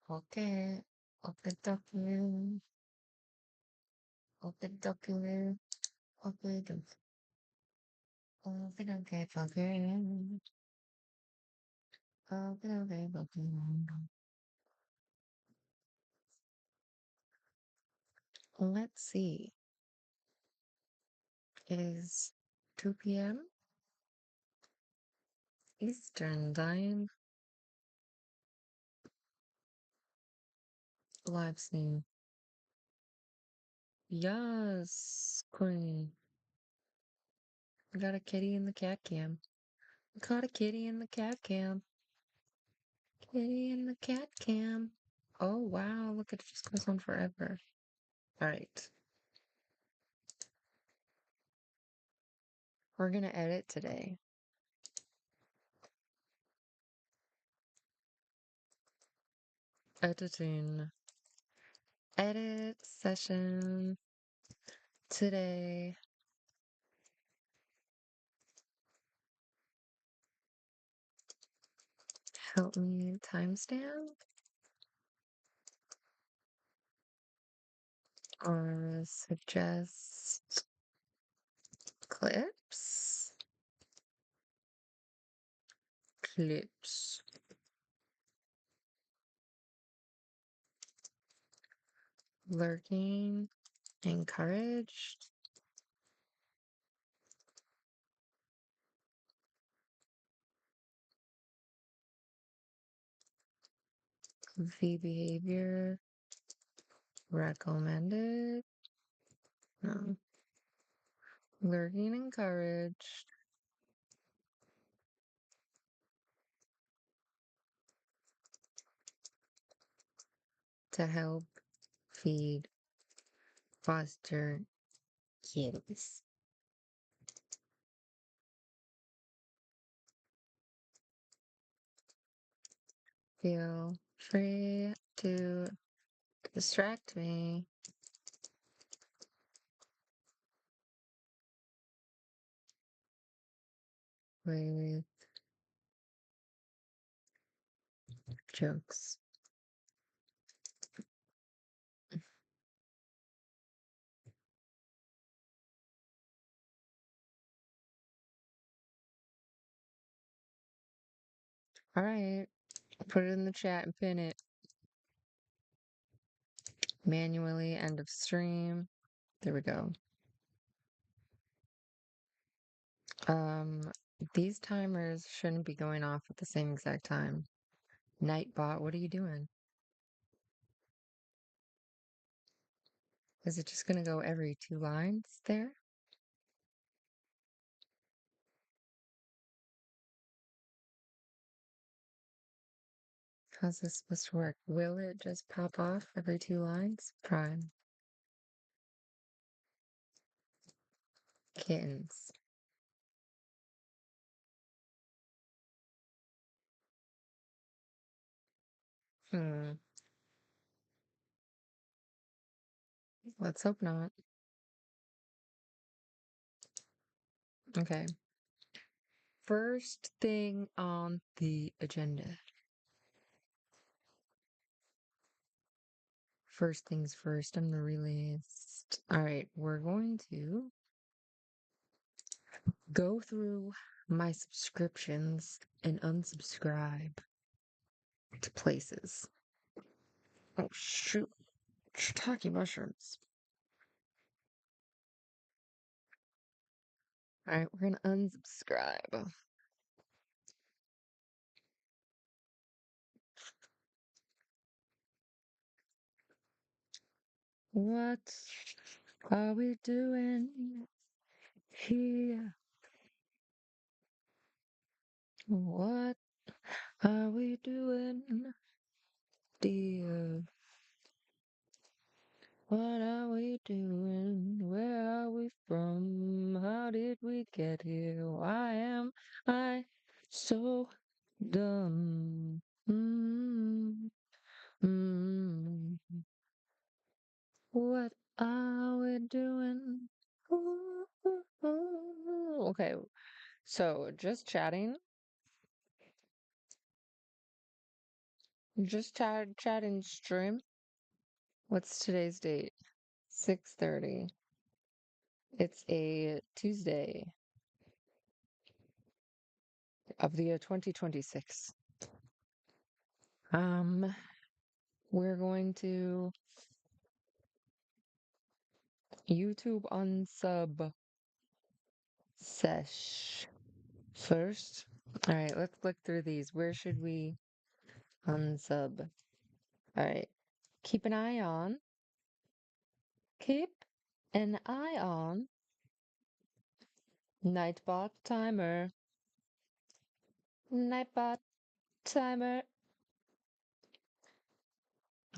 Okay, okie dokie, okie dokie, okie dokie, okie dokie, fucking, okie dokie, fucking. Let's see, it is 2 p.m. Eastern Time, live stream. Yes, queen. We got a kitty in the cat cam. We caught a kitty in the cat cam. Kitty in the cat cam. Oh wow, look, it just goes on forever. All right, we're gonna edit today. Editing. Edit session today. Help me timestamp or suggest clips. Clips. Lurking. Encouraged. Goofy behavior. Recommended. No. Lurking encouraged. To help feed foster kids. Feel free to distract me with jokes. All right, put it in the chat and pin it manually. End of stream. There we go. Um, these timers shouldn't be going off at the same exact time. Nightbot, what are you doing? Is it just gonna go every 2 lines there? How's this supposed to work? Will it just pop off every 2 lines? Prime. Kittens. Hmm. Let's hope not. Okay. First thing on the agenda. First things first, I'm the realist. All right, we're going to go through my subscriptions and unsubscribe to places. Oh, shoot. Shiitake mushrooms. All right, we're going to unsubscribe. What are we doing here? What are we doing, dear? What are we doing? Where are we from? How did we get here? Why am I so dumb? Mm, mm. What are we doing? Ooh, ooh, ooh. Okay, so just chatting, just chatting stream. What's today's date? 6:30. It's a Tuesday of the year 2026. Um, we're going to YouTube unsub sesh first. All right, let's click through these. Where should we unsub? All right, keep an eye on. Keep an eye on Nightbot timer. Nightbot timer.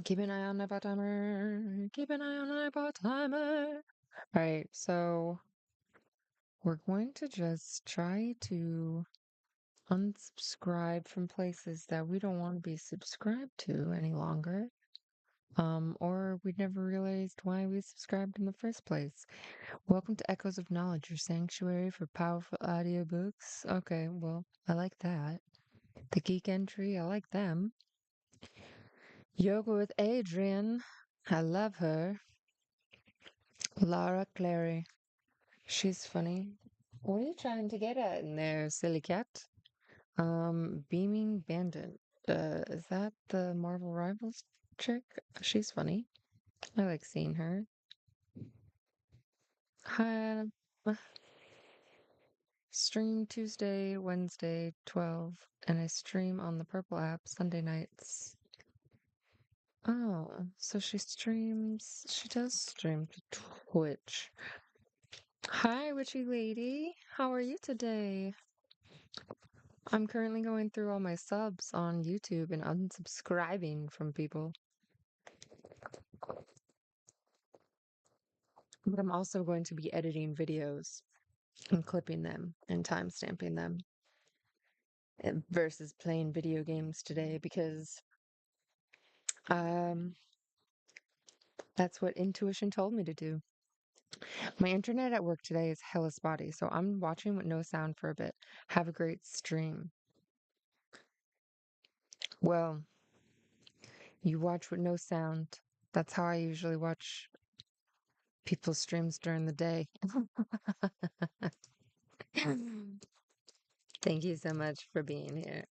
Keep an eye on Nightbot timer. Keep an eye on Nightbot timer. All right, so we're going to just try to unsubscribe from places that we don't want to be subscribed to any longer. Or we never realized why we subscribed in the first place. Welcome to Echoes of Knowledge, your sanctuary for powerful audiobooks. Okay, well, I like that. The Geek Entry, I like them. Yoga with Adrian, I love her. Laura Clary, she's funny. What are you trying to get at in there, silly cat? Beaming Bandit. Is that the Marvel Rivals chick? She's funny. I like seeing her. Hi. Stream Tuesday, Wednesday, 12, and I stream on the Purple app Sunday nights. Oh, so she does stream to Twitch. Hi, witchy lady. How are you today? I'm currently going through all my subs on YouTube and unsubscribing from people. But I'm also going to be editing videos and clipping them and timestamping them versus playing video games today because um that's what intuition told me to do. My internet at work today is hella spotty, so I'm watching with no sound for a bit. Have a great stream. Well, you watch with no sound. That's how I usually watch people's streams during the day. Thank you so much for being here.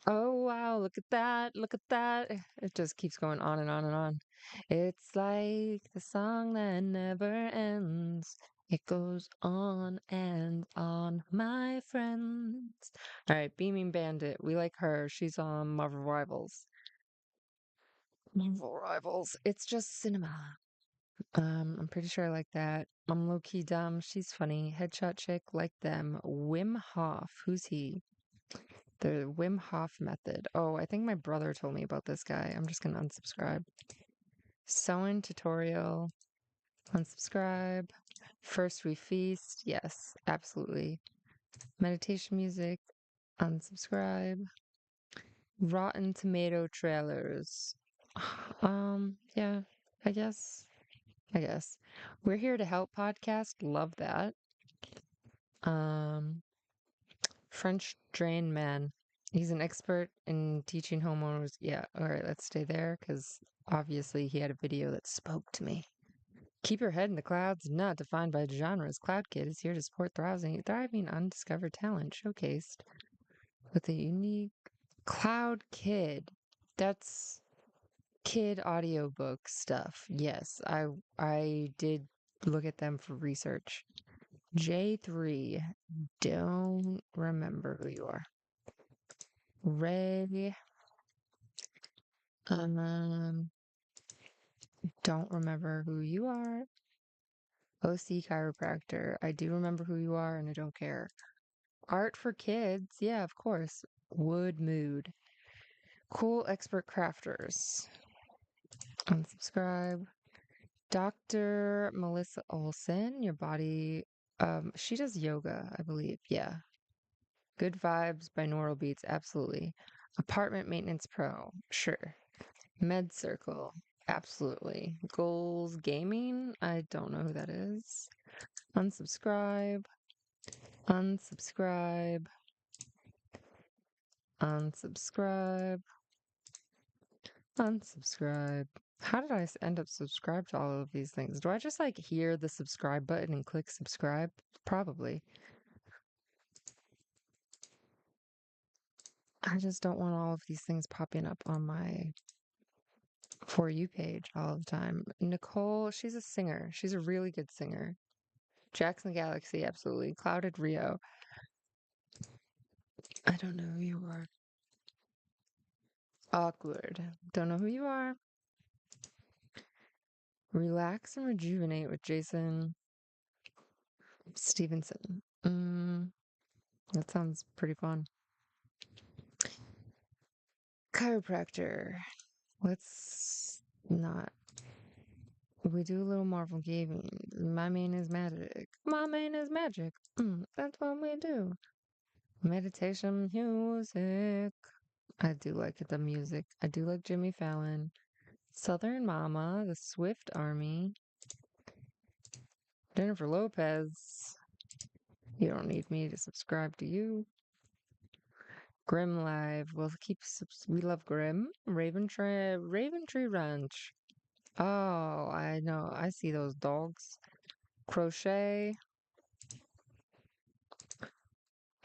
Oh, wow, look at that. Look at that. It just keeps going on and on and on. It's like the song that never ends. It goes on and on, my friends. All right, Beaming Bandit. We like her. She's on Marvel Rivals. Marvel Rivals. It's just cinema. I'm pretty sure I like that. I'm low key dumb. She's funny. Headshot chick, like them. Wim Hof. Who's he? The Wim Hof method. Oh, I think my brother told me about this guy. I'm just gonna unsubscribe. Sewing tutorial. Unsubscribe. First we feast. Yes, absolutely. Meditation music. Unsubscribe. Rotten Tomato trailers. Yeah, I guess. I guess. We're here to help podcast. Love that. Um, French Drain Man. He's an expert in teaching homeowners. Yeah, all right, let's stay there because obviously he had a video that spoke to me. Keep your head in the clouds, not defined by genres. Cloud Kid is here to support thriving undiscovered talent showcased with a unique Cloud Kid. That's kid audiobook stuff. Yes, I did look at them for research. J3, don't remember who you are. Ray, don't remember who you are. OC chiropractor, I do remember who you are and I don't care. Art for kids, yeah, of course. Wood mood. Cool expert crafters. Unsubscribe. Dr. Melissa Olson, your body. She does yoga, I believe. Yeah. Good vibes, binaural beats, absolutely. Apartment maintenance pro, sure. Med circle, absolutely. Goals gaming, I don't know who that is. Unsubscribe, unsubscribe, unsubscribe, unsubscribe. How did I end up subscribed to all of these things? Do I just like hear the subscribe button and click subscribe? Probably. I just don't want all of these things popping up on my For You page all the time. Nicole, she's a singer. She's a really good singer. Jackson Galaxy, absolutely. Clouded Rio. I don't know who you are. Awkward. Don't know who you are. Relax and rejuvenate with Jason Stevenson. That sounds pretty fun. Chiropractor. Let's not. We do a little Marvel gaming. My main is magic. My main is magic. That's what we do. Meditation music. I do like the music. I do like Jimmy Fallon. Southern Mama, The Swift Army. Jennifer Lopez. You don't need me to subscribe to you. Grim Live. We love Grim. Raventree Ranch. Oh, I know. I see those dogs. Crochet.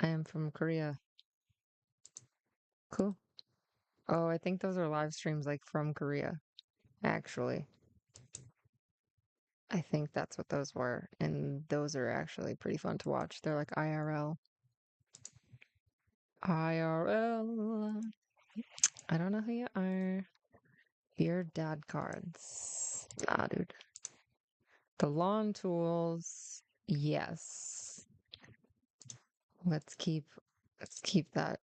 I am from Korea. Cool. Oh, I think those are live streams like from Korea, actually. I think that's what those were. And those are actually pretty fun to watch. They're like IRL. IRL. I don't know who you are. Your dad cards. Nah, dude. The lawn tools. Yes. Let's keep that.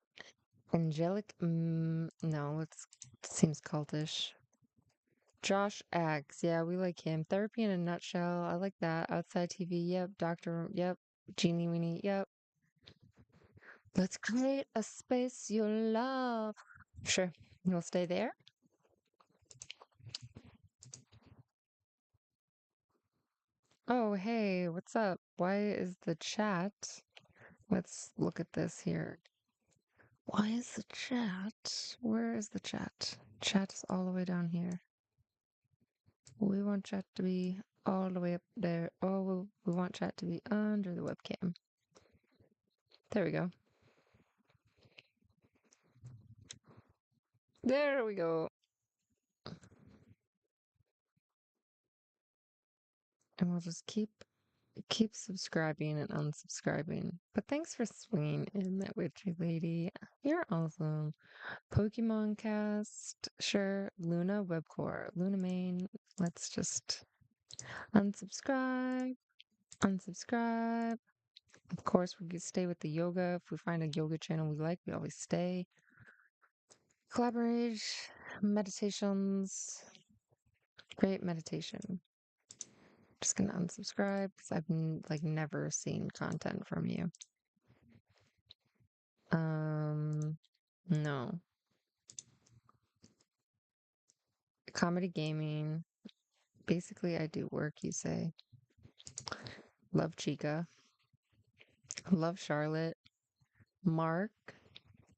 Angelic. No, seems cultish. Josh Axe. Yeah, we like him. Therapy in a nutshell. I like that. Outside TV. Yep. Doctor. Yep. Genie Weenie. Yep. Let's create a space you love. Sure. You'll stay there? Oh, hey, what's up? Why is the chat? Let's look at this here. Why is the chat? Where is the chat? Chat is all the way down here. We want chat to be all the way up there. Oh, we want chat to be under the webcam. There we go. There we go. And we'll just keep subscribing and unsubscribing. But thanks for swinging in, that witchy lady. You're awesome. Pokemon Cast, sure. Luna Webcore, Luna Main. Let's just unsubscribe, unsubscribe. Of course, we could stay with the yoga. If we find a yoga channel we like, we always stay. Collaborate, meditations, great meditation. Just gonna unsubscribe because I've like never seen content from you. No. Comedy gaming. Basically, I do work, you say. Love Chica. Love Charlotte. Mark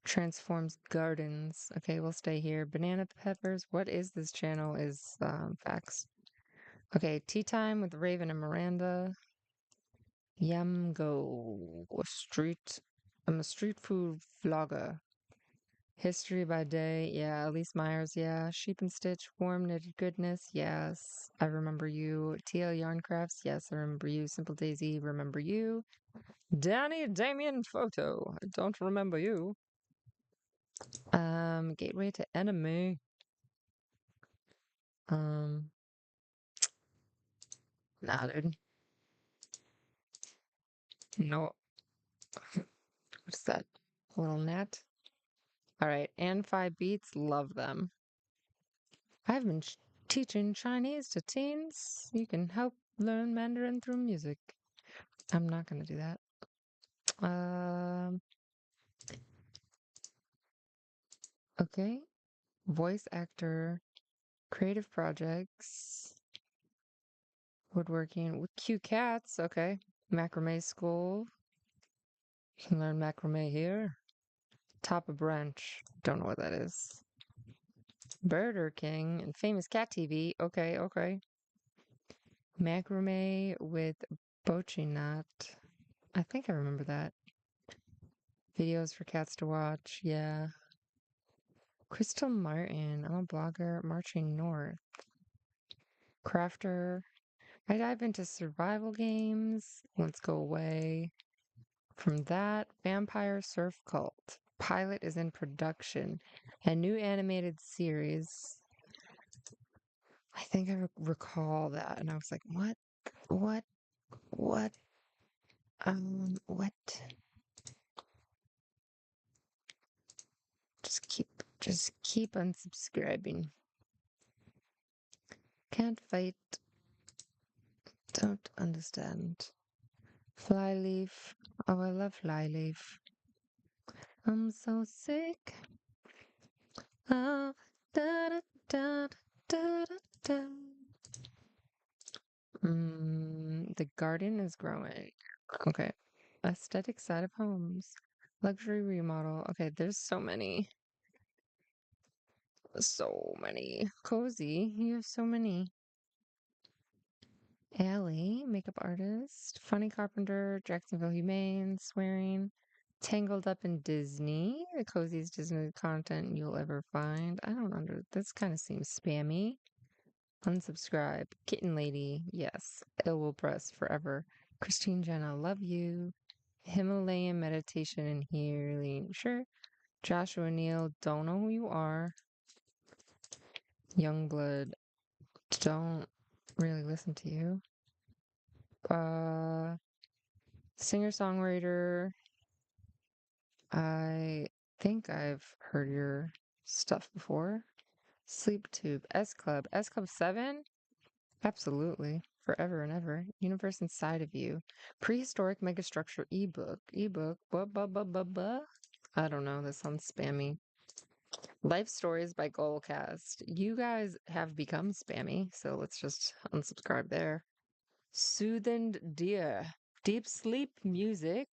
transforms gardens. Okay, we'll stay here. Banana peppers. What is this channel? Is facts. Okay, tea time with Raven and Miranda. Yum go. I'm a street food vlogger. History by day. Yeah, Elise Myers. Yeah. Sheep and Stitch. Warm knitted goodness. Yes. I remember you. TL Yarn Crafts. Yes, I remember you. Simple Daisy. Remember you. Danny Damien Photo. I don't remember you. Gateway to Enemy. Um, nah, dude. No. What's that? Little gnat? All right. And 5 beats. Love them. I've been teaching Chinese to teens. You can help learn Mandarin through music. I'm not going to do that. Um, Okay. Voice actor, creative projects, woodworking with cute cats. Okay. Macrame school. You can learn macrame here. Top of branch. Don't know what that is. Burger King and famous cat TV. Okay, okay. Macrame with Bochinat. I think I remember that. Videos for cats to watch. Yeah. Crystal Martin. I'm a blogger marching north. Crafter. I dive into survival games. Let's go away from that. Vampire Surf Cult. Pilot is in production. A new animated series. I think I recall that. And I was like, what? What? What? What? Just keep unsubscribing. Can't fight. Don't understand. Flyleaf. Oh, I love Flyleaf. I'm so sick. Oh, da da da da da da. The garden is growing. Okay. Aesthetic side of homes. Luxury remodel. Okay, there's so many. So many. Cozy. You have so many. Allie, makeup artist. Funny carpenter. Jacksonville Humane. Swearing. Tangled up in Disney. The coziest Disney content you'll ever find. I don't under. This kind of seems spammy. Unsubscribe. Kitten Lady. Yes. It will press forever. Christine Jenna. Love you. Himalayan meditation and healing. Sure. Joshua Neal. Don't know who you are. Youngblood. Don't really listen to you. Uh, singer-songwriter. I think I've heard your stuff before. Sleep Tube. S Club. S Club 7? Absolutely. Forever and ever. Universe inside of you. Prehistoric megastructure ebook. Ebook. Buh. I don't know. This sounds spammy. Life Stories by Goalcast. You guys have become spammy, so let's just unsubscribe there. Soothed Deer. Deep sleep music.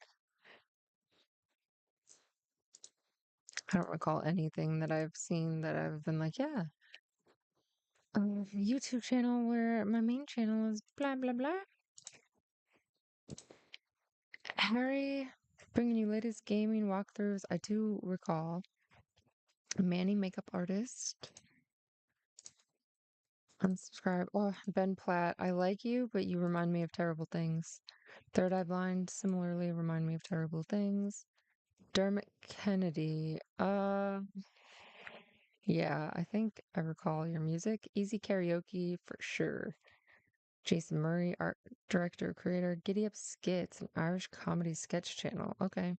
I don't recall anything that I've seen that I've been like, yeah. YouTube channel where my main channel is blah blah blah. Harry bringing you latest gaming walkthroughs. I do recall. Manny makeup artist. Unsubscribe. Oh, Ben Platt. I like you, but you remind me of terrible things. Third Eye Blind. Similarly, remind me of terrible things. Dermot Kennedy. Yeah, I think I recall your music. Easy karaoke for sure. Jason Murray, art director, creator. Giddy Up Skits, an Irish comedy sketch channel. Okay.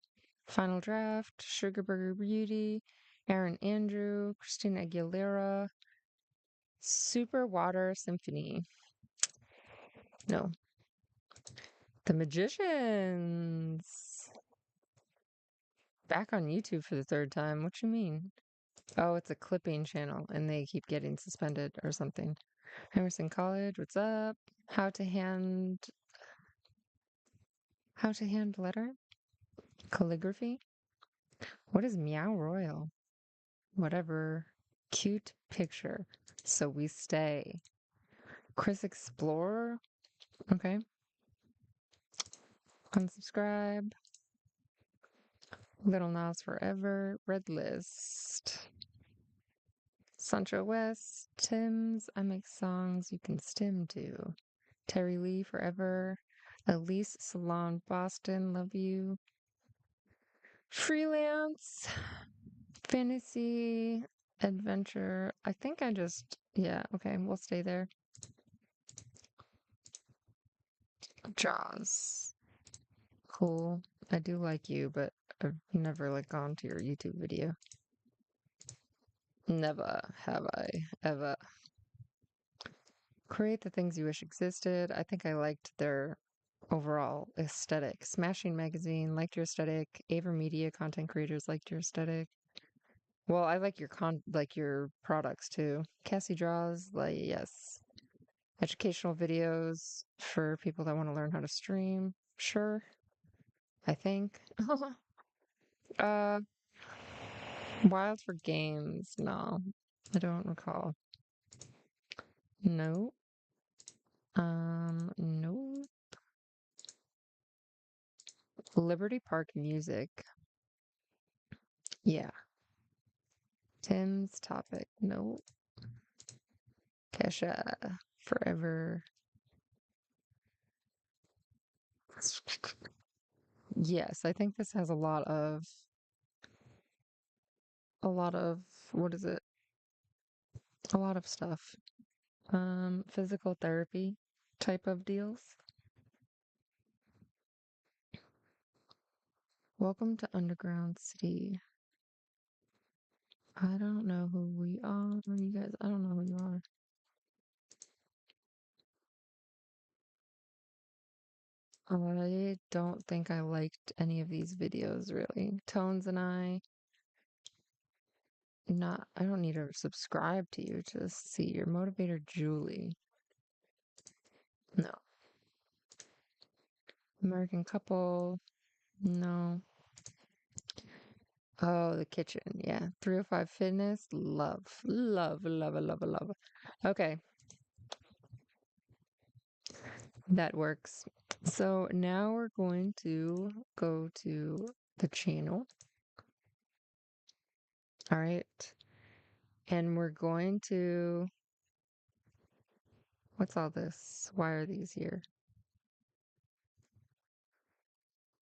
Final Draft, Sugar Burger Beauty, Aaron Andrew, Christina Aguilera, Super Water Symphony. No. The Magicians. Back on YouTube for the third time. What you mean? Oh, it's a clipping channel and they keep getting suspended or something. Emerson College, what's up? How to hand letter? Calligraphy? What is Meow Royal? Whatever. Cute picture. So we stay. Chris Explorer? Okay. Unsubscribe. Little Nas Forever. Red List. Sancho West. Tim's. I make songs you can stim to. Terry Lee Forever. Elise Salon Boston. Love you. Freelance. Fantasy. Adventure. I think I just. Yeah, okay. We'll stay there. Jaws. Cool. I do like you, but I've never like gone to your YouTube video. Never have I ever. Create the things you wish existed. I think I liked their overall aesthetic. Smashing Magazine liked your aesthetic. Aver Media content creators liked your aesthetic. Well, I like like your products too. Cassie draws, like yes. Educational videos for people that want to learn how to stream. Sure, I think. uh, Wild for games. No, I don't recall. No. No. Liberty Park music. Yeah. Tim's topic. No. Kesha. Forever. Yes, I think this has a lot of, what is it? A lot of stuff. Physical therapy type of deals. Welcome to Underground City. I don't know who we are. You guys, I don't know who you are. I don't think I liked any of these videos really. Tones and I don't need to subscribe to you to see your motivator, Julie. No. American couple. No. Oh, the kitchen. Yeah. 305 fitness. Love. Love, love, love, love. Okay. That works. So now we're going to go to the channel. All right. And we're going to, what's all this? Why are these here?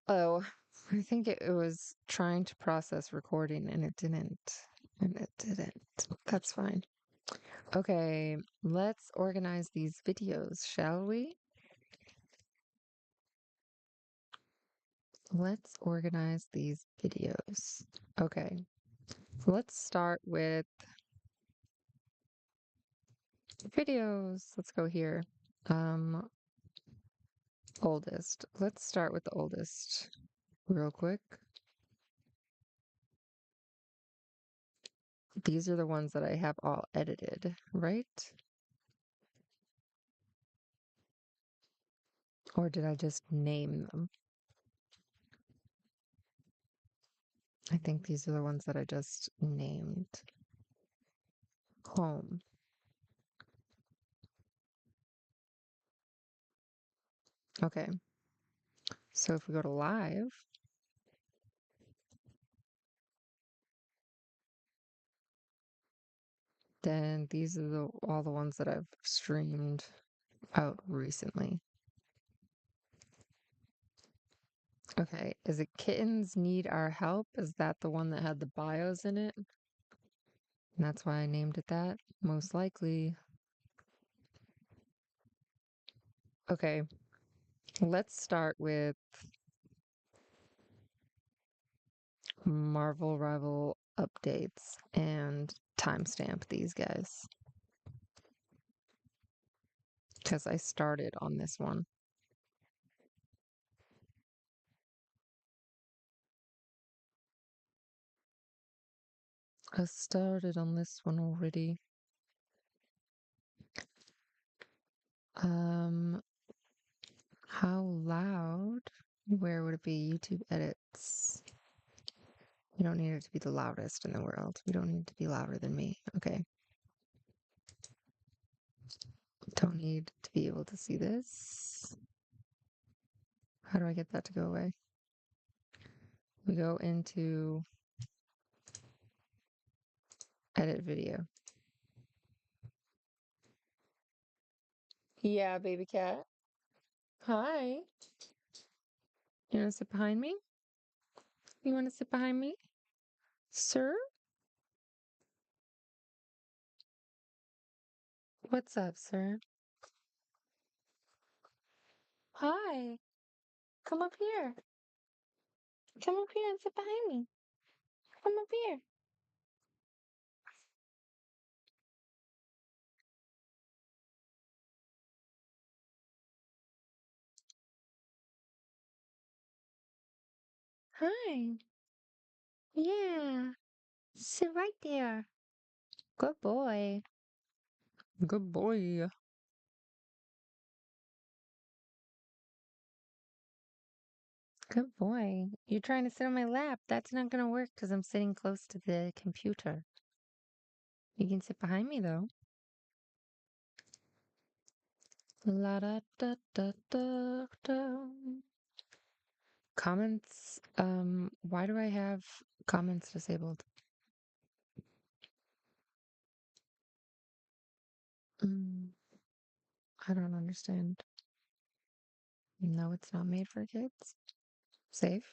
Oh, I think it was trying to process recording and it didn't. And it didn't. That's fine. Okay, let's organize these videos, shall we? Let's organize these videos. Okay, let's start with videos. Let's go here. Um, Oldest. Let's start with the oldest real quick. These are the ones that I have all edited, right? Or did I just name them? I think these are the ones that I just named. Home. Okay. So if we go to live, then these are all the ones that I've streamed out recently. Okay. Is it Kittens Need Our Help? Is that the one that had the bios in it? And that's why I named it that? Most likely. Okay. Let's start with Marvel Rival updates and timestamp these guys because I started on this one. I started on this one already. Um, how loud? Where would it be? YouTube edits. You don't need it to be the loudest in the world. You don't need to be louder than me. Okay. Don't need to be able to see this. How do I get that to go away? We go into edit video. Yeah, baby cat. Hi. You want to sit behind me? You want to sit behind me? Sir? What's up, sir? Hi. Come up here. Come up here and sit behind me. Come up here. Hi. Yeah. Sit right there. Good boy. Good boy. Good boy. You're trying to sit on my lap. That's not going to work because I'm sitting close to the computer. You can sit behind me though. La da da da da da. Comments. Why do I have comments disabled? Mm, I don't understand. No, it's not made for kids. Save.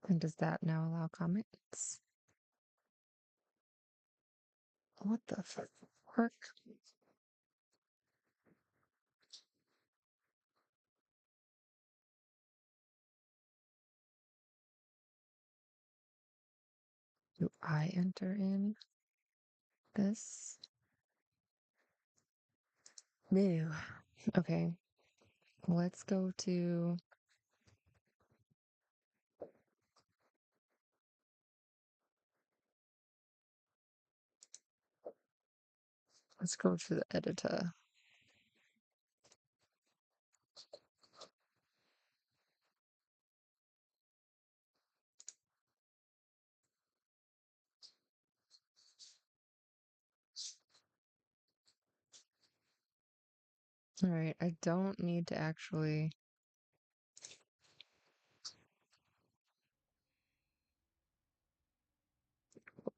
And does that now allow comments? What the frick? Do I enter in this? No. Okay. Let's go to the editor. All right, I don't need to actually.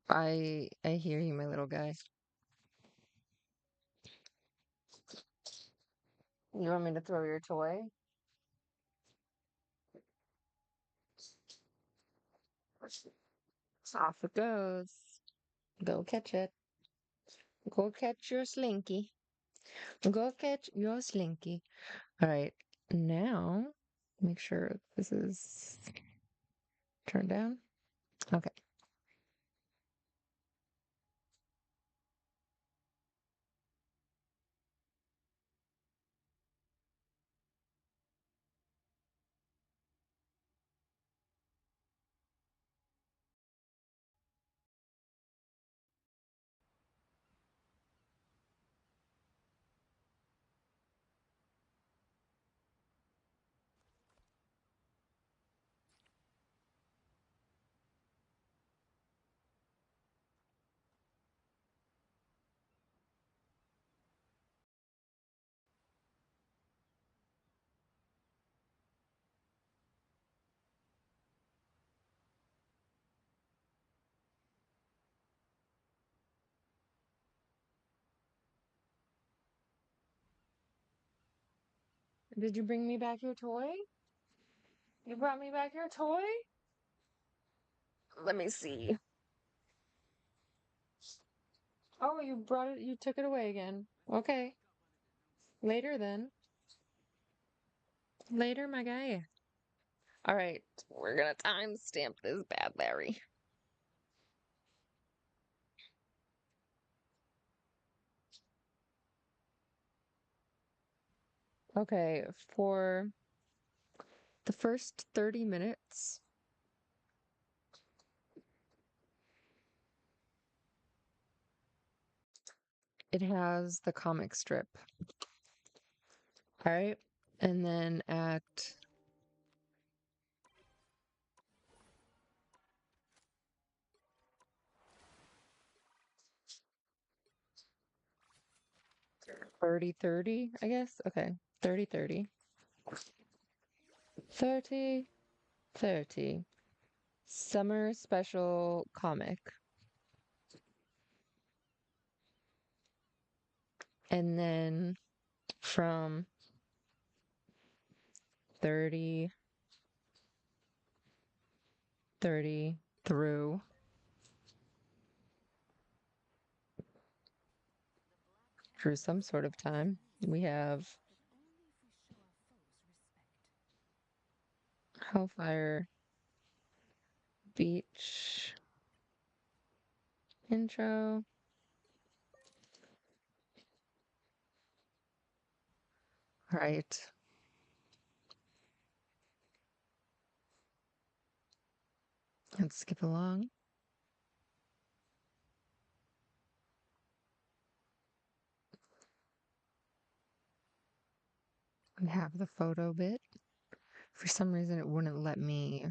I hear you, my little guy. You want me to throw your toy? Off it goes. Go catch it. Go catch your slinky. Go catch your slinky. All right, now make sure this is turned down. Okay. Did you bring me back your toy? You brought me back your toy? Let me see. Oh, you brought it, you took it away again. Okay. Later then. Later, my guy. All right, we're gonna timestamp this bad Larry. Okay, for the first 30 minutes, it has the comic strip. All right. And then at 30:30, I guess. Okay. 30:30. 30:30. Summer special comic. And then from 30:30 through some sort of time, we have Hellfire Beach intro. All right. Let's skip along. We have the photo bit. For some reason, it wouldn't let me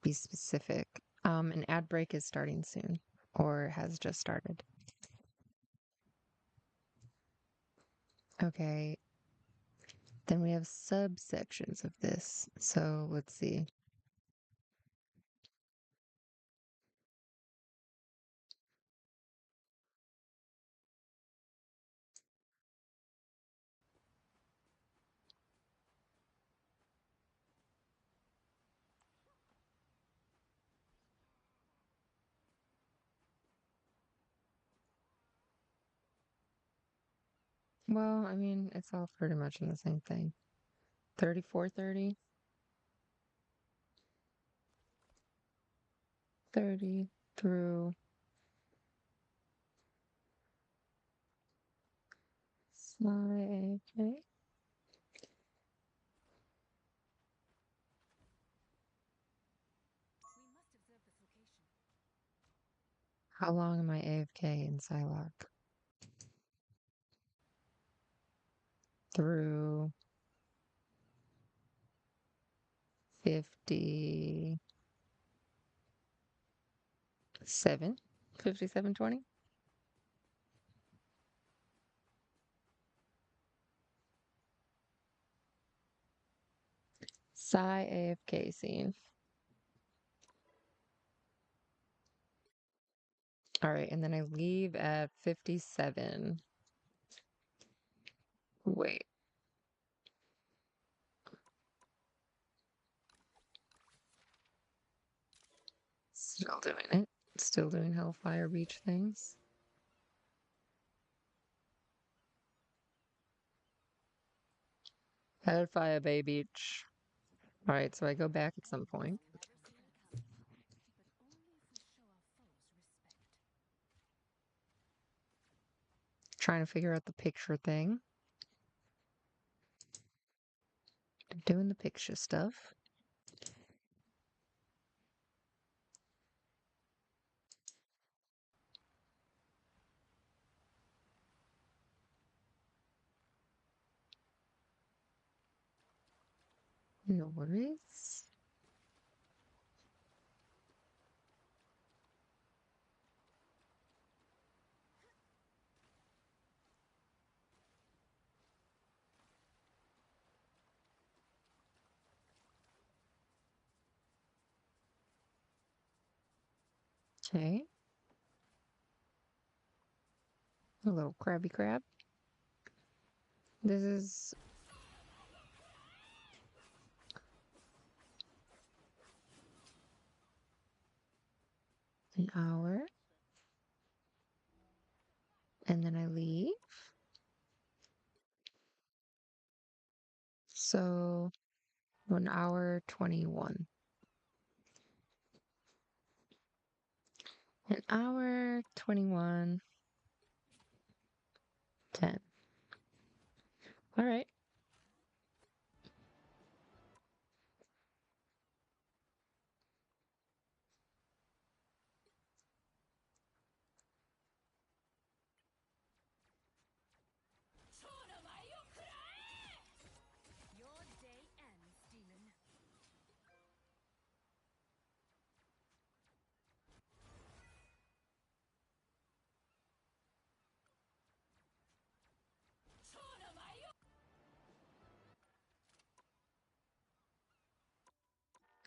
be specific. An ad break is starting soon or has just started. Okay, then we have subsections of this. So let's see. Well, I mean, it's all pretty much in the same thing. 3430, 30 through slide. Okay. How long am I AFK in Psylocke? Through 57, 57:20. Psy AFK scene. All right, and then I leave at 57. Wait, still doing it. Still doing Hellfire Beach things. Hellfire Bay Beach. All right, so I go back at some point. Trying to figure out the picture thing. Doing the picture stuff. No worries. Okay. A little crabby crab. This is an hour. And then I leave. So 1 hour 21. An hour 21 10. All right.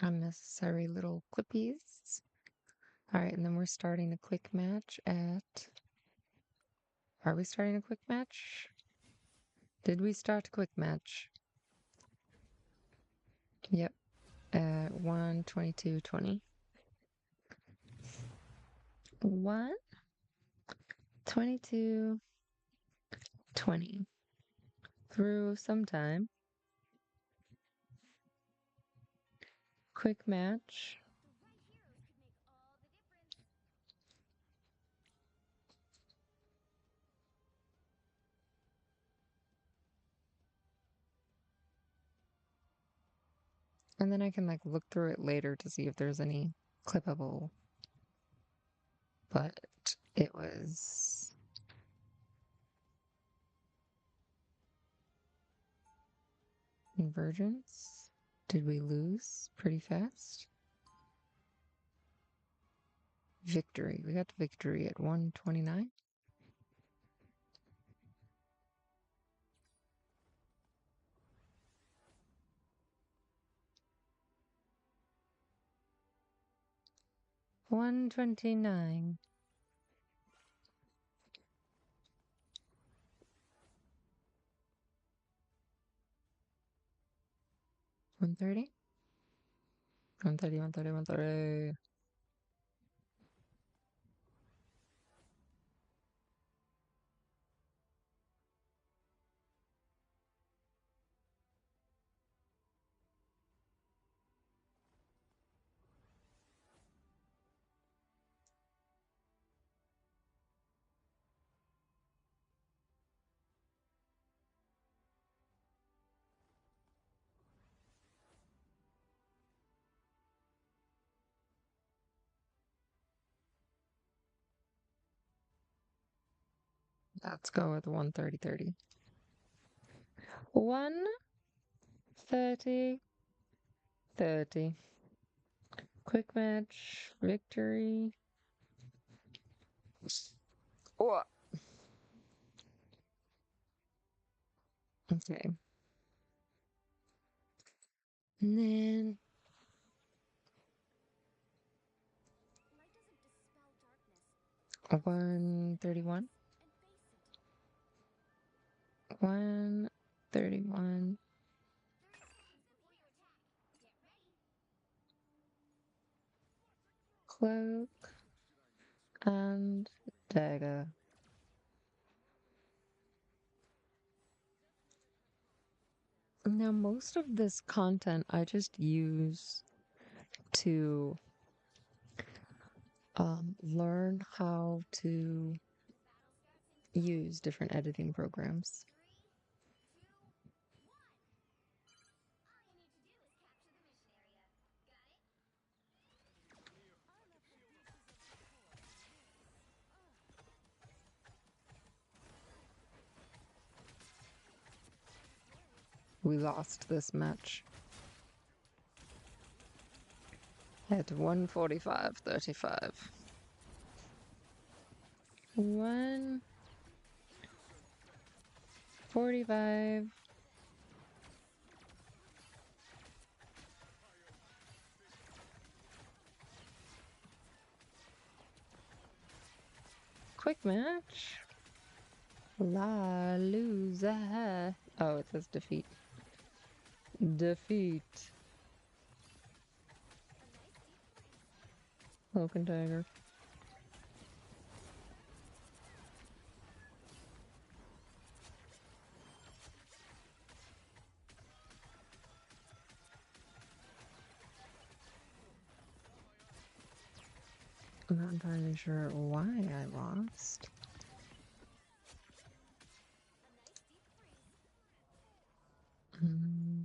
Unnecessary little clippies. All right, and then we're starting a quick match at. Are we starting a quick match? Did we start a quick match? Yep. At 1:22:20. 1:22:20. Through some time. Quick match. And then I can like look through it later to see if there's any clippable. But it was Convergence? Did we lose pretty fast? Victory. We got victory at 129. $129. 130. 130, 130, 130. Let's go with 130, 30. 130, 30. Quick match, victory. Oh. Okay. And then 131. 131. Cloak and dagger. Now, most of this content I just use to learn how to use different editing programs. We lost this match at 145.35. 145. Quick match. La loser. Oh, it says defeat. Defeat. Cloak and dagger. I'm not entirely sure why I lost. Mm.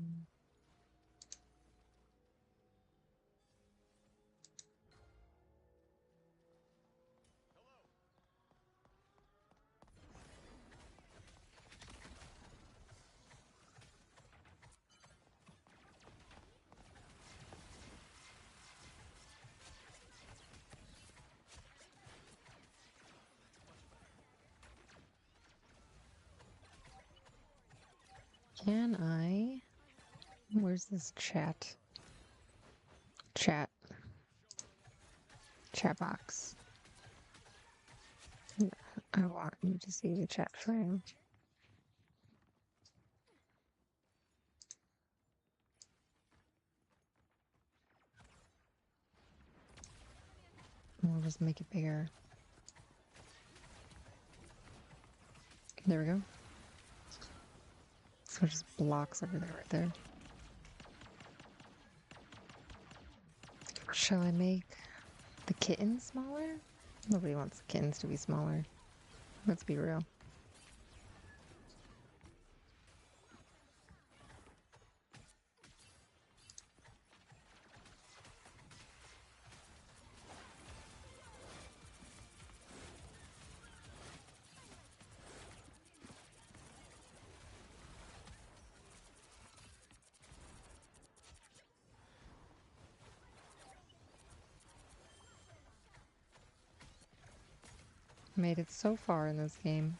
Can I? Where's this chat? Chat. Chat box. I want you to see the chat frame. We'll just make it bigger. There we go. So it just blocks everything right there. Shall I make the kitten smaller? Nobody wants the kittens to be smaller. Let's be real. made it so far in this game.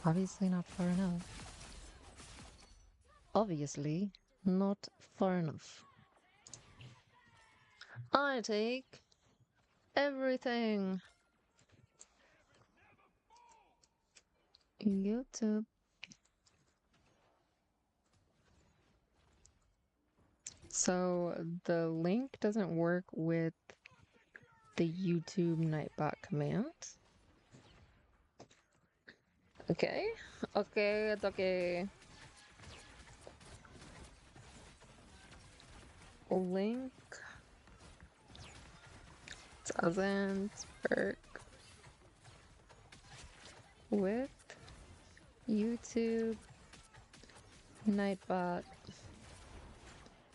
Obviously not far enough. Obviously not far enough. I take everything. YouTube. So the link doesn't work with the YouTube Nightbot command. Okay. Okay, it's okay. Link doesn't work with YouTube Nightbot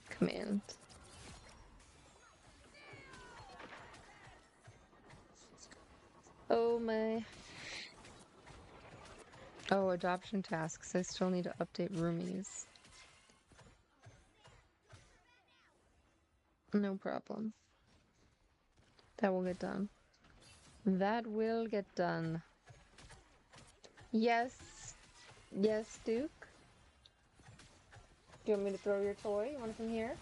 command. Oh my. Oh, adoption tasks. I still need to update roomies. No problem. That will get done. That will get done. Yes. Yes, Duke. Do you want me to throw your toy? You want it from here?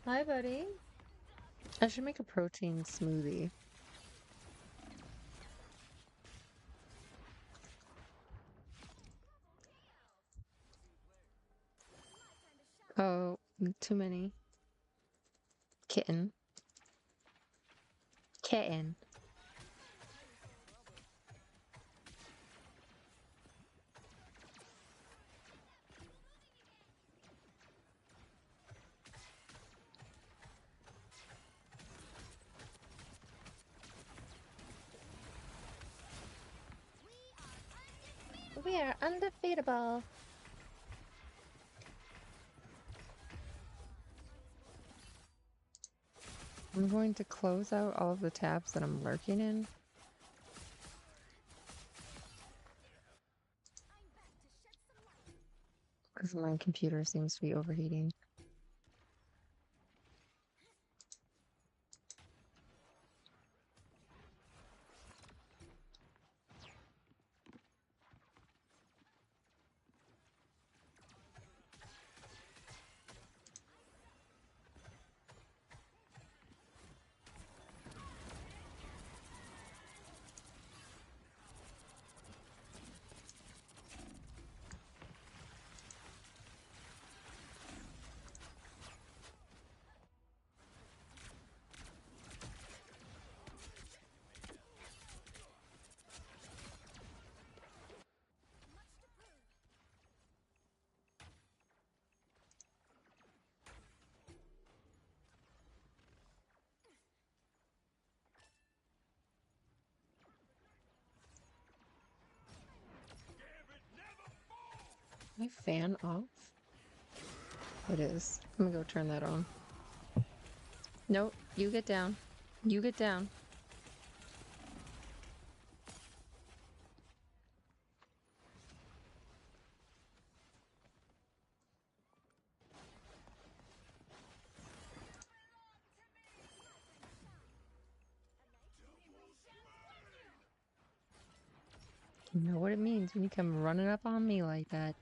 Hi, buddy. I should make a protein smoothie. Oh, too many. Kitten. Kitten. We are undefeatable. I'm going to close out all of the tabs that I'm lurking in. Because my computer seems to be overheating. My fan off? It is. I'm gonna go turn that on. Nope, you get down. You get down. You know what it means when you come running up on me like that.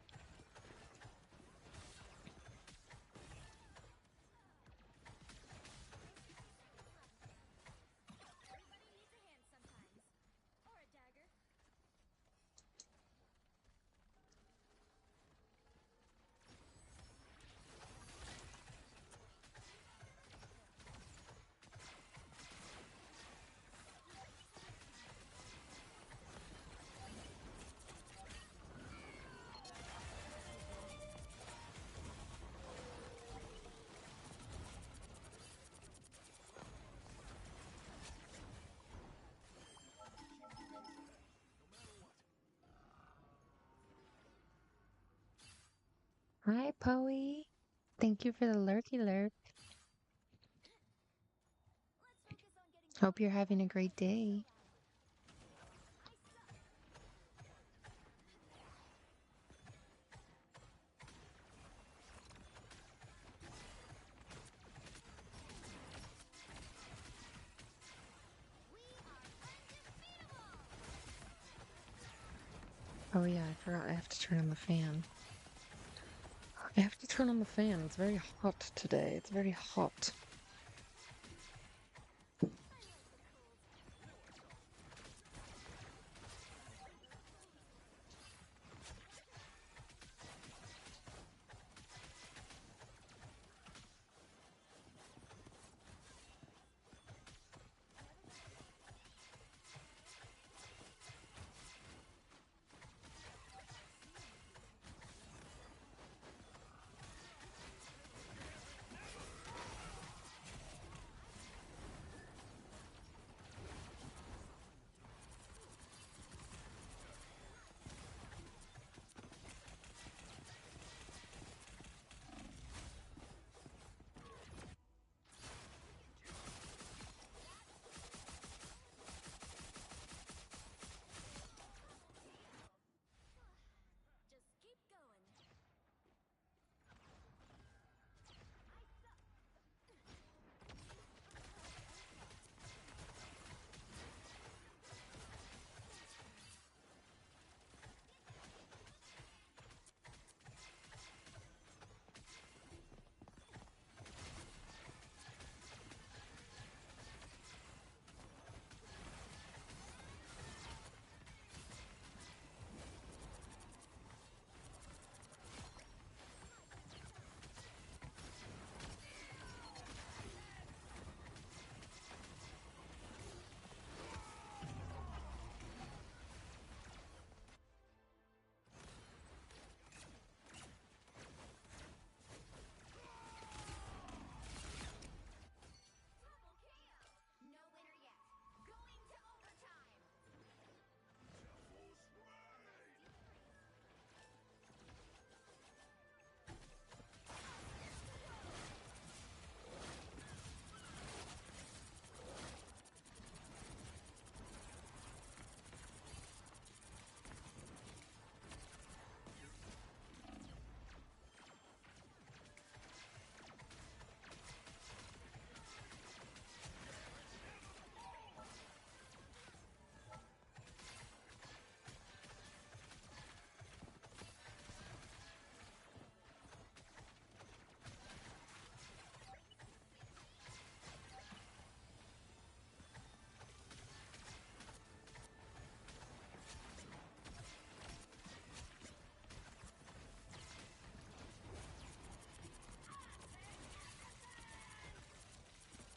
Hi, Poey. Thank you for the lurky lurk. Hope you're having a great day. Oh yeah, I forgot I have to turn on the fan. I have to turn on the fan. It's very hot today. It's very hot.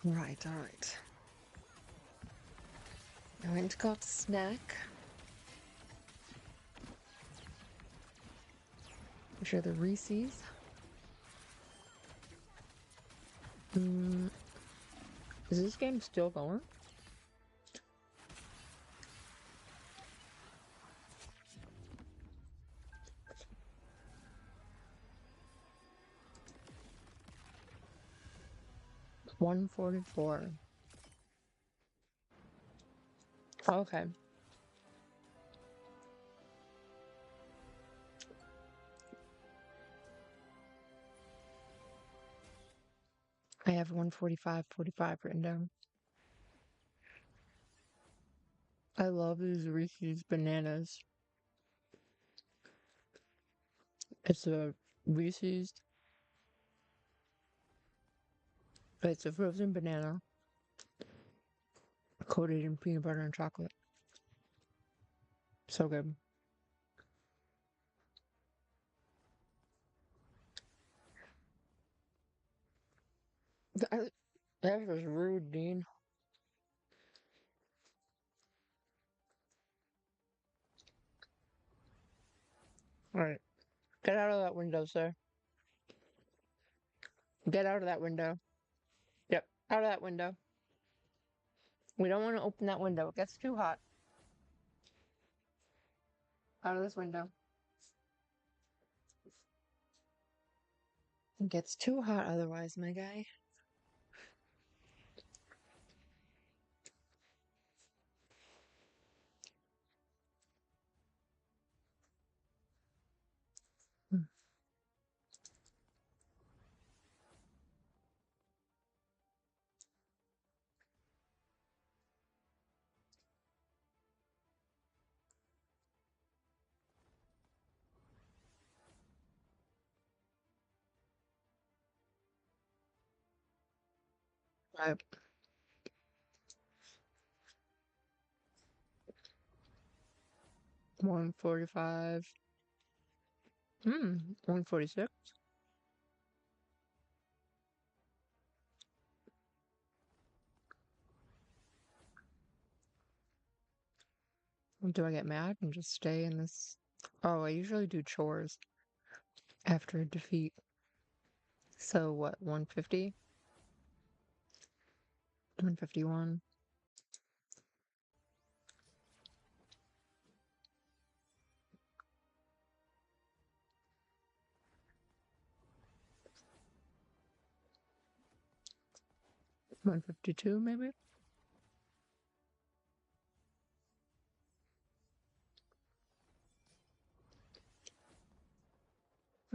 Right, all right. I went and got a snack. Which are the Reese's. Mm, is this game still going? $144. Okay. I have 145.45 written down. I love these Reese's bananas. It's a Reese's. It's a frozen banana coated in peanut butter and chocolate. So good. That that was rude, Dean. All right. Get out of that window, sir. Get out of that window. Yep. Out of that window. We don't want to open that window. It gets too hot. Out of this window. It gets too hot otherwise, my guy. Hmm. Right. 145. 146. Do I get mad and just stay in this? Oh, I usually do chores after a defeat. So what, 150? 151? 152 maybe?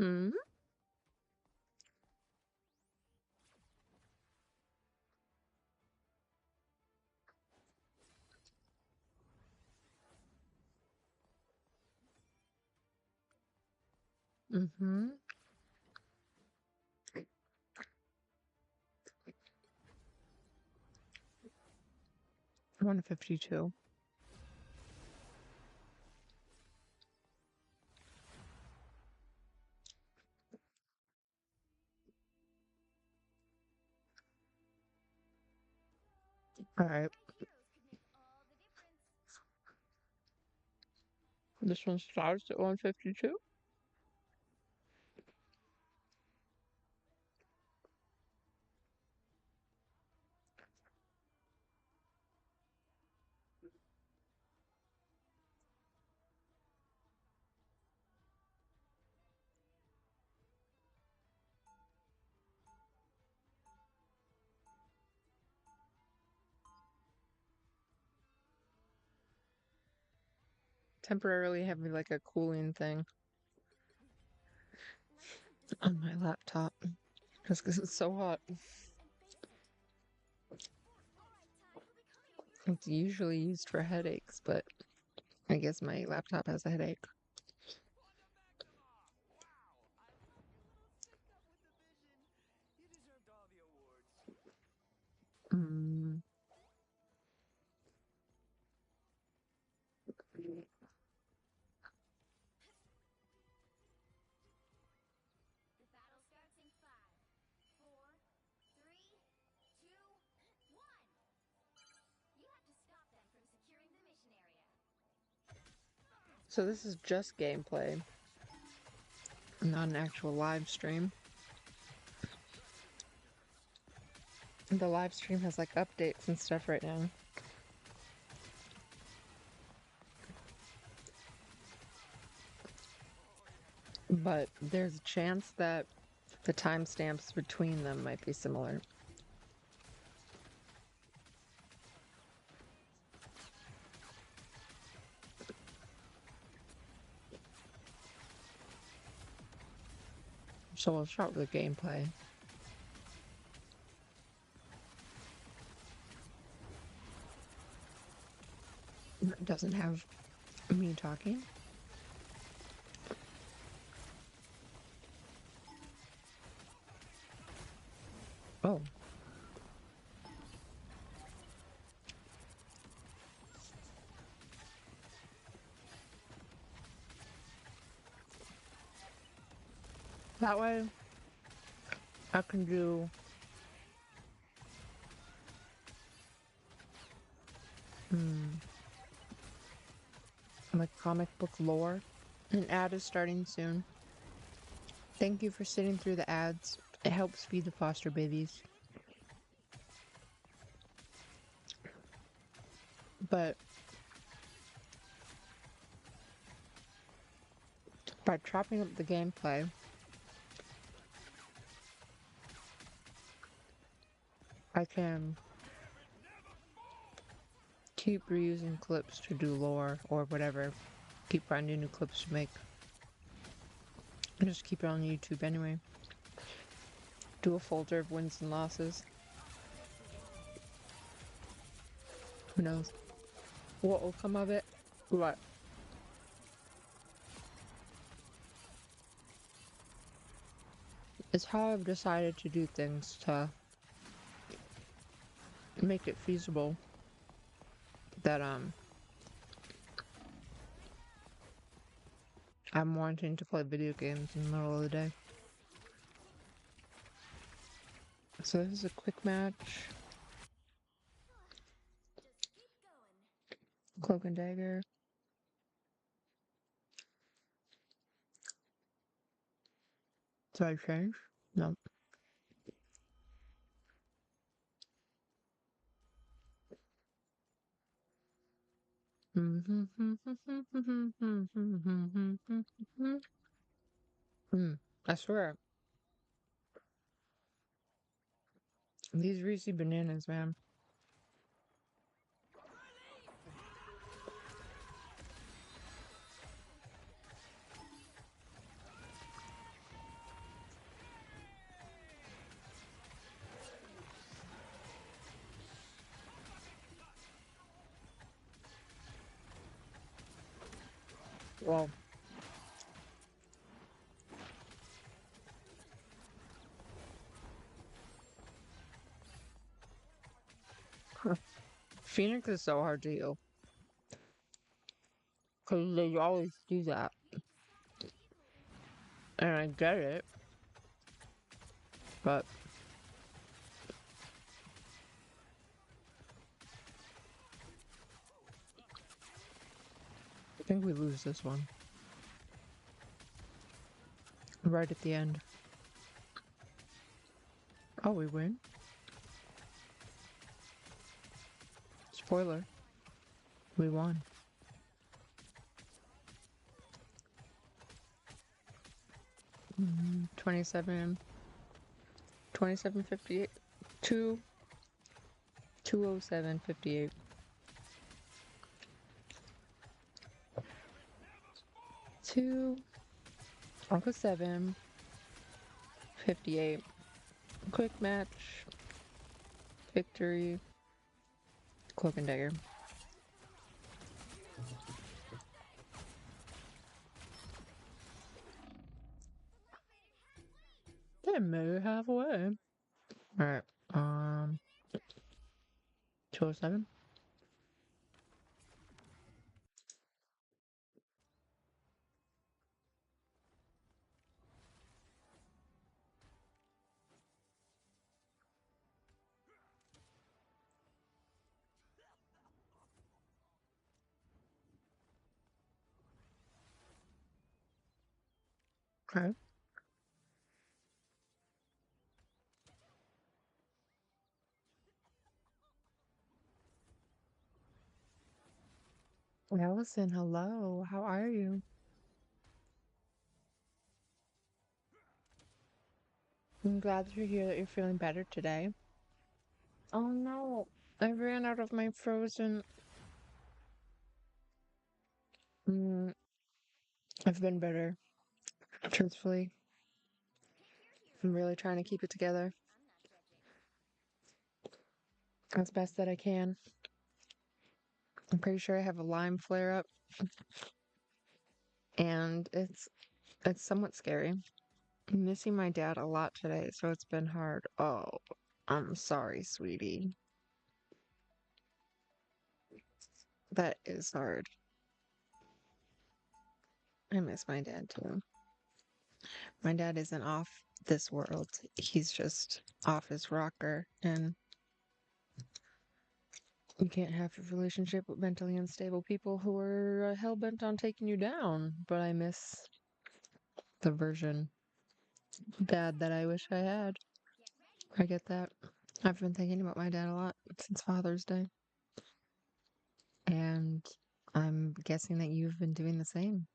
Mm-hmm. 152. All right. This one starts at 152. Temporarily having like a cooling thing on my laptop just because it's so hot. It's usually used for headaches, but I guess my laptop has a headache. Mm. So this is just gameplay, not an actual live stream. The live stream has like updates and stuff right now. But there's a chance that the timestamps between them might be similar. So we'll start with the gameplay. It doesn't have me talking. Oh. That way I can do like comic book lore. An ad is starting soon. Thank you for sitting through the ads. It helps feed the foster babies. But by chopping up the gameplay, I can keep reusing clips to do lore or whatever. Keep finding new clips to make. And just keep it on YouTube anyway. Do a folder of wins and losses. Who knows what will come of it? What? It's how I've decided to do things to make it feasible that I'm wanting to play video games in the middle of the day. So this is a quick match. Cloak and dagger. Do I change? No. I swear, these Reese's bananas, man. Well, Phoenix is so hard to heal because they always do that, and I get it, but I think we lose this one right at the end. Oh, we win. Spoiler, we won. 27, 27:58, 2:07:58. 2:07:58. Quick match, victory, cloak and dagger. They made it halfway. Alright, 2:07. Okay. Allison, hello. How are you? I'm glad to hear that you're feeling better today. Oh no, I ran out of my frozen. Mm, I've been better, truthfully. I'm really trying to keep it together as best that I can. I'm pretty sure I have a Lyme flare up, and it's somewhat scary. I'm missing my dad a lot today, so it's been hard. Oh, I'm sorry, sweetie. That is hard. I miss my dad too. My dad isn't off this world. He's just off his rocker, and you can't have a relationship with mentally unstable people who are hell bent on taking you down. But I miss the version dad that I wish I had. I get that. I've been thinking about my dad a lot since Father's Day. And I'm guessing that you've been doing the same.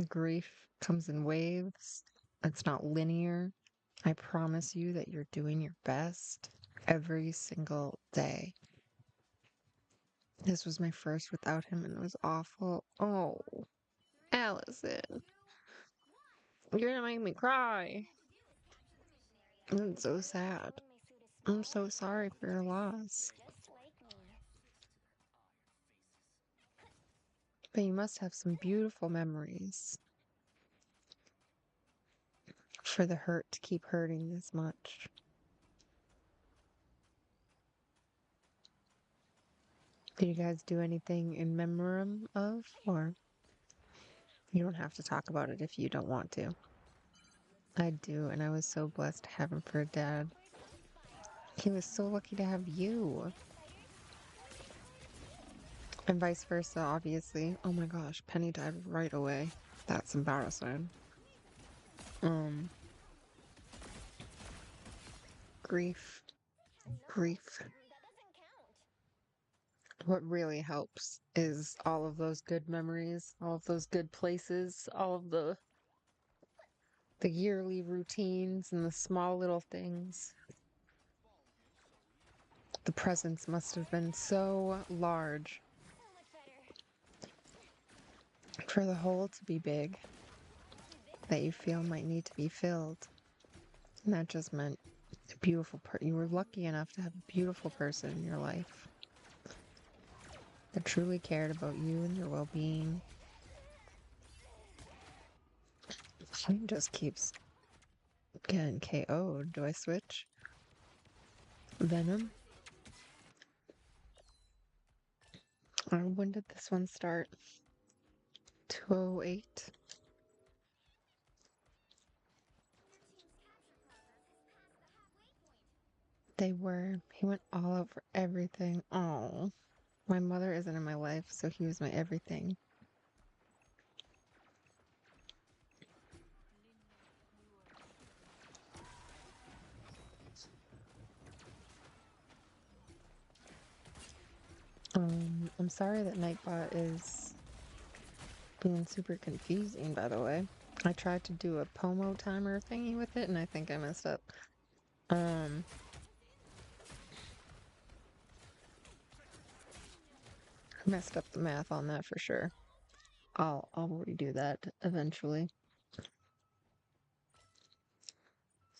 Grief comes in waves. It's not linear. I promise you that you're doing your best every single day. This was my first without him and it was awful. Oh, Allison, you're gonna make me cry. It's so sad. I'm so sorry for your loss. But you must have some beautiful memories for the hurt to keep hurting this much. Did you guys do anything in memoriam of, or you don't have to talk about it if you don't want to? I do, and I was so blessed to have him for a dad. He was so lucky to have you. And vice versa, obviously. Oh my gosh, Penny died right away. That's embarrassing. Um, grief. Grief. What really helps is all of those good memories, all of those good places, all of the yearly routines and the small little things. The presents must have been so large for the hole to be big that you feel might need to be filled. And that just meant a beautiful you were lucky enough to have a beautiful person in your life that truly cared about you and your well-being. He just keeps getting KO'd. Do I switch? Venom? When did this one start? 208. They were. He went all out for everything. Oh, my mother isn't in my life, so he was my everything. I'm sorry that Nightbot is being super confusing, by the way. I tried to do a Pomo timer thingy with it, and I think I messed up. Um, I messed up the math on that for sure. I'll redo that eventually.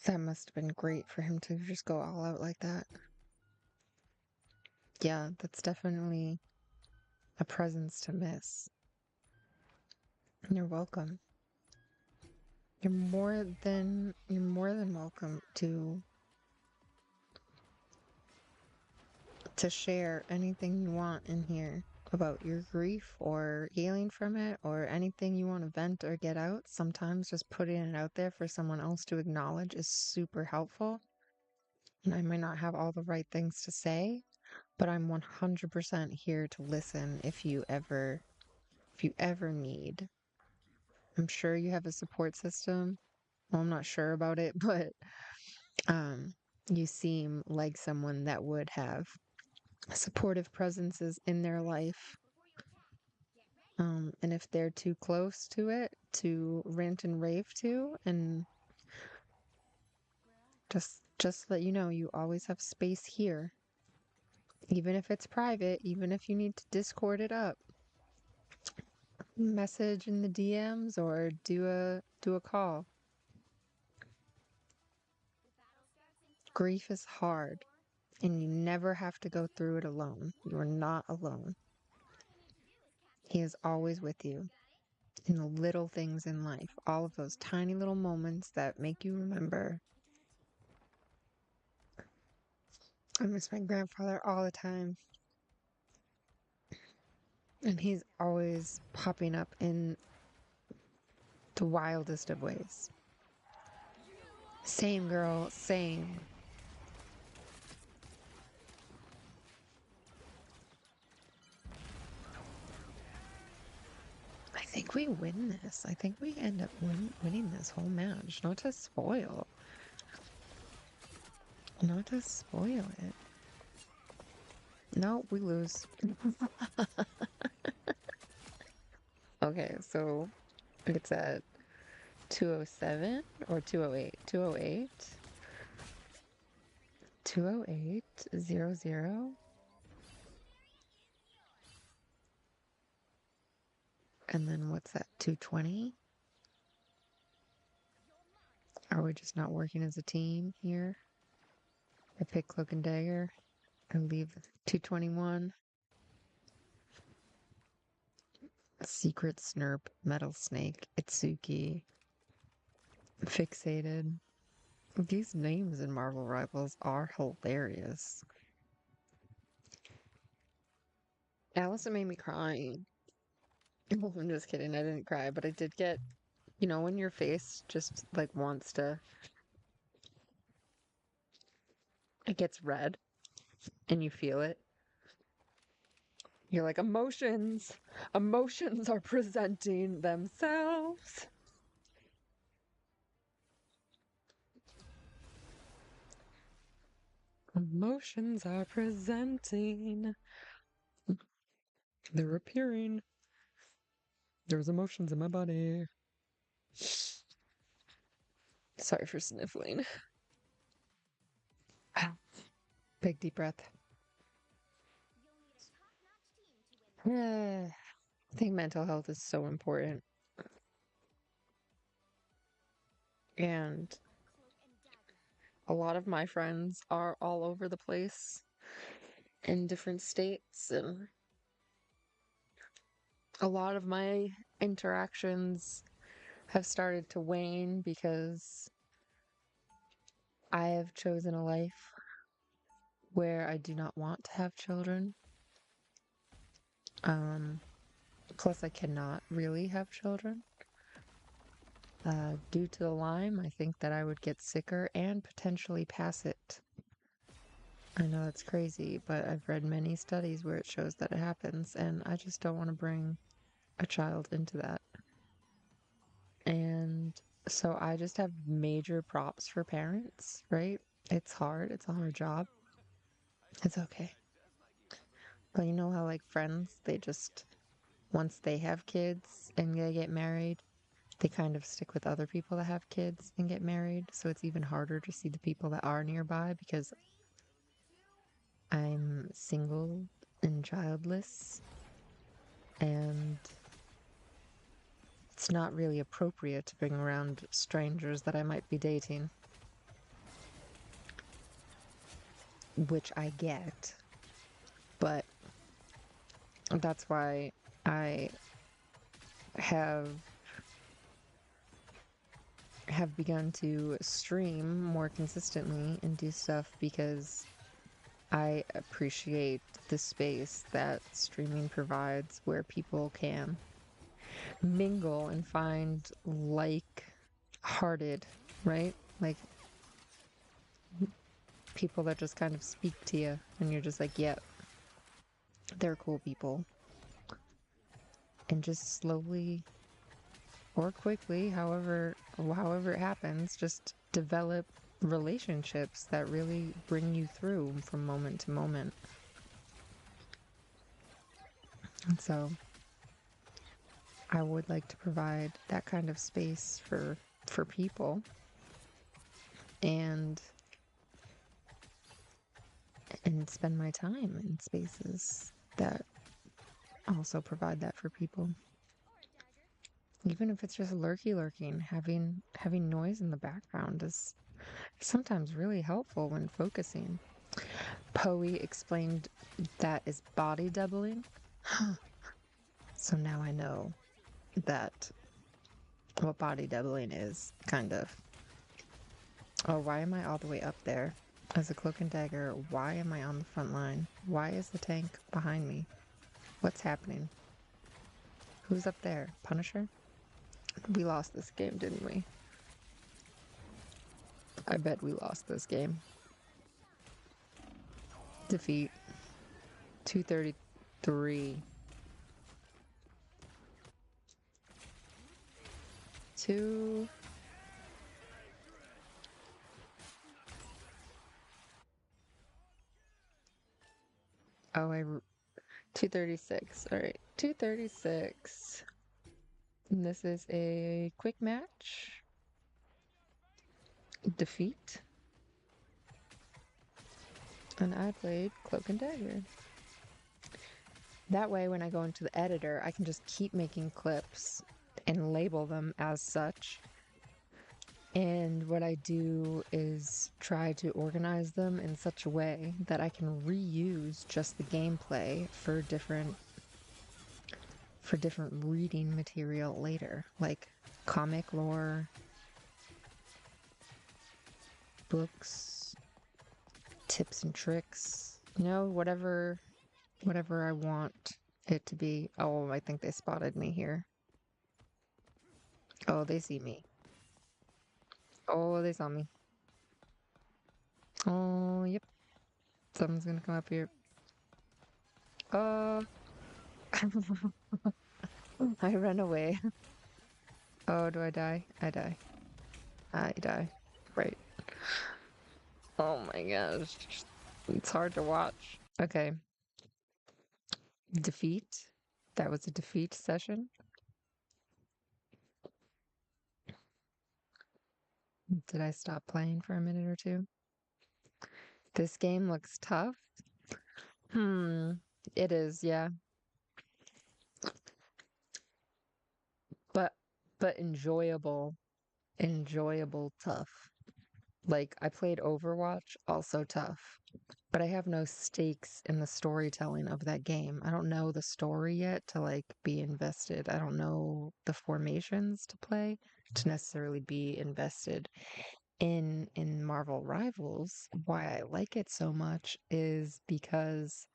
That must have been great for him to just go all out like that. Yeah, that's definitely a presence to miss. You're welcome. You're more than welcome to share anything you want in here about your grief or healing from it or anything you want to vent or get out. Sometimes just putting it out there for someone else to acknowledge is super helpful. And I might not have all the right things to say, but I'm 100% here to listen if you ever need. I'm sure you have a support system. Well, I'm not sure about it, but um you seem like someone that would have supportive presences in their life. And if they're too close to it to rant and rave to, and just let you know, you always have space here. Even if it's private, even if you need to Discord it up, message in the DMs or do a call. Grief is hard, and you never have to go through it alone. You are not alone. He is always with you in the little things in life, all of those tiny little moments that make you remember. I miss my grandfather all the time, and he's always popping up in the wildest of ways. Same girl, same. I think we win this. I think we end up winning this whole match. Not to spoil. Not to spoil it. No, we lose. Okay, so it's at 207 or 208? 208? 208.00. And then what's that? 220? Are we just not working as a team here? I pick Cloak and Dagger and leave 221. Secret Snurp, Metal Snake, Itsuki, Fixated. These names in Marvel Rivals are hilarious. Allison made me cry. Well, I'm just kidding. I didn't cry, but I did get, when your face just like wants to, it gets red and you feel it. You're like, emotions. Emotions are presenting themselves. Emotions are presenting. They're appearing. There's emotions in my body. Sorry for sniffling. Big deep breath. I think mental health is so important. And a lot of my friends are all over the place in different states. And a lot of my interactions have started to wane because I have chosen a life where I do not want to have children. Um, Plus, I cannot really have children. Due to the Lyme, I think that I would get sicker and potentially pass it. I know it's crazy, but I've read many studies where it shows that it happens, and I just don't want to bring a child into that. And so I just have major props for parents, right? It's hard, it's a hard job. It's okay. But you know how, like, friends, they just, once they have kids and they get married, they kind of stick with other people that have kids and get married. So it's even harder to see the people that are nearby because I'm single and childless, and it's not really appropriate to bring around strangers that I might be dating, which I get, but that's why I have begun to stream more consistently and do stuff because I appreciate the space that streaming provides where people can mingle and find like-hearted, right? Like people that just kind of speak to you and you're just like, yeah, they're cool people. And just slowly or quickly, however it happens, just develop relationships that really bring you through from moment to moment. And so I would like to provide that kind of space for people and spend my time in spaces that also provide that for people. Even if it's just lurking, having noise in the background is sometimes really helpful when focusing. Poe explained that is body doubling. So now I know that what body doubling is, kind of. Oh, why am I all the way up there? As a cloak and dagger, why am I on the front line? Why is the tank behind me? What's happening? Who's up there? Punisher? We lost this game, didn't we? I bet we lost this game. Defeat. 233. 2. Oh, 236. All right. 236. And this is a quick match. Defeat. And I played Cloak and Dagger. That way, when I go into the editor, I can just keep making clips and label them as such. And what I do is try to organize them in such a way that I can reuse just the gameplay for different reading material later, like comic lore, books, tips and tricks, whatever I want it to be. Oh, I think they spotted me here. Oh, they see me. Oh, they saw me. Oh, yep. Someone's gonna come up here. Oh, I run away. Oh, do I die? I die. I die. Right. Oh my gosh. It's hard to watch. Okay. Defeat. That was a defeat session. Did I stop playing for a minute or two? This game looks tough. Hmm. It is, yeah. But enjoyable. Enjoyable tough. Like I played Overwatch, also tough. But I have no stakes in the storytelling of that game. I don't know the story yet to like be invested. I don't know the formations to play to necessarily be invested in Marvel Rivals. Why I like it so much is because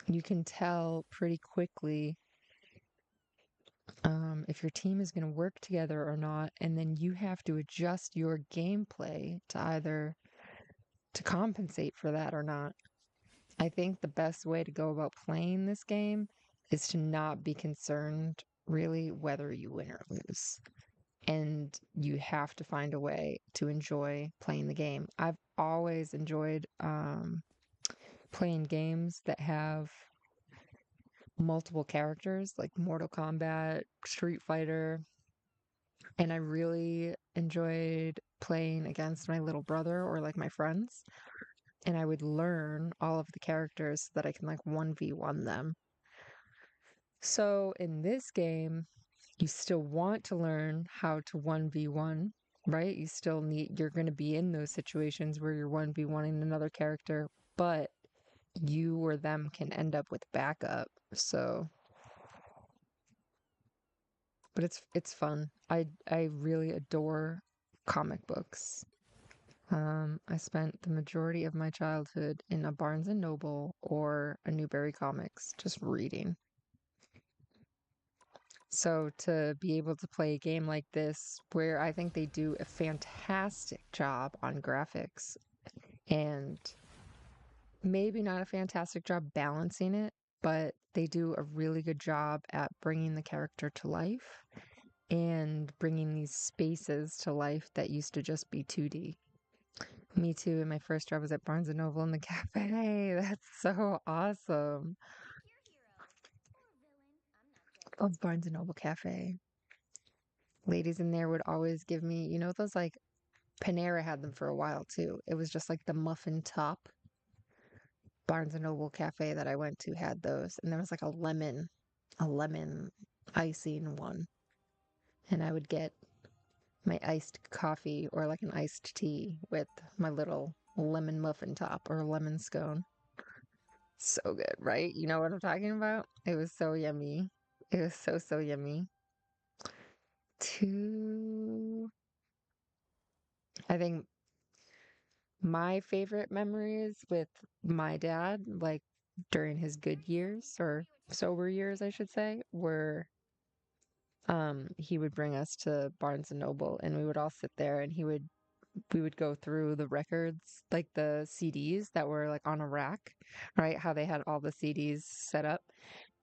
you can tell pretty quickly if your team is going to work together or not, and then you have to adjust your gameplay to either to compensate for that or not. I think the best way to go about playing this game is to not be concerned really whether you win or lose. And you have to find a way to enjoy playing the game. I've always enjoyed playing games that have multiple characters, like Mortal Kombat, Street Fighter, and I really enjoyed playing against my little brother or like my friends. And I would learn all of the characters so that I can like 1v1 them. So in this game, you still want to learn how to 1v1, right? You still need, you're going to be in those situations where you're 1v1ing another character, but you or them can end up with backup. So, but it's fun. I really adore comic books. I spent the majority of my childhood in a Barnes and Noble or a Newberry Comics just reading. So to be able to play a game like this, where I think they do a fantastic job on graphics and maybe not a fantastic job balancing it, but they do a really good job at bringing the character to life and bringing these spaces to life that used to just be 2D. Me too. And my first job was at Barnes and Noble in the cafe. That's so awesome. Love Barnes and Noble Cafe. Ladies in there would always give me, you know, those like Panera had them for a while too. It was just like the muffin top. Barnes and Noble Cafe that I went to had those, and there was like a lemon icing one. And I would get my iced coffee or like an iced tea with my little lemon muffin top or lemon scone. So good, right? You know what I'm talking about? It was so yummy. It was so, so yummy. Two, I think my favorite memories with my dad, like during his good years or sober years, I should say, were he would bring us to Barnes and Noble and we would all sit there and we would go through the records, like the CDs that were like on a rack, right? How they had all the CDs set up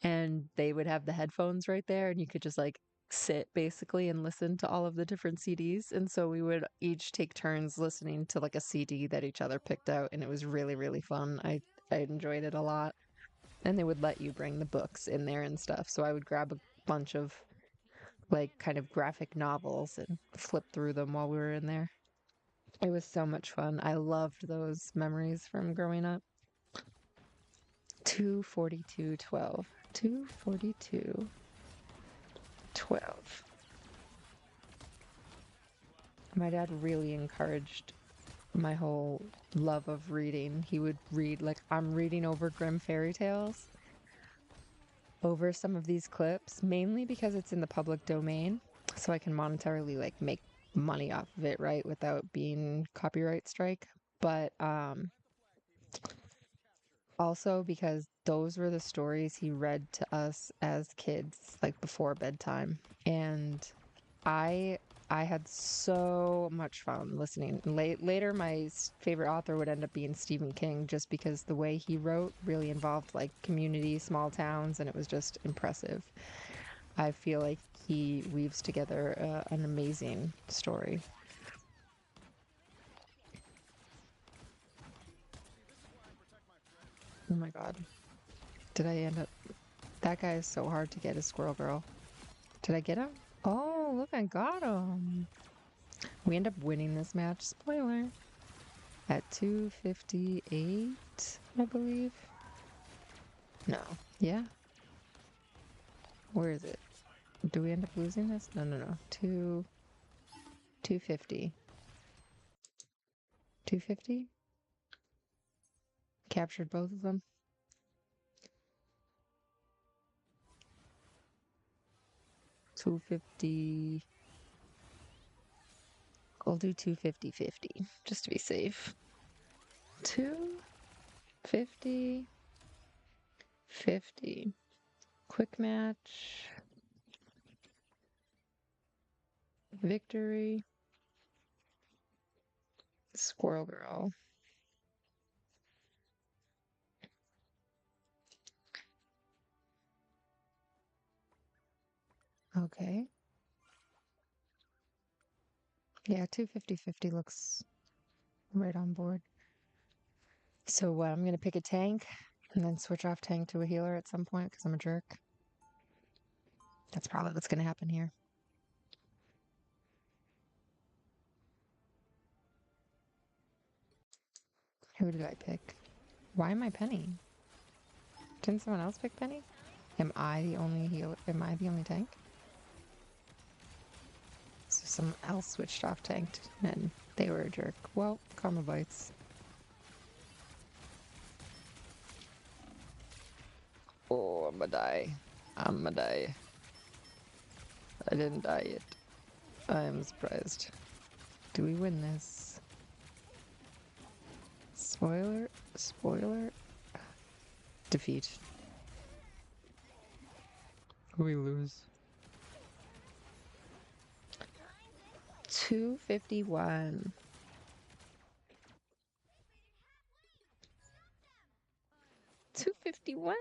and they would have the headphones right there and you could just like sit basically and listen to all of the different CDs. And so we would each take turns listening to like a CD that each other picked out and it was really, really fun. I enjoyed it a lot. And they would let you bring the books in there and stuff. So I would grab a bunch of like kind of graphic novels and flip through them while we were in there. It was so much fun. I loved those memories from growing up. 24212. 24212. My dad really encouraged my whole love of reading. He would read, like, I'm reading over Grimm fairy tales over some of these clips, mainly because it's in the public domain. So I can monetarily, like, make money off of it, right? Without being copyright strike. But Also because those were the stories he read to us as kids, like before bedtime. And I I had so much fun listening. Later, my favorite author would end up being Stephen King, just because the way he wrote really involved like community, small towns, and it was just impressive. I feel like he weaves together an amazing story. Oh my God. Did I end up? That guy is so hard to get as Squirrel Girl. Did I get him? Oh, look, I got him. We end up winning this match. Spoiler. At 258, I believe. No. Yeah? Where is it? Do we end up losing this? No, no, no. 250. 250? Captured both of them. 250. We'll do 250-50, just to be safe. 250, 50. Quick match. Victory. Squirrel Girl. Okay. Yeah, 250-50 looks right on board. So I'm going to pick a tank and then switch off tank to a healer at some point because I'm a jerk. That's probably what's going to happen here. Who did I pick? Why am I Penny? Didn't someone else pick Penny? Am I the only healer? Am I the only tank? So someone else switched off tanked and they were a jerk. Well, karma bites. Oh, I'm gonna die. I'm gonna die. I didn't die yet. I am surprised. Do we win this? Spoiler? Spoiler? Defeat. We lose. 251. 251.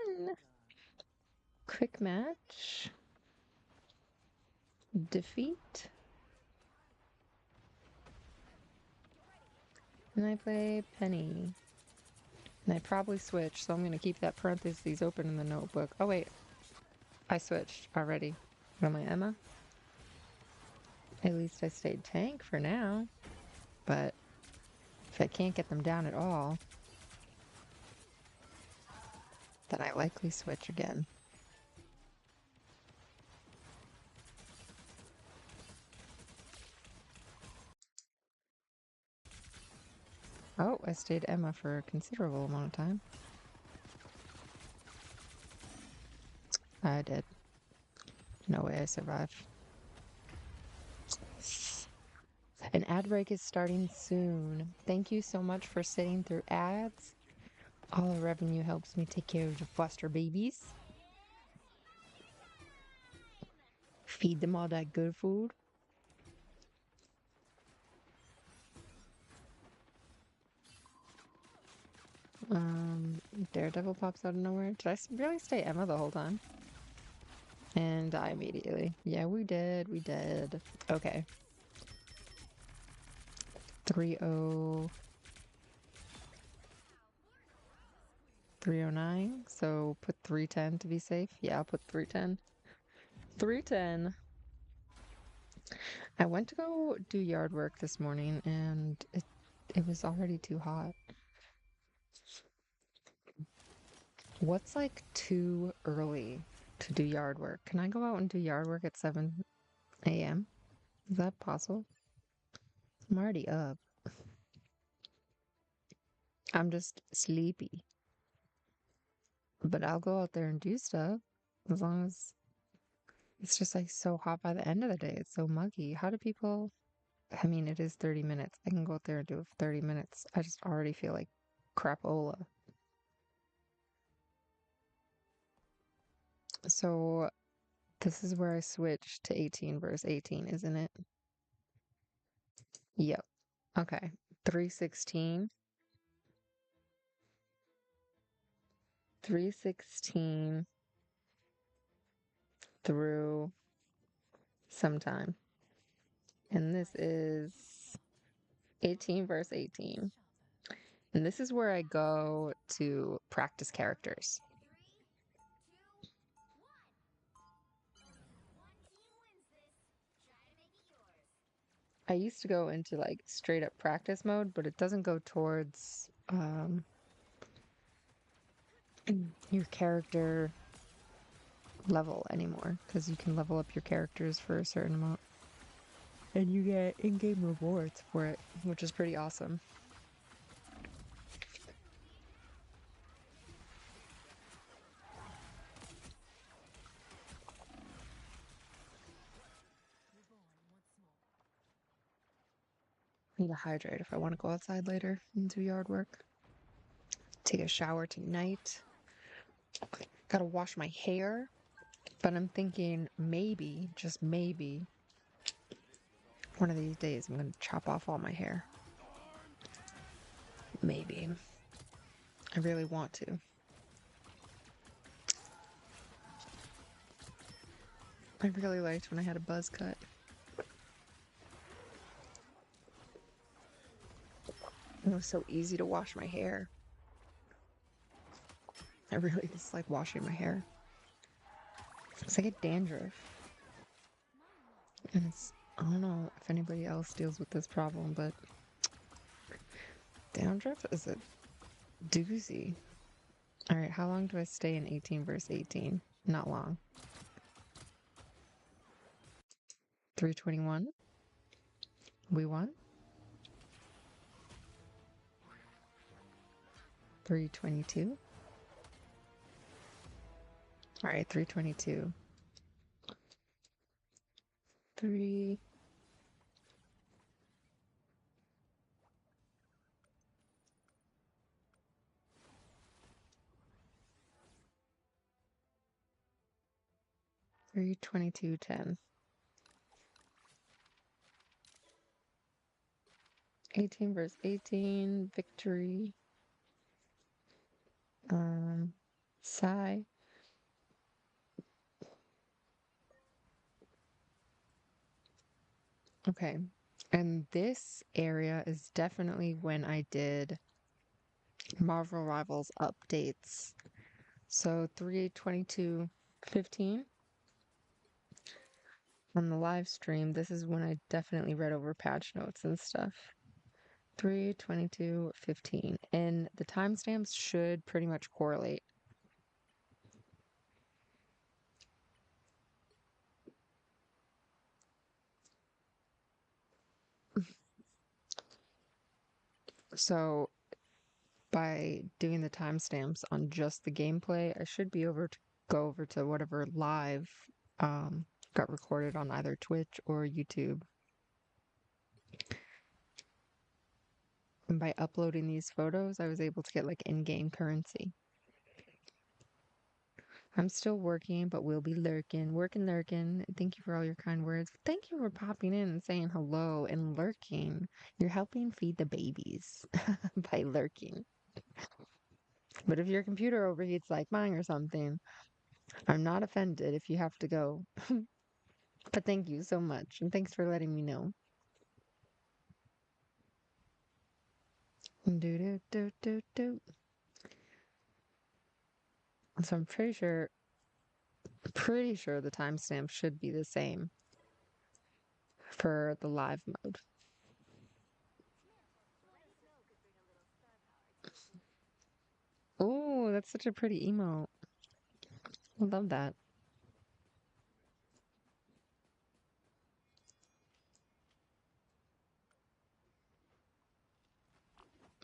Quick match. Defeat. And I play Penny. And I probably switched, so I'm going to keep that parentheses open in the notebook. Oh, wait. I switched already. What am I, Emma? At least I stayed tank for now. But if I can't get them down at all, then I likely switch again. Oh, I stayed Emma for a considerable amount of time. I did. No way I survived. An ad break is starting soon. Thank you so much for sitting through ads. All the revenue helps me take care of the foster babies. Feed them all that good food. Daredevil pops out of nowhere. Did I really stay Emma the whole time? And die immediately. Yeah, we did. We did. Okay. 30. 309. So put 310 to be safe. Yeah, I'll put 310. 310. I went to go do yard work this morning and it was already too hot. What's like too early to do yard work? Can I go out and do yard work at 7 a.m.? Is that possible? I'm already up. I'm just sleepy. But I'll go out there and do stuff as long as it's just like so hot by the end of the day. It's so muggy. How do people? I mean, it is 30 minutes. I can go out there and do it for 30 minutes. I just already feel like crapola. So this is where I switch to 18 verse 18, isn't it? Yep. Okay. 316, 316 through sometime. And this is 18 verse 18. And this is where I go to practice characters. I used to go into like straight up practice mode, but it doesn't go towards your character level anymore because you can level up your characters for a certain amount and you get in-game rewards for it, which is pretty awesome. I need to hydrate if I want to go outside later and do yard work. Take a shower tonight. Gotta wash my hair, but I'm thinking maybe, just maybe, one of these days I'm gonna chop off all my hair. Maybe. I really want to. I really liked when I had a buzz cut. It was so easy to wash my hair. I really just like washing my hair. It's like a dandruff. And it's, I don't know if anybody else deals with this problem, but dandruff is a doozy. All right, how long do I stay in 18 verse 18? Not long. 321. We won. 322. All right, 322. 3. 322.10. 18 verse 18. Victory. Sigh. Okay. And this area is definitely when I did Marvel Rivals updates. So 322.15 on the live stream. This is when I definitely read over patch notes and stuff. 322.15. And the timestamps should pretty much correlate. So by doing the timestamps on just the gameplay, I should be over to go over to whatever live got recorded on either Twitch or YouTube. And by uploading these photos, I was able to get like in-game currency. I'm still working, but we'll be lurking, working, lurking. Thank you for all your kind words. Thank you for popping in and saying hello and lurking. You're helping feed the babies by lurking. But if your computer overheats like mine or something, I'm not offended if you have to go. But thank you so much. And thanks for letting me know. Do, do, do, do, do. So I'm pretty sure the timestamp should be the same for the live mode. Oh, that's such a pretty emote. I love that.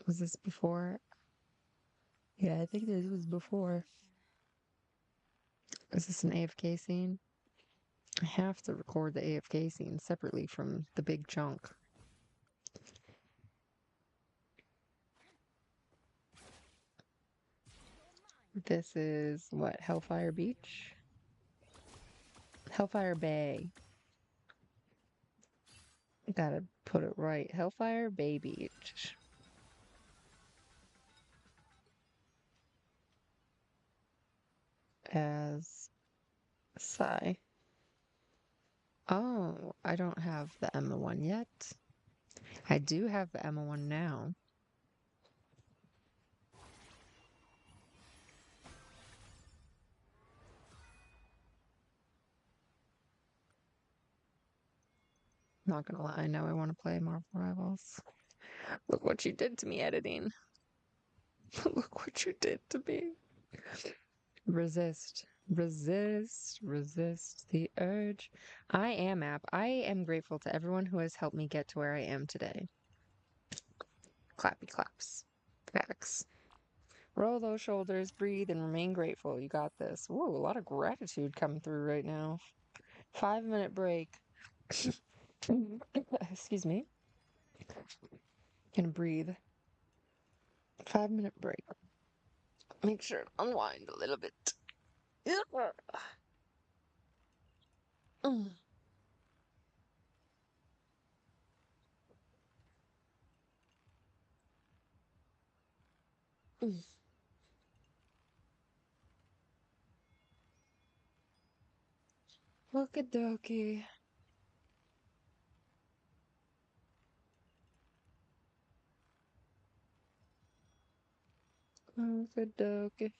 Was this before? Yeah, I think this was before. Is this an AFK scene? I have to record the AFK scene separately from the big chunk. This is what, Hellfire Beach? Hellfire Bay. Gotta put it right. Hellfire Bay Beach. As Sigh. Oh, I don't have the Emma one yet. I do have the Emma one now. Not gonna lie, now I want to play Marvel Rivals. Look what you did to me, editing. Look what you did to me. Resist, resist, resist the urge. I am app. I am grateful to everyone who has helped me get to where I am today. Clappy claps. Facts. Roll those shoulders, breathe, and remain grateful. You got this. Whoa, a lot of gratitude coming through right now. 5 minute break. Excuse me. Gonna breathe. 5 minute break. Make sure to unwind a little bit. Mm, mm. Okie dokie. Okie dokie.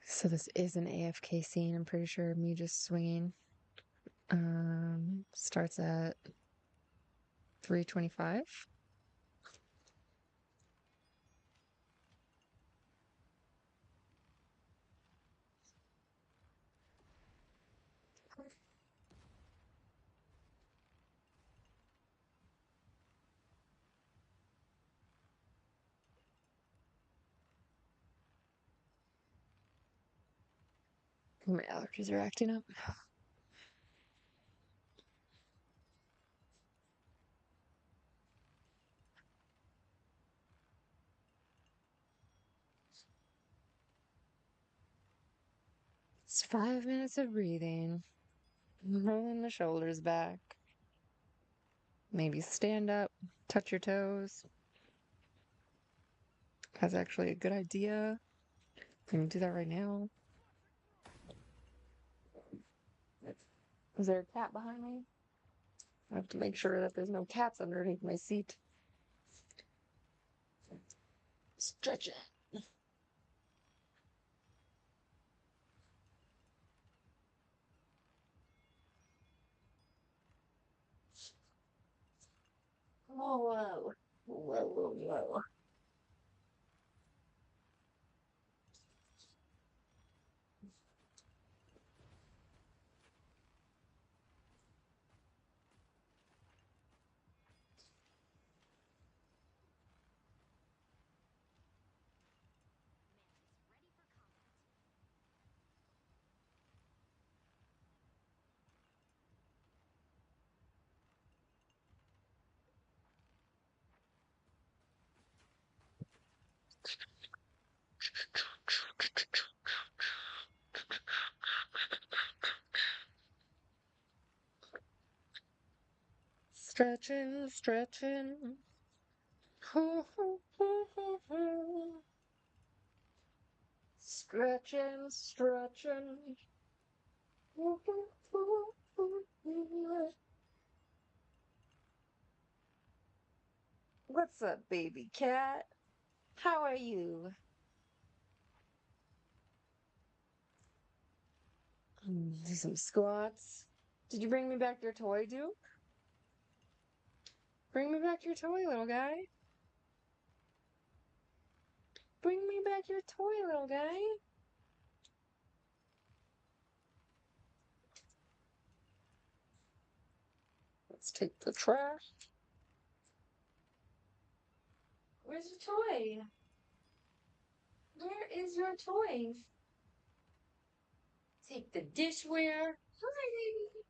So this is an AFK scene. I'm pretty sure me just swinging. Starts at 3:25. My allergies are acting up. It's 5 minutes of breathing, rolling the shoulders back. Maybe stand up, touch your toes. That's actually a good idea. I'm gonna do that right now. Is there a cat behind me? I have to make sure that there's no cats underneath my seat. Stretch it. Whoa, whoa. Whoa, whoa, whoa. Stretching, stretching. Stretching, stretching. What's up, baby cat? How are you? Do some squats. Did you bring me back your toy, Duke? Bring me back your toy, little guy. Bring me back your toy, little guy. Let's take the trash. Where's your toy? Where is your toy? Take the dishware. Hi, baby.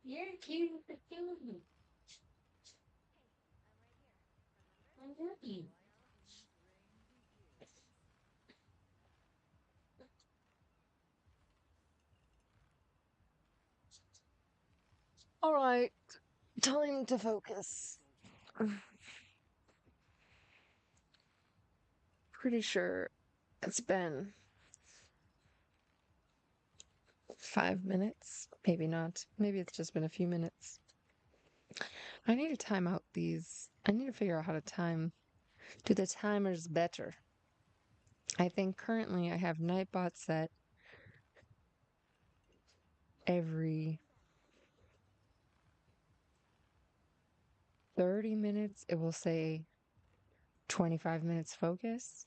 You're cute. Cute. I love you. All right, time to focus. Pretty sure it's been 5 minutes. Maybe not. Maybe it's just been a few minutes. I need to time out these. I need to figure out how to do the timers better. I think currently I have Nightbot set every 30 minutes. It will say 25 minutes focus,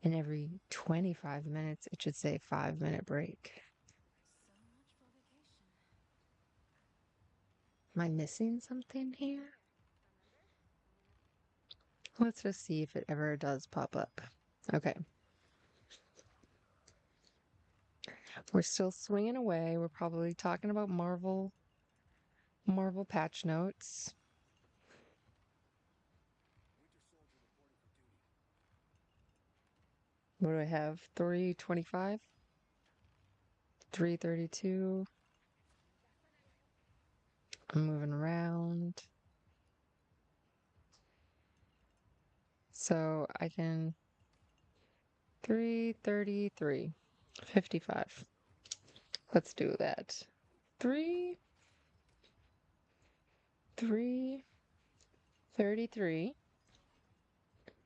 and every 25 minutes it should say 5 minute break. Am I missing something here? Let's just see if it ever does pop up. Okay. We're still swinging away. We're probably talking about Marvel patch notes. What do I have? 325? 332. I'm moving around. So I can 333. 55. Let's do that. 3 3 33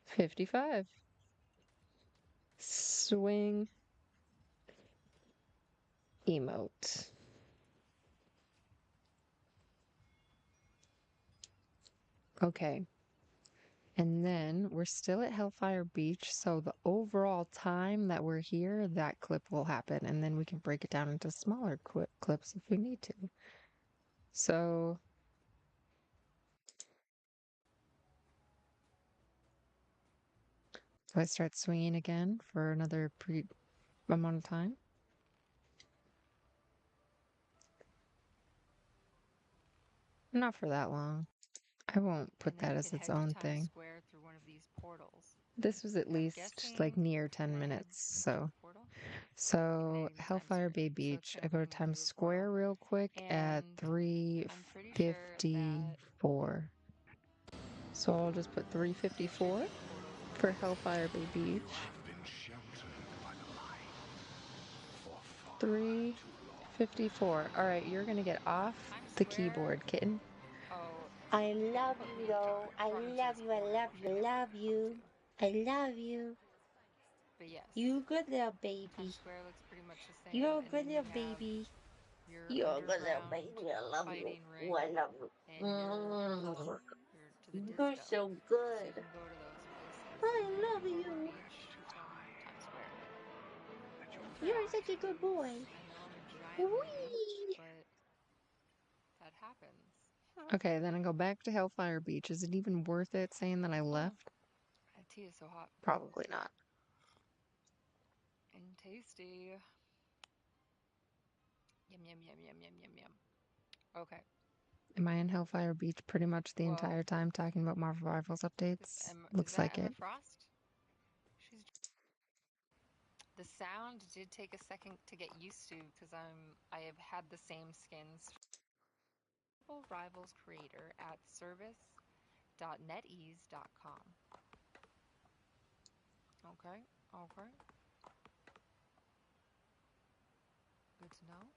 55. Swing emote. Okay. And then we're still at Hellfire Beach, so the overall time that we're here, that clip will happen, and then we can break it down into smaller clips if we need to. So, do I start swinging again for another amount of time? Not for that long. I won't put that as its own thing. This was at least like near 10 minutes, so Hellfire Bay Beach, I go to Times Square real quick at 3:54. So I'll just put 3:54 for Hellfire Bay Beach. 3:54. All right, you're gonna get off the keyboard, kitten. I love you though. I love you. I love you. I love you. I love you. You good little baby. You're a good little baby. You're a good little baby. I love you. Ooh, I love you. You're so good. I love you. You're such a good boy. Whee! Okay, then I go back to Hellfire Beach. Is it even worth it saying that I left? Probably not. Am I in Hellfire Beach pretty much the entire time talking about Marvel Rivals updates? Looks like it. The sound did take a second to get used to because I have had the same skins. Rivals creator at service.netease.com. Okay, okay. Good to know.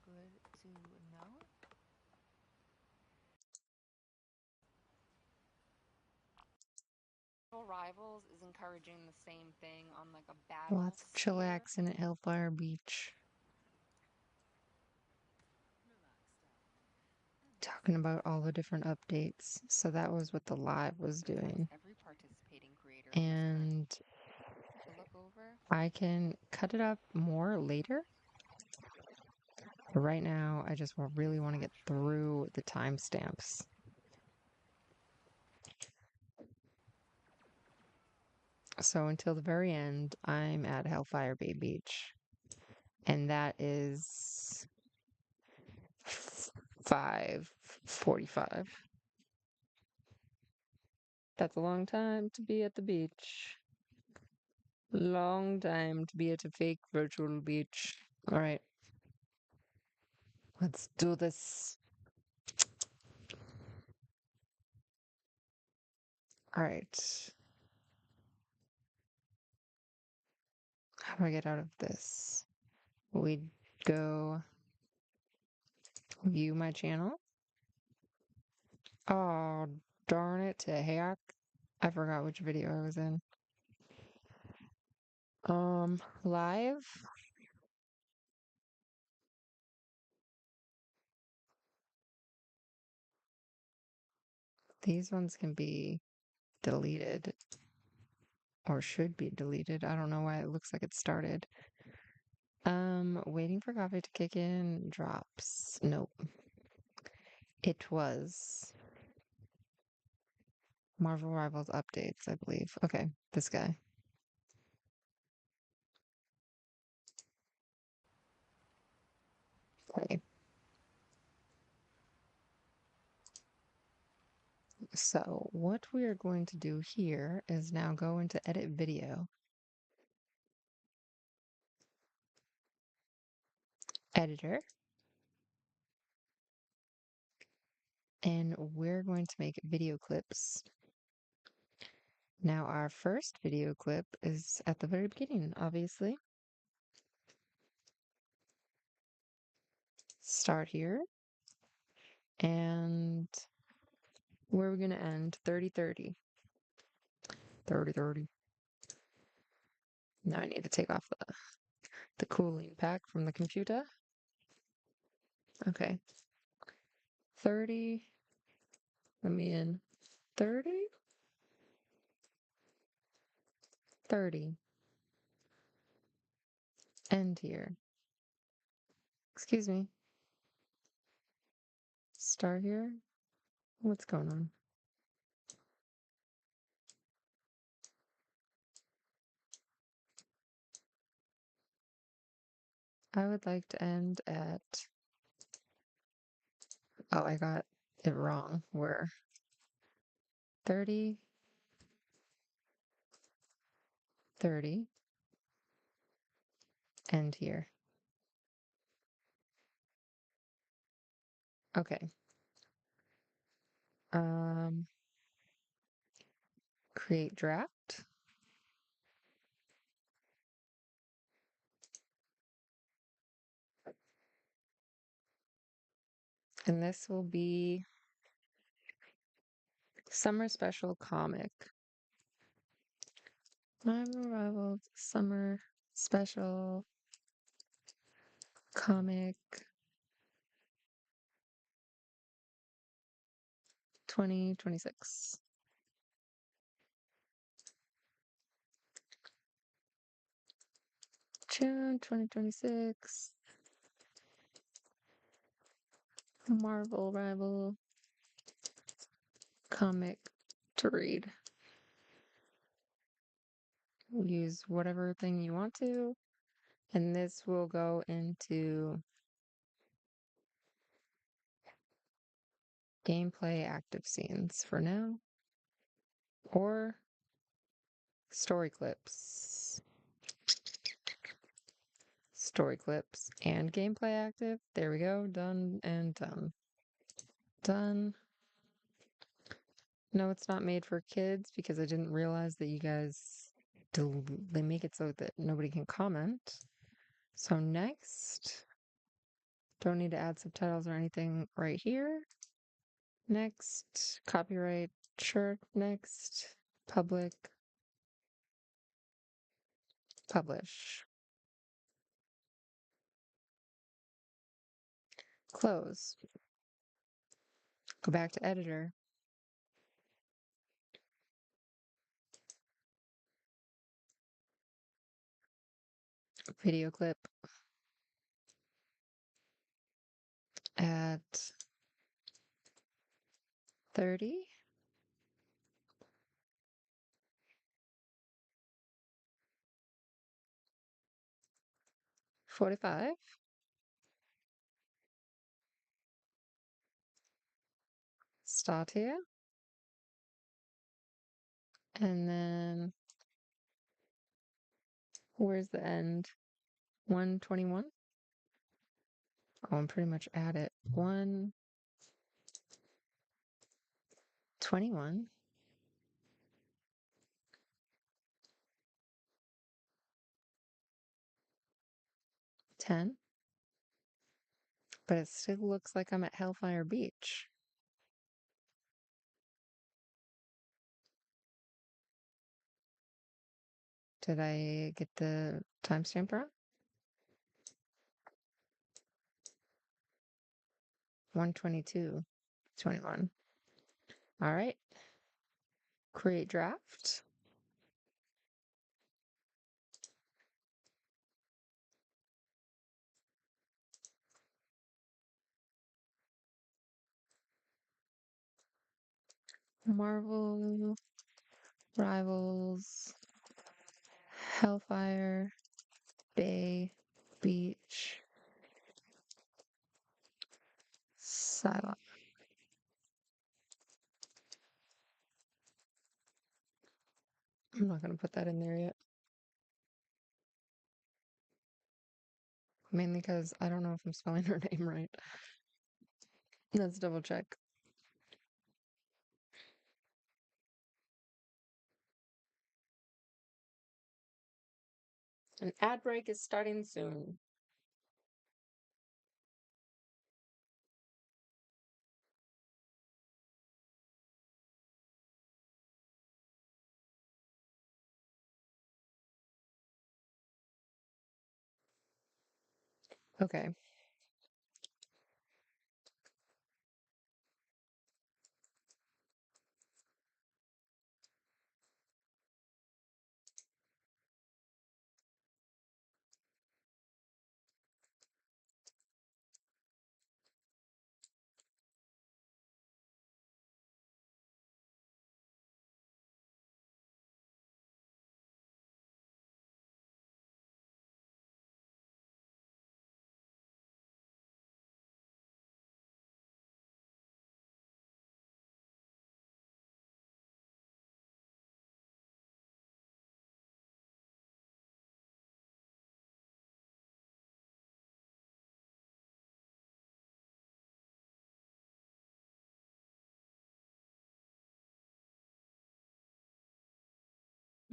Good to know. Rivals is encouraging the same thing on like a battle. Lots of chillaxing at Hellfire Beach. Talking about all the different updates. So that was what the live was doing. Every participating creator and to look over. I can cut it up more later. But right now, I just really want to get through the timestamps. So until the very end, I'm at Hellfire Bay Beach. And that is 5:45. That's a long time to be at the beach. Long time to be at a fake virtual beach. All right. Let's do this. All right. How do I get out of this? We go view my channel. Oh, darn it to heck. I forgot which video I was in. Live. These ones can be deleted or should be deleted. I don't know why it looks like it started. Waiting for coffee to kick in. Drops. Nope. It was Marvel Rivals updates, I believe. Okay, this guy. Okay. So what we are going to do here is now go into edit video. Editor. And we're going to make video clips. Now our first video clip is at the very beginning, obviously. Start here. And where are we going to end? 30-30. 30-30. Now I need to take off the cooling pack from the computer. Okay. 30. Let me in. 30. 30. End here. Excuse me. Start here. What's going on? I would like to end at... Oh, I got it wrong. Where? 30. 30. End here. Okay. Create draft. And this will be Summer Special Comic. Marvel Rivals Summer Special Comic 2026. June 2026. Marvel Rival Comic to read. Use whatever thing you want to. And this will go into gameplay active scenes for now. Or Story clips. Story clips and gameplay active. There we go. Done and done. Done. No, it's not made for kids because I didn't realize that you guys they make it so that nobody can comment. So next, don't need to add subtitles or anything right here. Next, copyright sure. Next, public, publish, close. Go back to editor. Video clip at 30. 45. Start here. And then where's the end? 121. Oh, I'm pretty much at it. 121. 10. But it still looks like I'm at Hellfire Beach. Did I get the timestamp wrong? 122. 21. All right. Create draft. Marvel Rivals Hellfire Bay Beach Cylon. I'm not going to put that in there yet. Mainly because I don't know if I'm spelling her name right. Let's double check. An ad break is starting soon. Okay.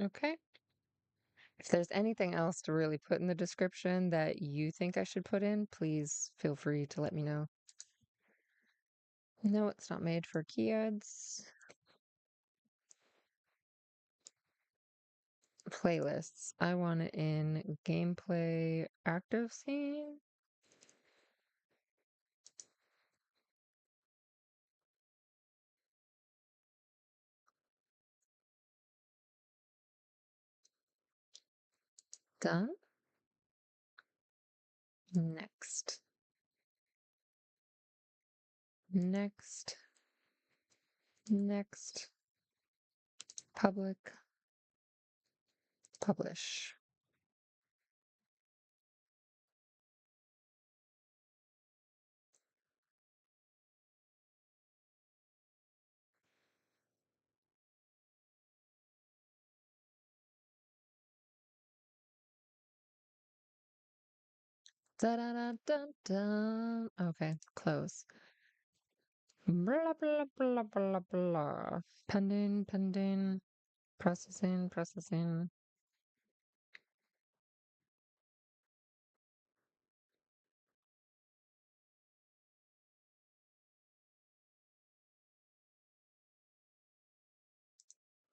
Okay. If there's anything else to really put in the description that you think I should put in, please feel free to let me know. No, it's not made for keywords. Playlists. I want it in gameplay active scene. Done. Next. Next. Next. Public. Publish. Da da da dun dun. Okay, close. Blah blah blah blah blah. Pending, pending. Processing, processing.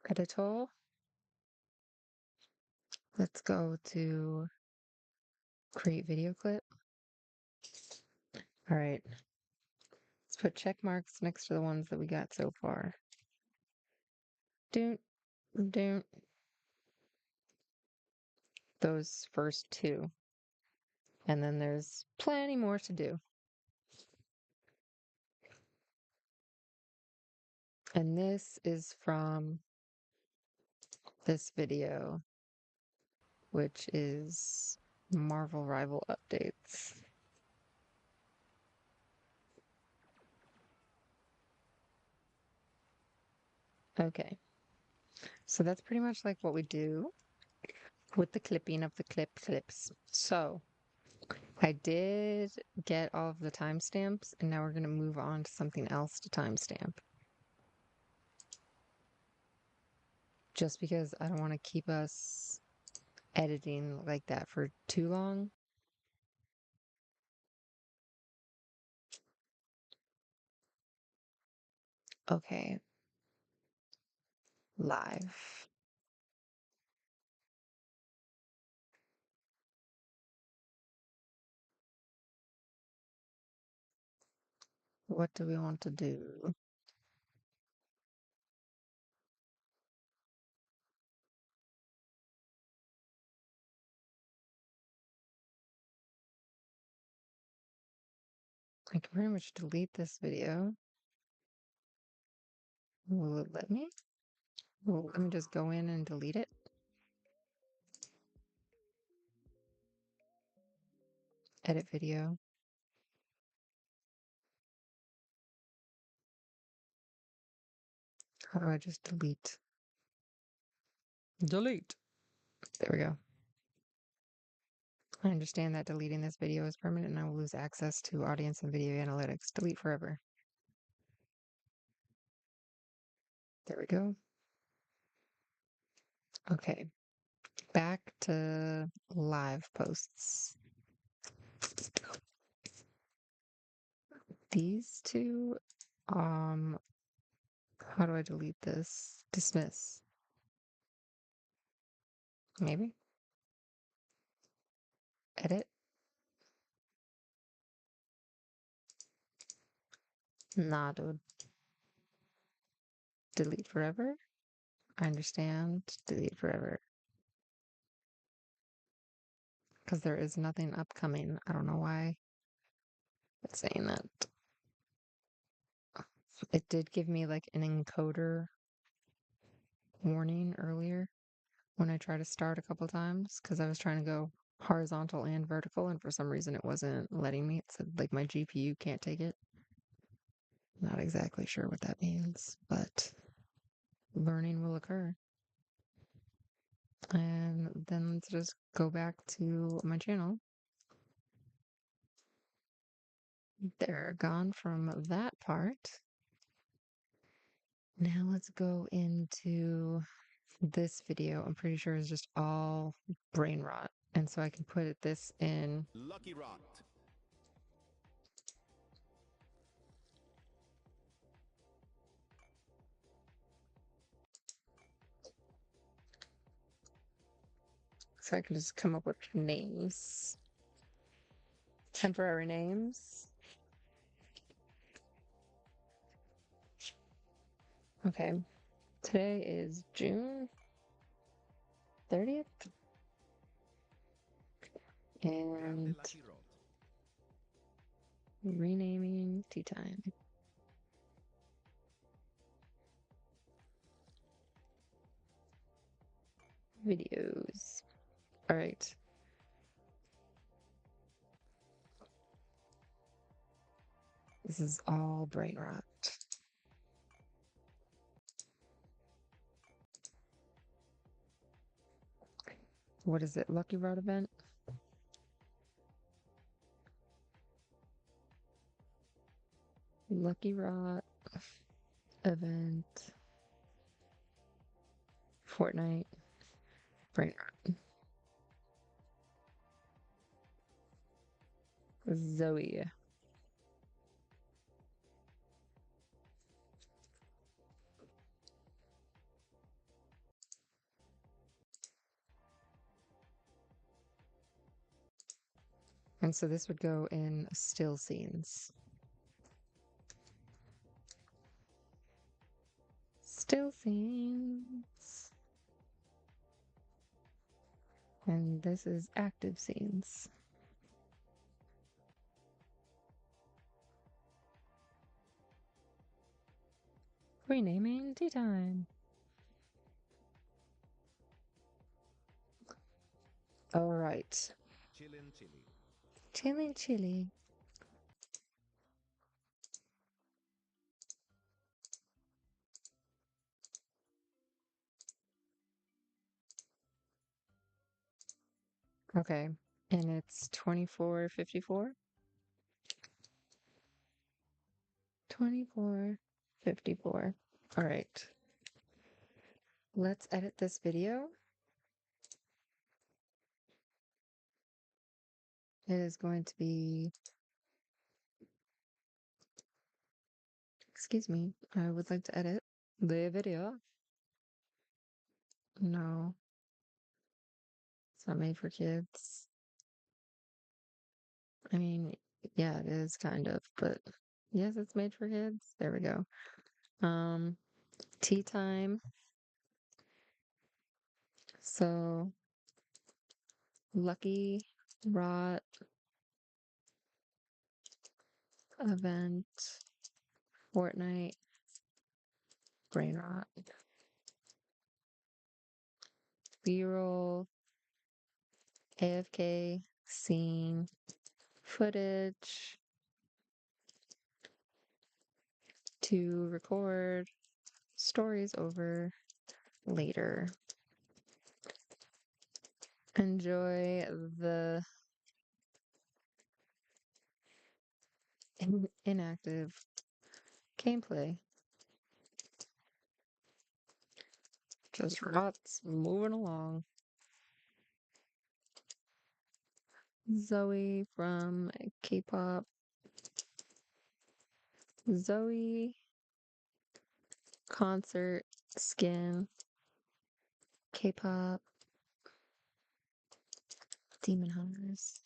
Editor. Let's go to create video clip. All right. Let's put check marks next to the ones that we got so far. Don't, don't. Those first two. And then there's plenty more to do. And this is from this video, which is Marvel Rival updates. Okay. So that's pretty much like what we do with the clipping of the clips. So I did get all of the timestamps, and now we're going to move on to something else to timestamp. Just because I don't want to keep us editing like that for too long. Okay. Live. What do we want to do? I can pretty much delete this video. Will it let me? Well, let me just go in and delete it. Edit video. How do I just delete? Delete. There we go. I understand that deleting this video is permanent and I will lose access to audience and video analytics. Delete forever. There we go. Okay. Back to live posts. These two, how do I delete this? Dismiss. Maybe. Edit. Nah, dude. Delete forever. I understand. Delete forever. Because there is nothing upcoming. I don't know why it's saying that. It did give me like an encoder warning earlier when I tried to start a couple times because I was trying to go horizontal and vertical, and for some reason it wasn't letting me. It said like my GPU can't take it. Not exactly sure what that means, but learning will occur. And then let's just go back to my channel. They're gone from that part. Now let's go into this video. I'm pretty sure is just all brain rot. And so I can put this in Lucky Rot. so I can just come up with names. Temporary names. Okay. Today is June 30th. And renaming tea time. Videos. All right. This is all brain rot. What is it? Lucky Rod event? Lucky Rot event. Fortnite. Brain Rot. Zoe. And so this would go in still scenes. Still scenes. And this is active scenes. Renaming tea time. All right. Chillin' chili. Chili, chili. Okay. And it's 24.54. 24.54. All right. Let's edit this video. It is going to be, excuse me, I would like to edit the video. No, it's not made for kids. I mean, yeah, it is kind of, but yes, it's made for kids. There we go. Tea time. So, Lucky Rot event, Fortnite, Brain Rot, B-roll, AFK, scene, footage to record, stories over later. Enjoy the inactive gameplay. Just rots moving along. Zoe from K-pop. Zoe concert skin. K-pop. Demon Hunters.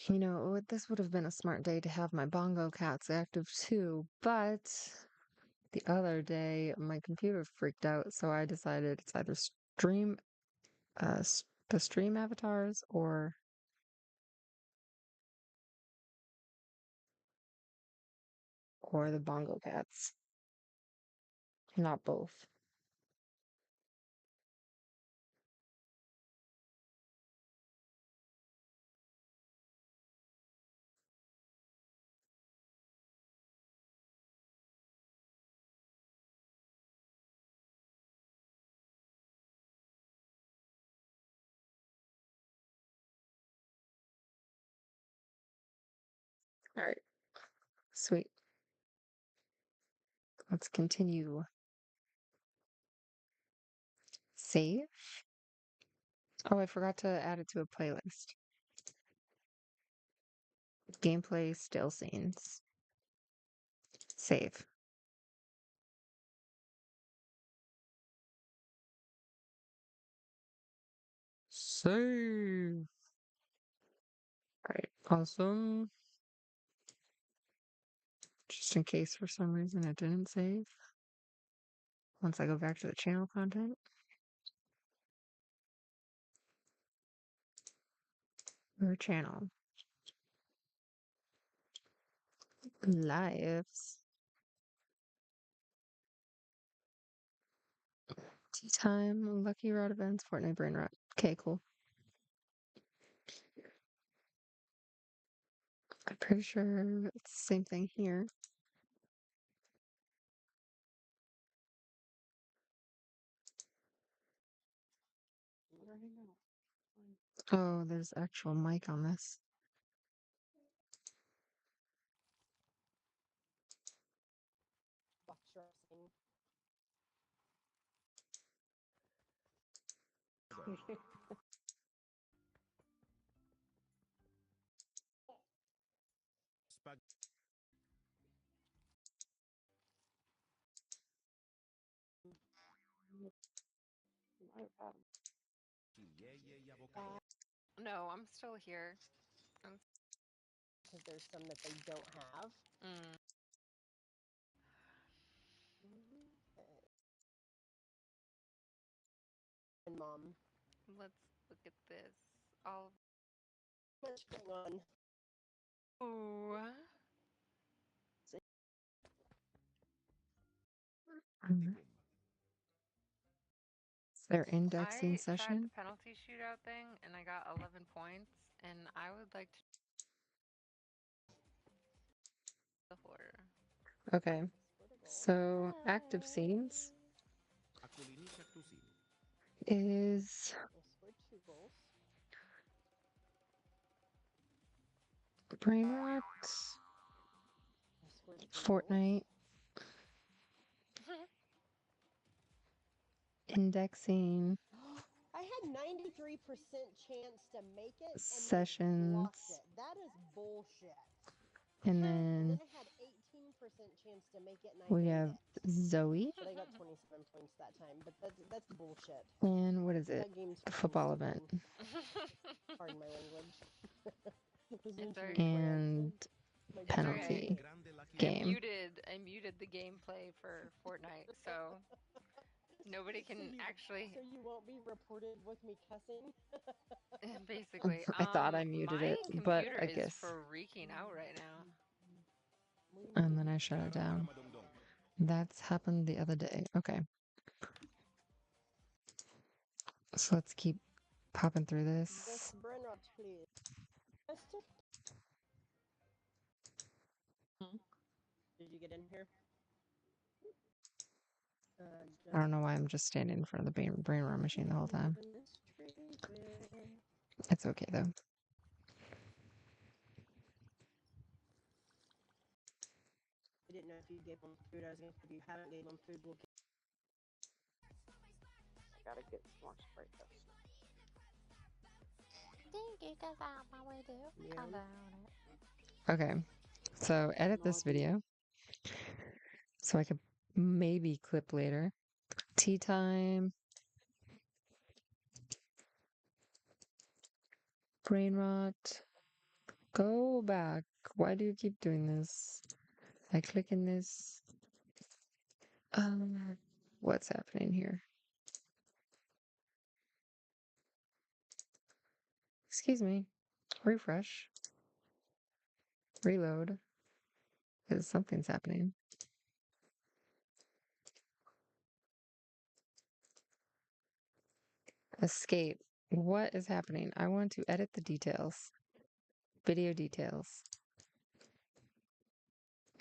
You know, this would have been a smart day to have my bongo cats active too, but the other day my computer freaked out, so I decided it's either stream the stream avatars or the bongo cats, not both. All right, sweet. Let's continue. Save. Oh, I forgot to add it to a playlist. Gameplay still scenes. Save. Save. All right, awesome. Just in case for some reason it didn't save. Once I go back to the channel content. Or channel. Lives. Tea time, Lucky Rod events, Fortnite Brain Rot. Okay, cool. I'm pretty sure it's the same thing here. Oh, there's actual mic on this. No, I'm still here. Because there's some that they don't have. Mm. And Mom. Let's look at this. All. What's going on? Ooh. Is there indexing I tried the session? penalty shootout thing and I got 11 points, and I would like to the horror. Okay. So active scenes is brain rot, Fortnite, indexing, I had 93% chance to make it and then sessions, lost it. That is bullshit. and And then then I had 18% chance to make it and I we made have it. Zoe, But I got 27 points that time. But that's bullshit. and what is it? That game's The freaking football stupid. event. Pardon my language. It's alright. And It's okay. penalty game. I muted the gameplay for Fortnite, so nobody can actually. So you won't be reported with me cussing? Basically, I thought I muted my it, but computer I is guess. freaking out right now. And then I shut it down. That's happened the other day. Okay. So let's keep popping through this. This Brenrod, please. Did you get in here? I don't know why I'm just standing in front of the brain rot machine the whole time. It's okay though. I didn't know if you gave them food. I was going to, if you haven't gave them food, we'll get. I gotta get some more spray dust. Okay. So edit this video so I could maybe clip later. Tea time. Brain rot. Go back. Why do you keep doing this? I click in this. What's happening here? Excuse me. Refresh. Reload. Because something's happening. Escape. What is happening? I want to edit the details. Video details.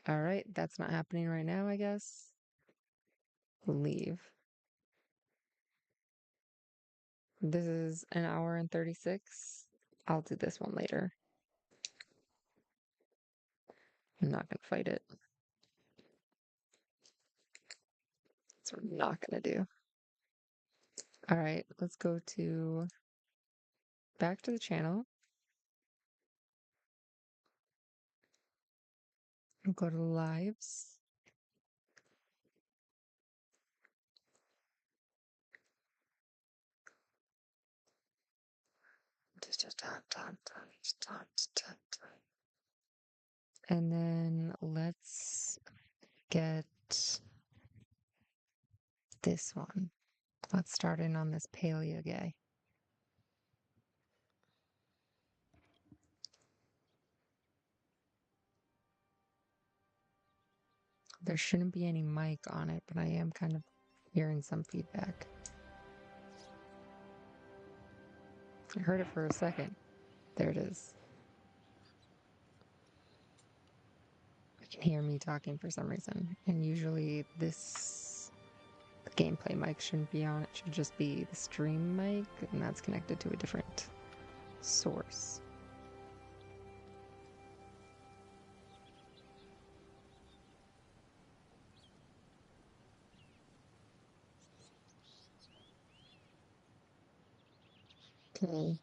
All right, that's not happening right now, I guess. Leave. This is an hour and 36. I'll do this one later. I'm not going to fight it. That's what I'm not going to do. All right, let's go to back to the channel. We'll go to lives. And then let's get this one. Let's start in on this paleo guy. There shouldn't be any mic on it, but I am kind of hearing some feedback. I heard it for a second. There it is. I can hear me talking for some reason. And usually this gameplay mic shouldn't be on. It should just be the stream mic, and that's connected to a different source. Okay.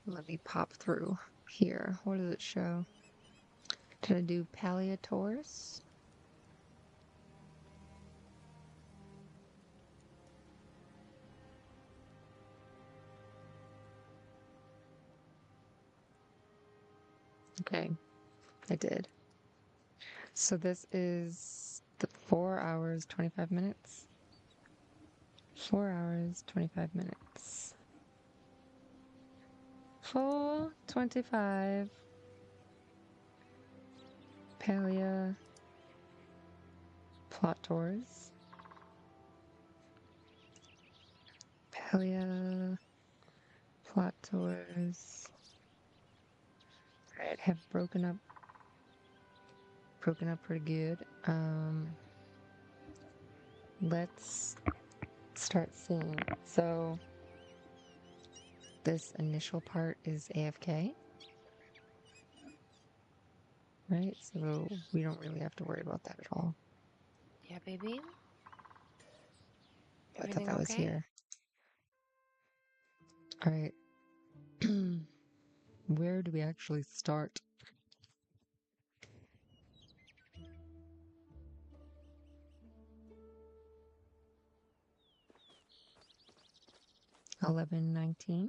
Let me pop through here. What does it show? Did I do Paleotaurus? Okay, I did. So this is the 4 hours, 25 minutes. 4 hours, 25 minutes. 4:25. Palea plot tours. Palea plot tours. Alright, have broken up pretty good. Let's start seeing. So this initial part is AFK, right? So we don't really have to worry about that at all. Yeah, baby. I thought Everything that was okay? here. All right. Where do we actually start? $11.19.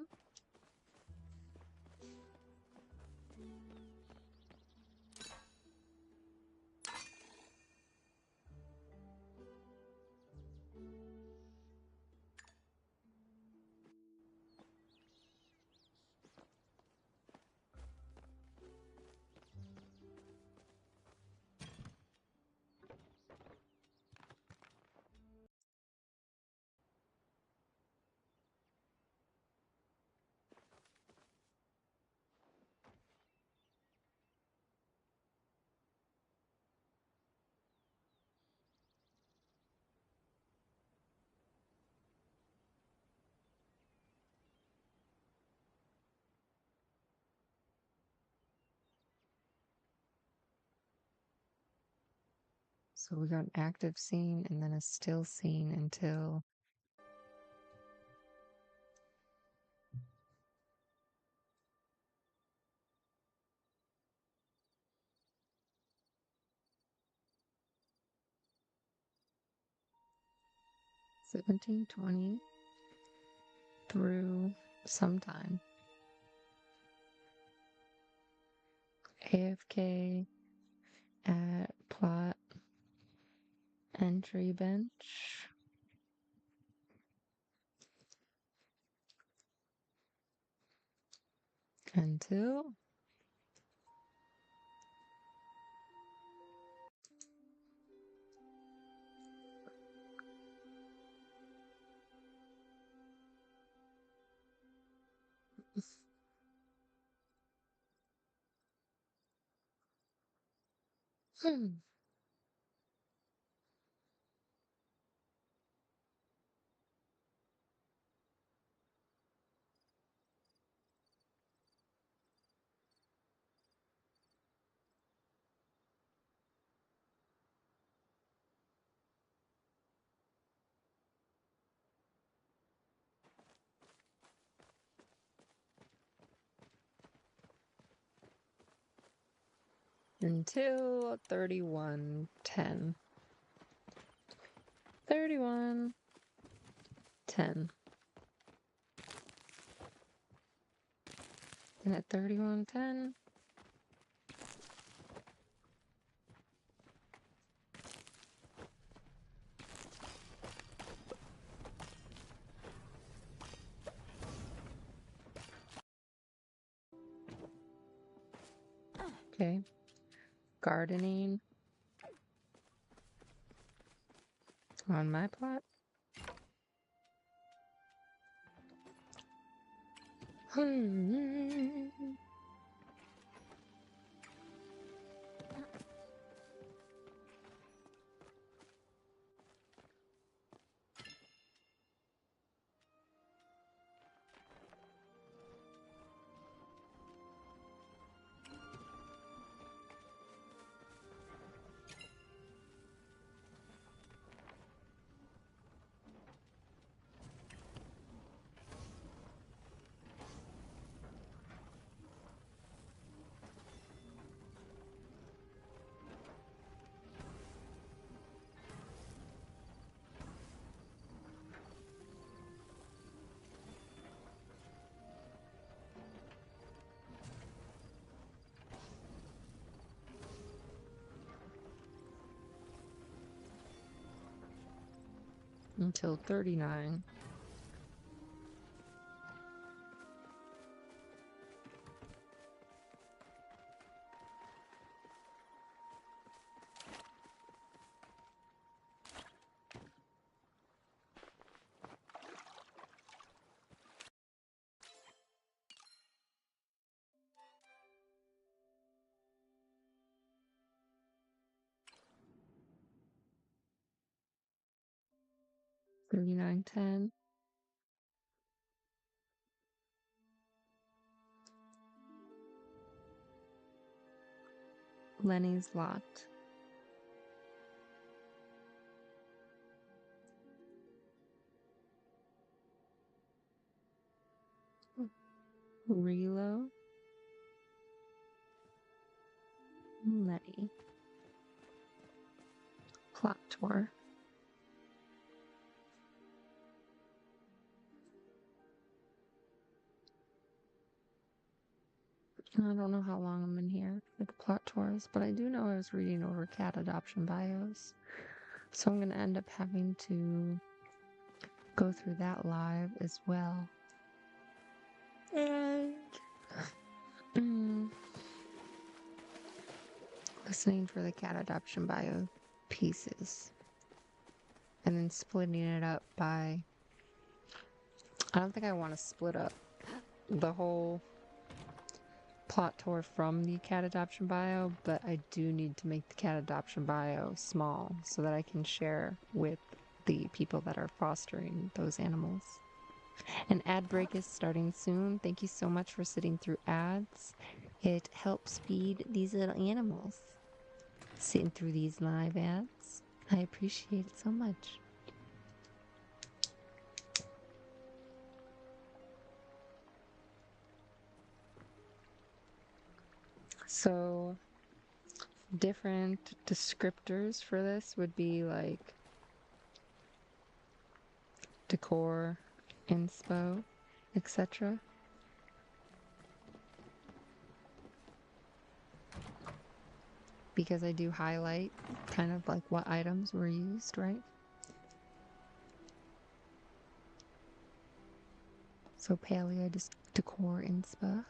So we got an active scene and then a still scene until 17:20 through sometime. AFK at plot entry bench until hmm. Until 31:10. 31:10. And at 31:10, okay, gardening on my plot. until 39. $39.10. Lenny's lot. Relo. Letty. Plot tour. I don't know how long I'm in here for the plot tours, but I do know I was reading over cat adoption bios. So I'm going to end up having to go through that live as well. And listening for the cat adoption bio pieces. And then splitting it up by... I don't think I want to split up the whole plot tour from the cat adoption bio, but I do need to make the cat adoption bio small so that I can share with the people that are fostering those animals. An ad break is starting soon. Thank you so much for sitting through ads. It helps feed these little animals. Sitting through these live ads. I appreciate it so much. So, different descriptors for this would be like decor, inspo, etc. Because I do highlight kind of like what items were used, right? So paleo decor inspo.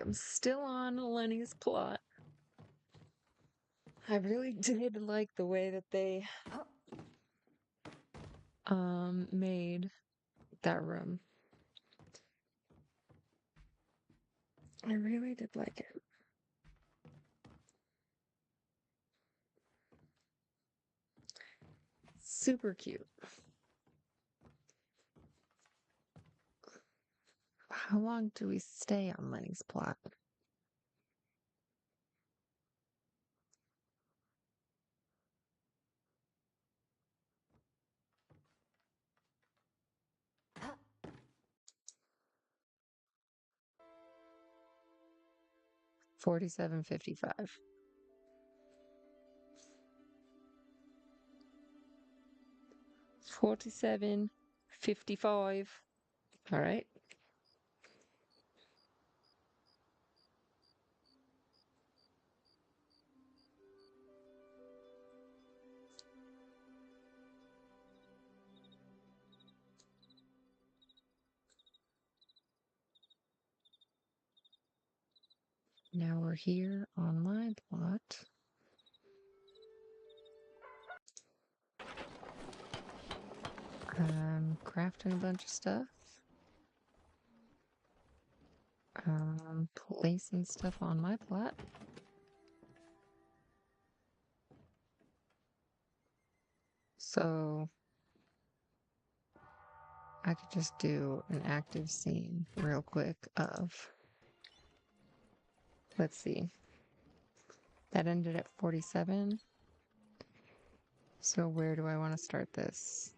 I'm still on Lenny's plot. I really did like the way that they made that room. I really did like it. Super cute. How long do we stay on Lenny's plot? $47.55. 47.55. All right. Now we're here on my plot. Crafting a bunch of stuff. Placing stuff on my plot. So I could just do an active scene real quick of, let's see, that ended at 47. So where do I want to start this?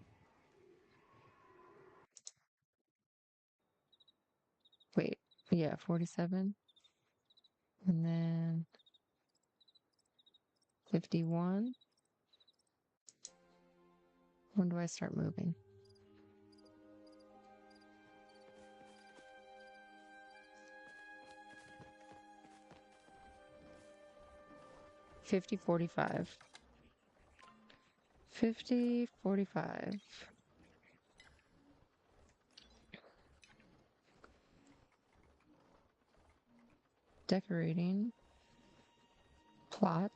Wait, yeah, 47. And then 51. When do I start moving? $50.45. 50.45. Decorating. Plot.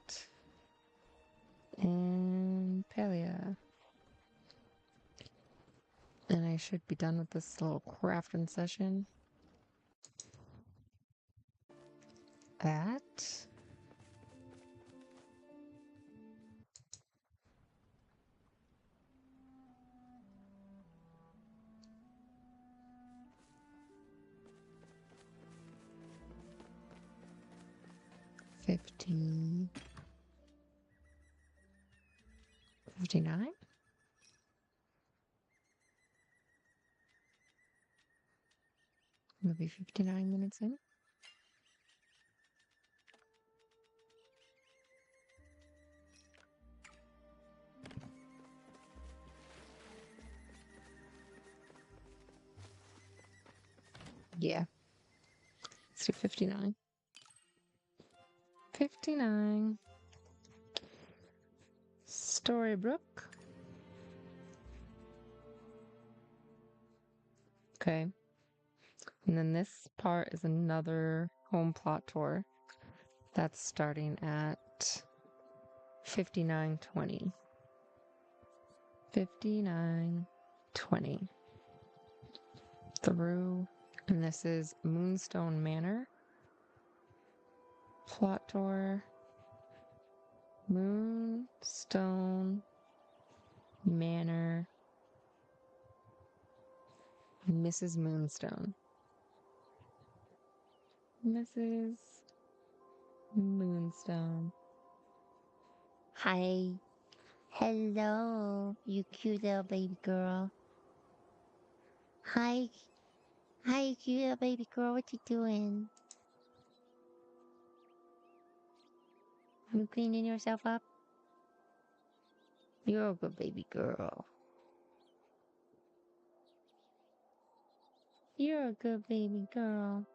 And Palia. And I should be done with this little crafting session at 50, 59. Maybe 59 minutes in. Yeah. Let's do 59. 59. Storybrooke. Okay. And then this part is another home plot tour. That's starting at 59:20. 59:20. Through. And this is Moonstone Manor. Plot tour. Moonstone Manor. Mrs. Moonstone. Mrs. Moonstone. Hi. Hello, you cute little baby girl. Hi. Hi, cute little baby girl. What you doing? You cleaning yourself up? You're a good baby girl. You're a good baby girl.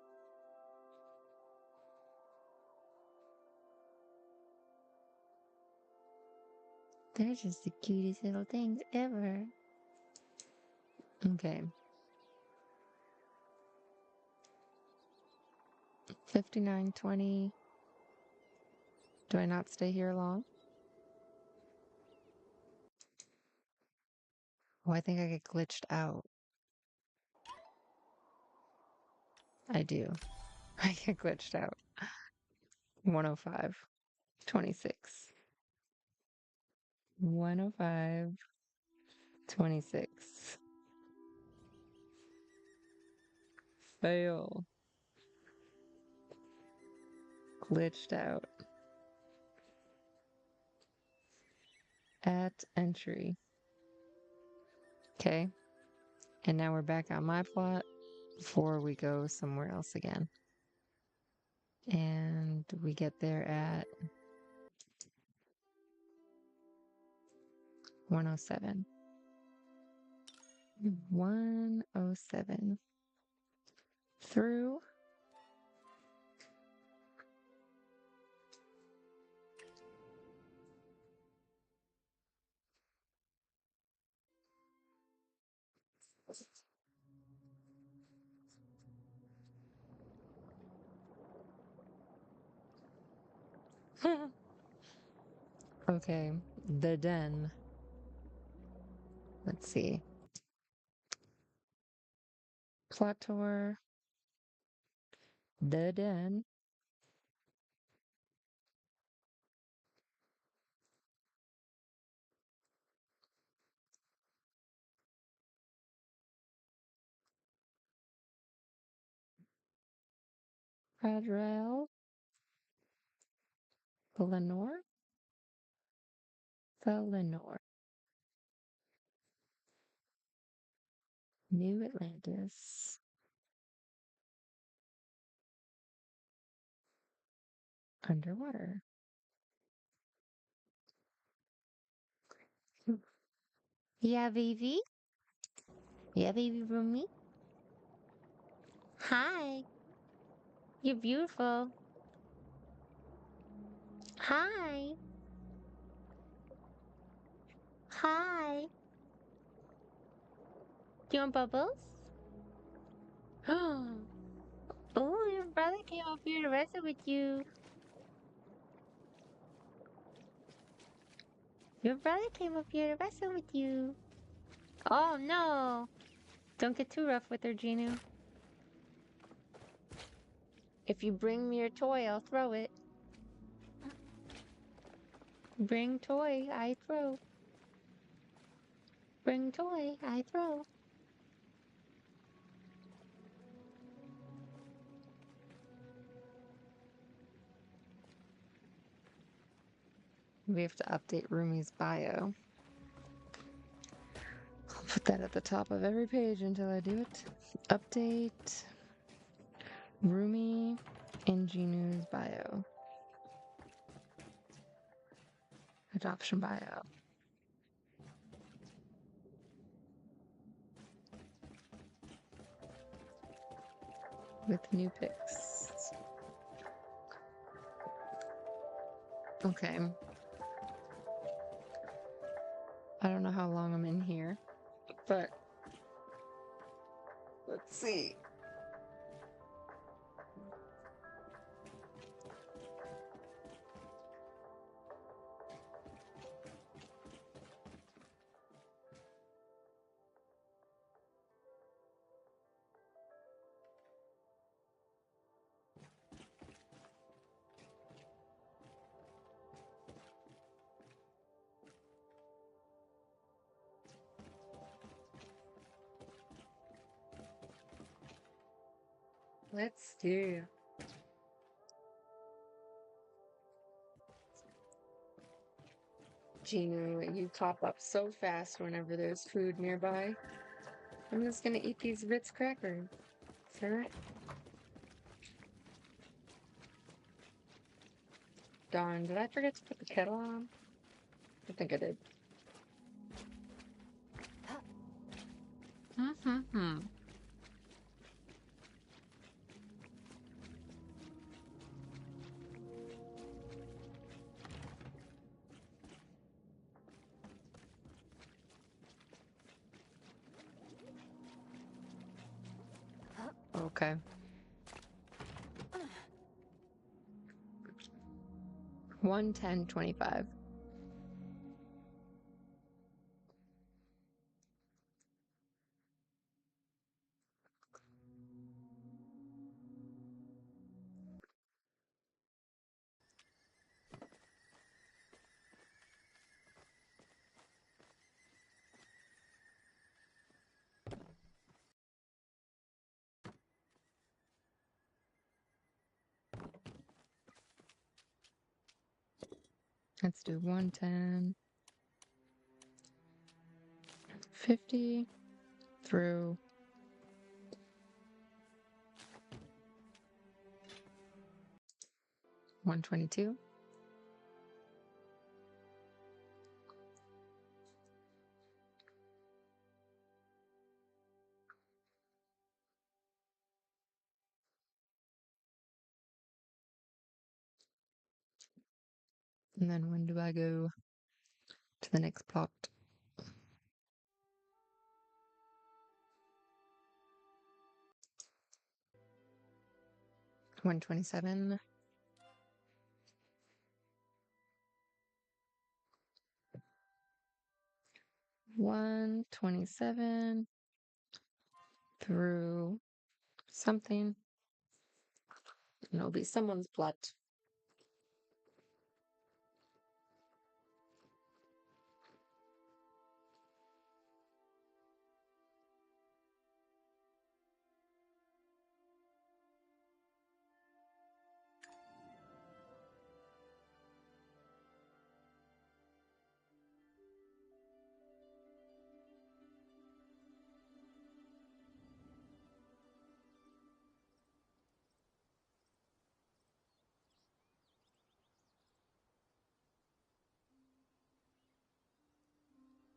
They're just the cutest little things ever. Okay. 59:20. Do I not stay here long? Oh, I think I get glitched out. I do. I get glitched out. 105:26. 105:26. Fail. Glitched out. At entry. Okay. And now we're back on my plot before we go somewhere else again. And we get there at 107. 107. Through. Okay. The den. Let's see. Plot tour. The den. Adrel. Lenore. The Lenore. New Atlantis. Underwater. Yeah, baby. Yeah, baby Rumi. Hi. You're beautiful. Hi. Hi. Do you want bubbles? Oh, your brother came up here to wrestle with you. Your brother came up here to wrestle with you. Oh no. Don't get too rough with her, Ginu. If you bring me your toy, I'll throw it. Bring toy, I throw. Bring toy, I throw. We have to update Rumi's bio. I'll put that at the top of every page until I do it. Update Rumi and Ginu's bio. Adoption bio. With new pics. Okay. I don't know how long I'm in here, but let's see. Let's do. Gino, you pop up so fast whenever there's food nearby. I'm just gonna eat these Ritz crackers, sir. Darn, did I forget to put the kettle on? I think I did. Mm-hmm. Okay. 1, 10, 25. Let's do 110, 50 through 122. And then when do I go to the next plot? 127. 127 through something. And it'll be someone's plot.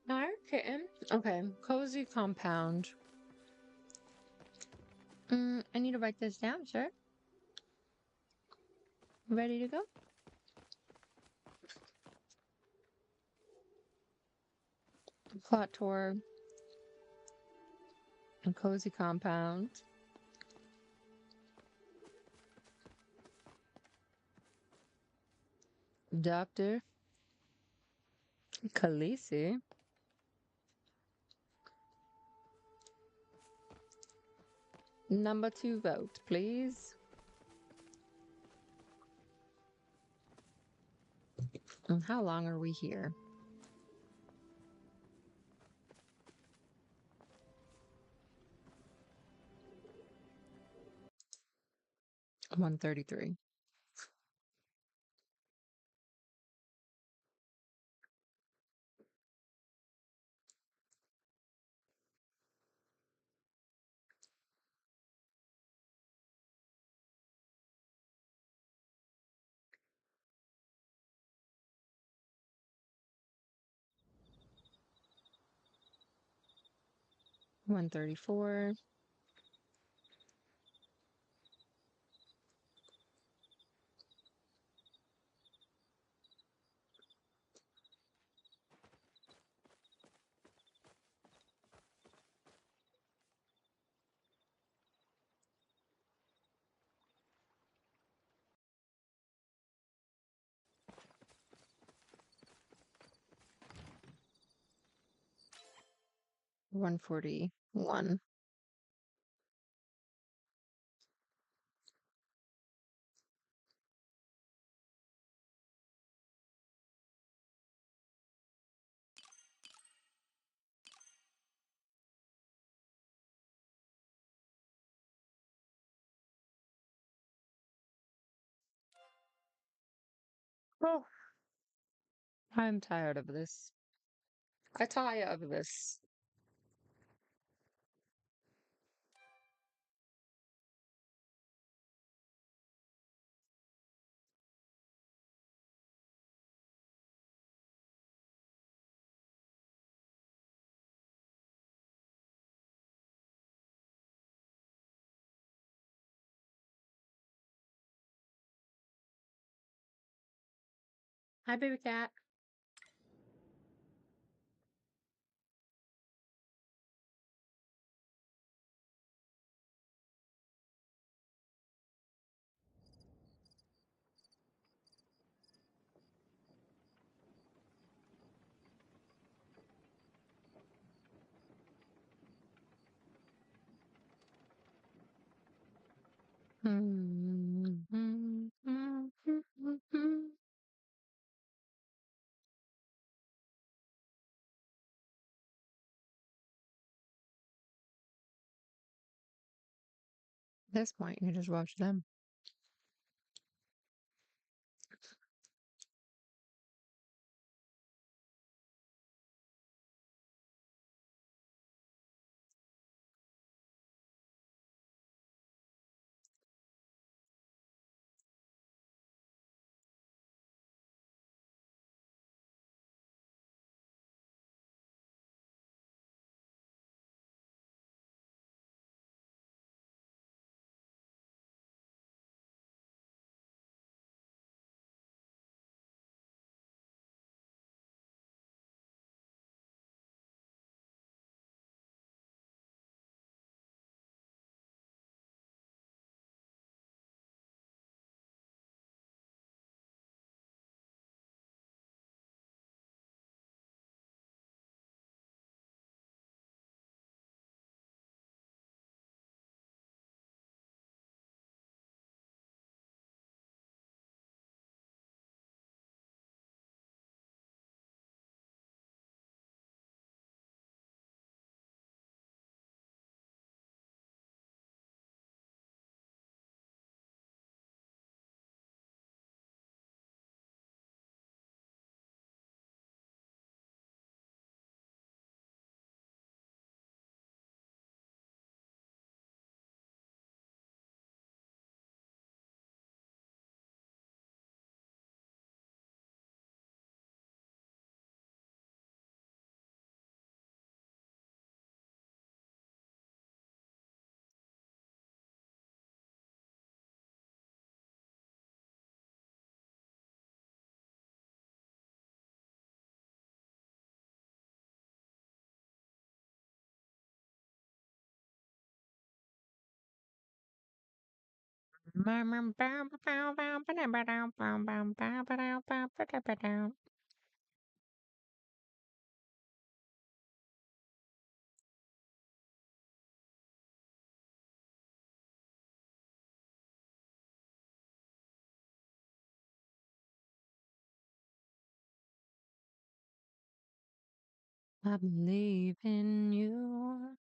No, kitten. Okay, cozy compound. I need to write this down, sir. Ready to go? Plot tour. A cozy compound. Dr. Khaleesi. Number 2 vote, please. And how long are we here? 133. One 34. 141. Oh, I'm tired of this. I tire of this. Hi, baby cat. This point, you just watch them. I believe in you.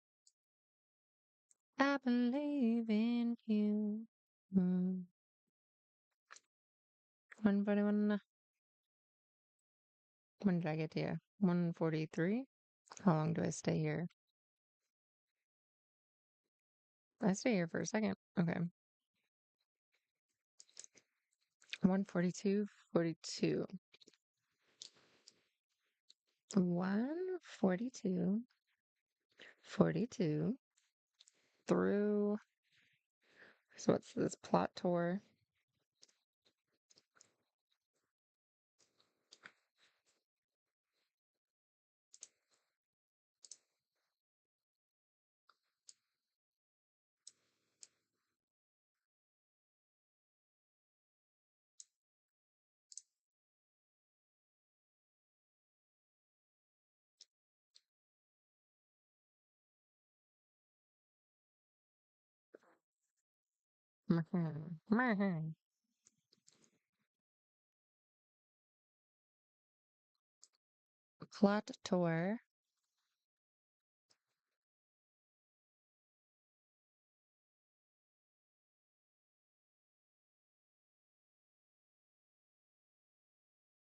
I believe in you. 141. When did I get to you? 143? How long do I stay here? I stay here for a second. Okay. 142, 42. 142, 42 through. So what's this plot tour? Plot tour.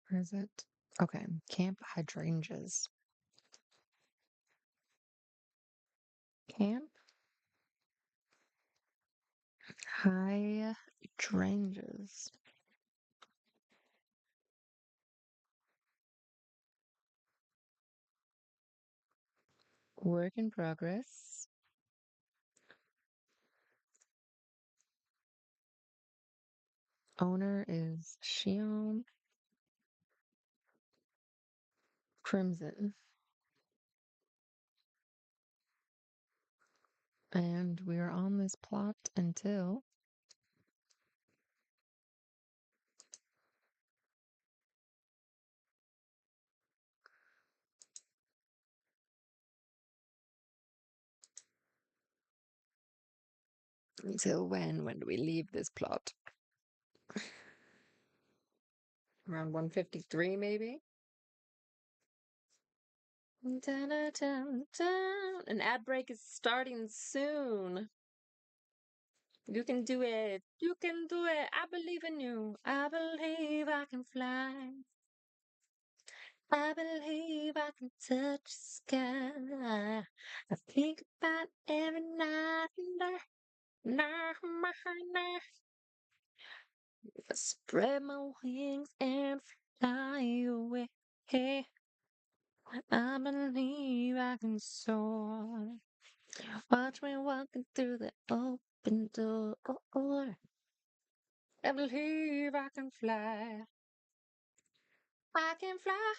Where is it? Okay. Camp hydrangeas. Camp hydrangeas. Work in progress. Owner is Shion Crimson. And we are on this plot until Until when? When do we leave this plot? Around 153, maybe? Dun, dun, dun, dun. An ad break is starting soon. You can do it. You can do it. I believe in you. I believe I can fly. I believe I can touch the sky. I think about every night and day. Nah, nah, nah. Spread my wings and fly away. Hey, I believe I can soar. Watch me walking through the open door. I believe I can fly. I can fly.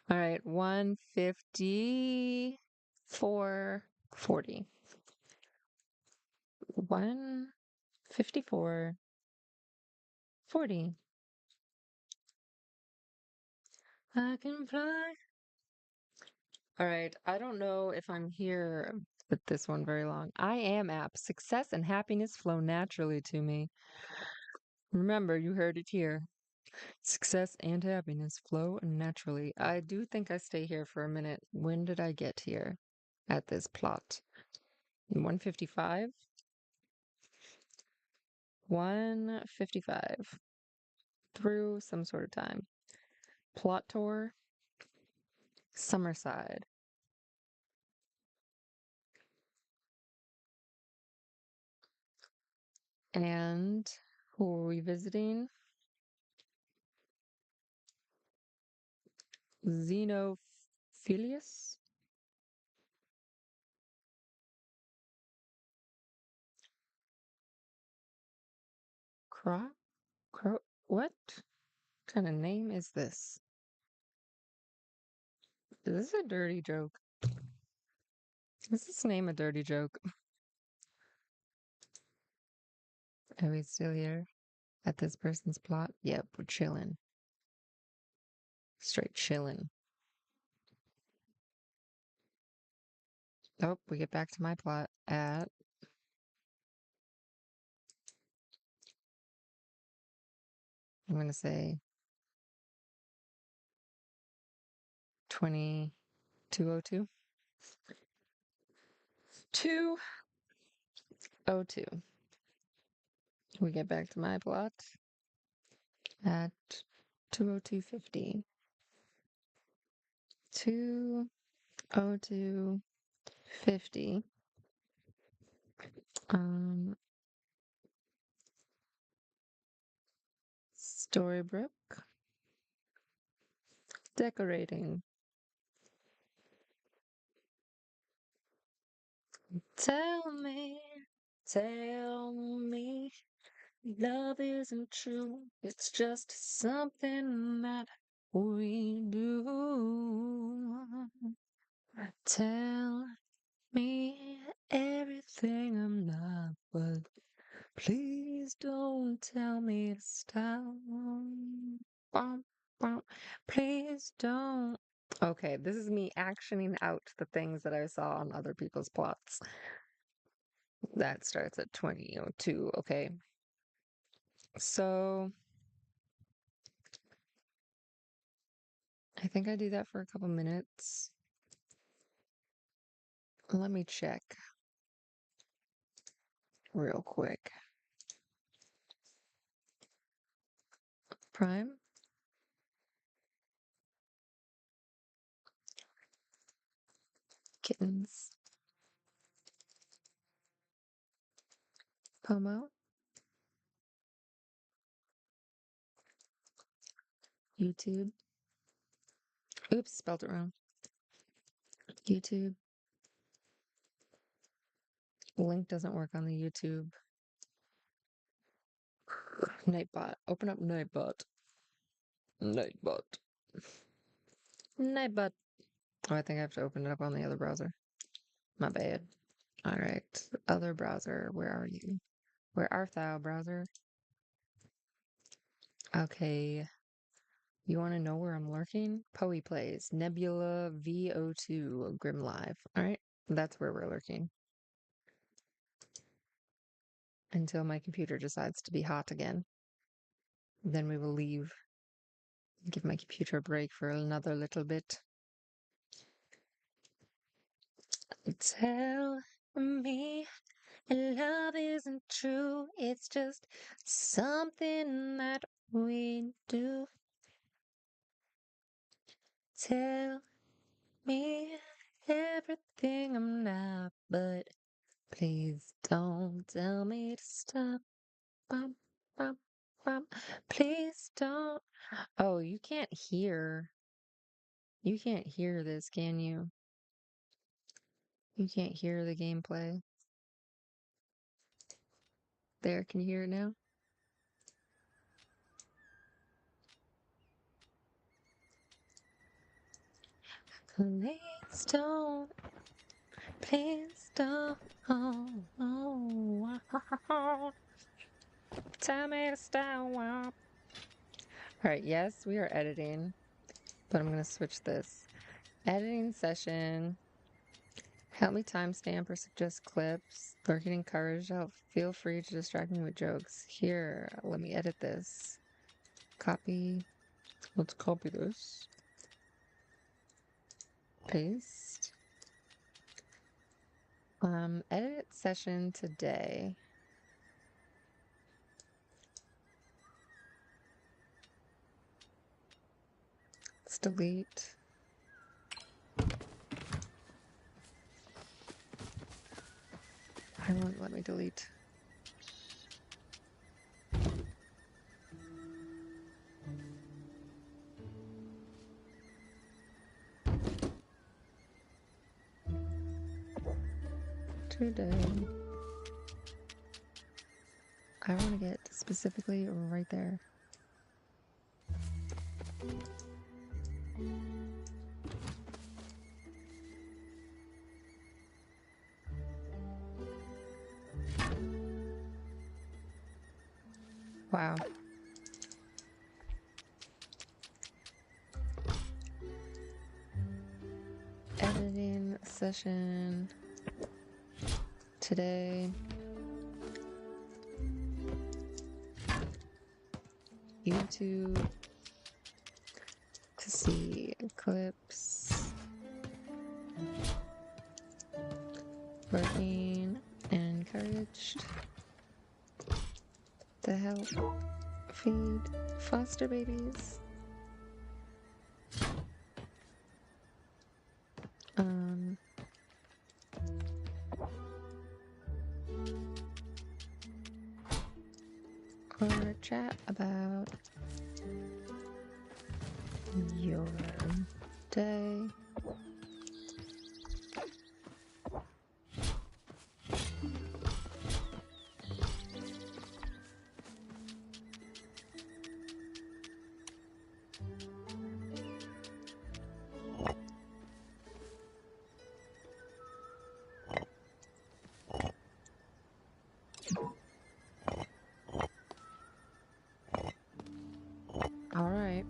All right, 154.40. 154.40. I can fly. All right, I don't know if I'm here with this one very long. I am app. Success and happiness flow naturally to me. Remember, you heard it here. Success and happiness flow naturally. I do think I stay here for a minute. When did I get here at this plot? 155? 155 through some sort of time. Plot tour, Summerside. And who are we visiting? Xenophilius? Croc? What kind of name is this? Is this a dirty joke? Is this name a dirty joke? Are we still here at this person's plot? Yep, we're chilling. Straight chilling. Oh, we get back to my plot at I'm gonna say 2202. 202. We get back to my plot at 202.50. 202.50. Storybook. Decorating. Tell me, love isn't true. It's just something that we do. Tell me everything I'm not, but please don't tell me to stop. Bum, bum. Please don't. Okay, this is me actioning out the things that I saw on other people's plots. That starts at 2002. Okay. So I think I do that for a couple minutes. Let me check real quick. Prime? Kittens. Pomo? YouTube? Oops, spelled it wrong. YouTube. Link doesn't work on the YouTube. Nightbot. Open up Nightbot. Nightbot. Nightbot. Oh, I think I have to open it up on the other browser. My bad. All right. Other browser. Where are you? Where art thou, browser? Okay. You want to know where I'm lurking? Poe Plays. Nebula VO2 Grim Live. All right. That's where we're lurking. until my computer decides to be hot again. Then we will leave, give my computer a break for another little bit. Tell me love isn't true, it's just something that we do. Tell me everything I'm not, but please don't tell me to stop. Bum, bum, bum. Please don't. Oh, you can't hear. You can't hear this, can you? You can't hear the gameplay. There, can you hear it now? Please don't. Please don't. Tell me to stop. All right, yes, we are editing, but I'm going to switch this. Editing session. Help me timestamp or suggest clips. Lurking encouraged. Oh, feel free to distract me with jokes. Here, let me edit this. Copy. Let's copy this. Paste. Edit session today. Let's delete. I won't let me delete. Today. I want to get specifically right there. Wow. Editing session today. YouTube to see clips. Working and encouraged to help feed foster babies. Or chat about your day. All right.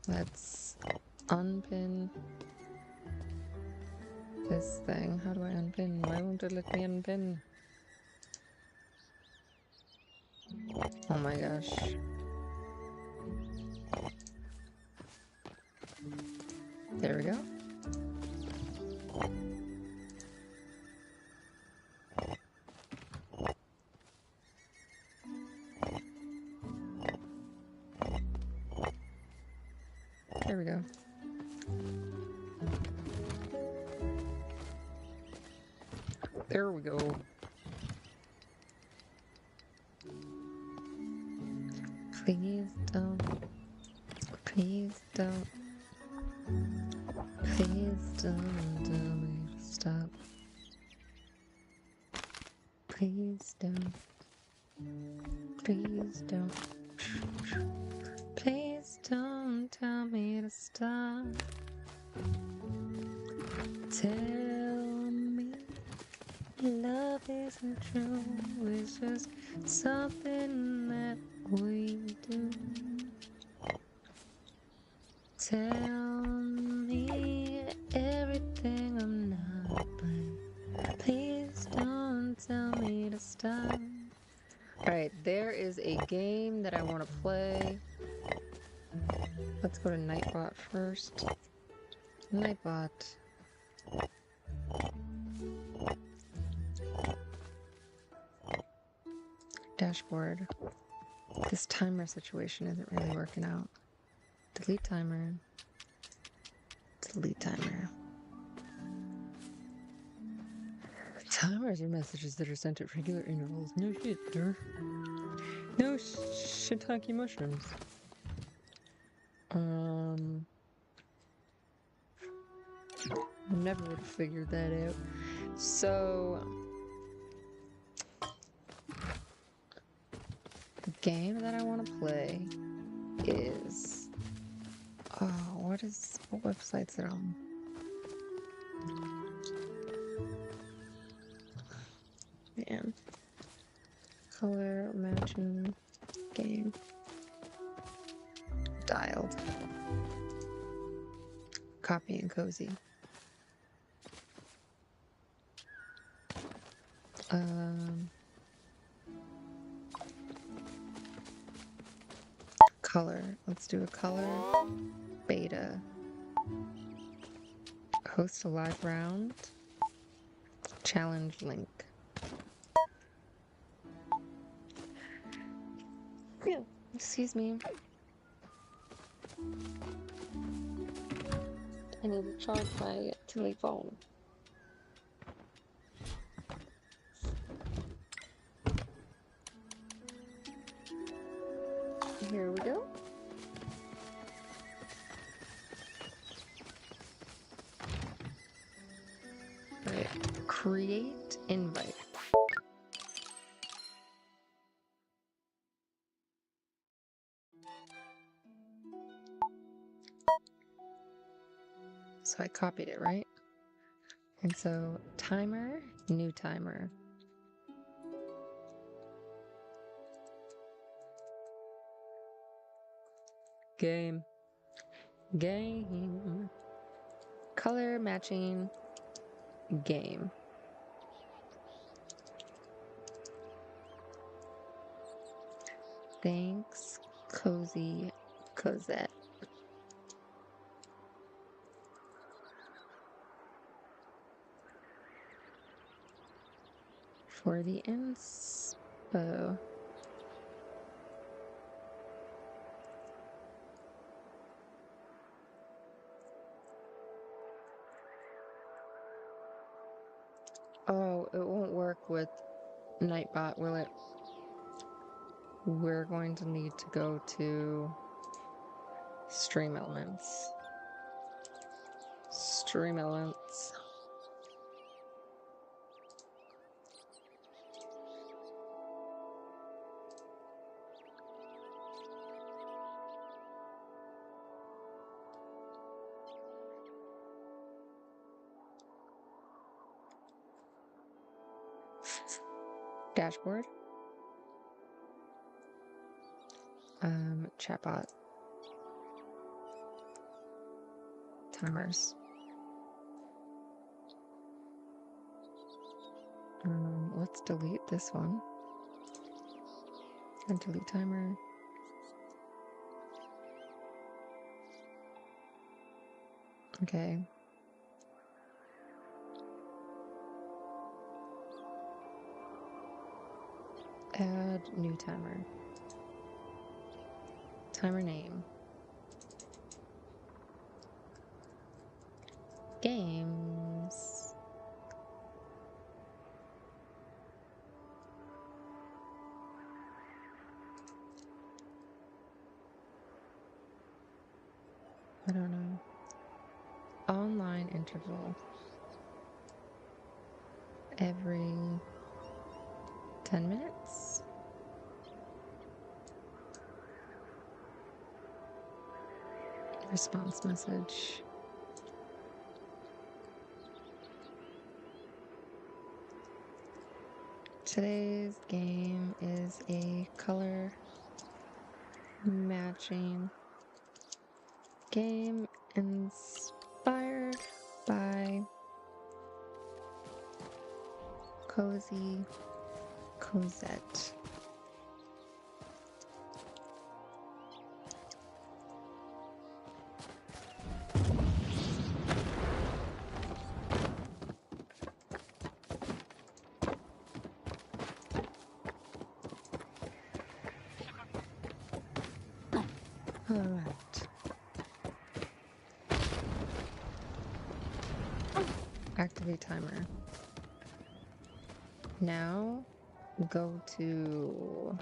Let's unpin this thing. How do I unpin? Why won't it let me unpin? Oh my gosh. There we go. There we go. There we go. Please don't. Please don't. Please don't tell me to stop. Please don't. Please don't. Please don't tell me to stop. Tell me love isn't true. It's just something that we do. Tell me everything I'm not, but please don't tell there is a game that I want to play. Let's go to Nightbot first. Nightbot. Dashboard. This timer situation isn't really working out. Delete timer. Delete timer. Timers are messages that are sent at regular intervals. No shit, sir. No shiitake mushrooms. Never would have figured that out. So, the game that I want to play is... Oh, what website's it on? Man. Color matching game. Dialed. Copy and cozy. Color. Let's do a color. Beta. Host a live round. Challenge link. Yeah, excuse me. I need to charge my telephone. Here we go. Alright, create invite. So I copied it, right? And so timer, new timer. Game. Game. Color matching game. Thanks, Cozy Cosette. For the inspo. Oh, it won't work with Nightbot, will it? We're going to need to go to Stream Elements. Stream Elements. Dashboard. Chatbot. Timers. Let's delete this one. And delete timer. Okay. Add new timer. Timer name. Games. I don't know. Online interval. Every 10 minutes. Response message. Today's game is a color matching game inspired by Cozy Cosette. Alright. Activate timer. Now go to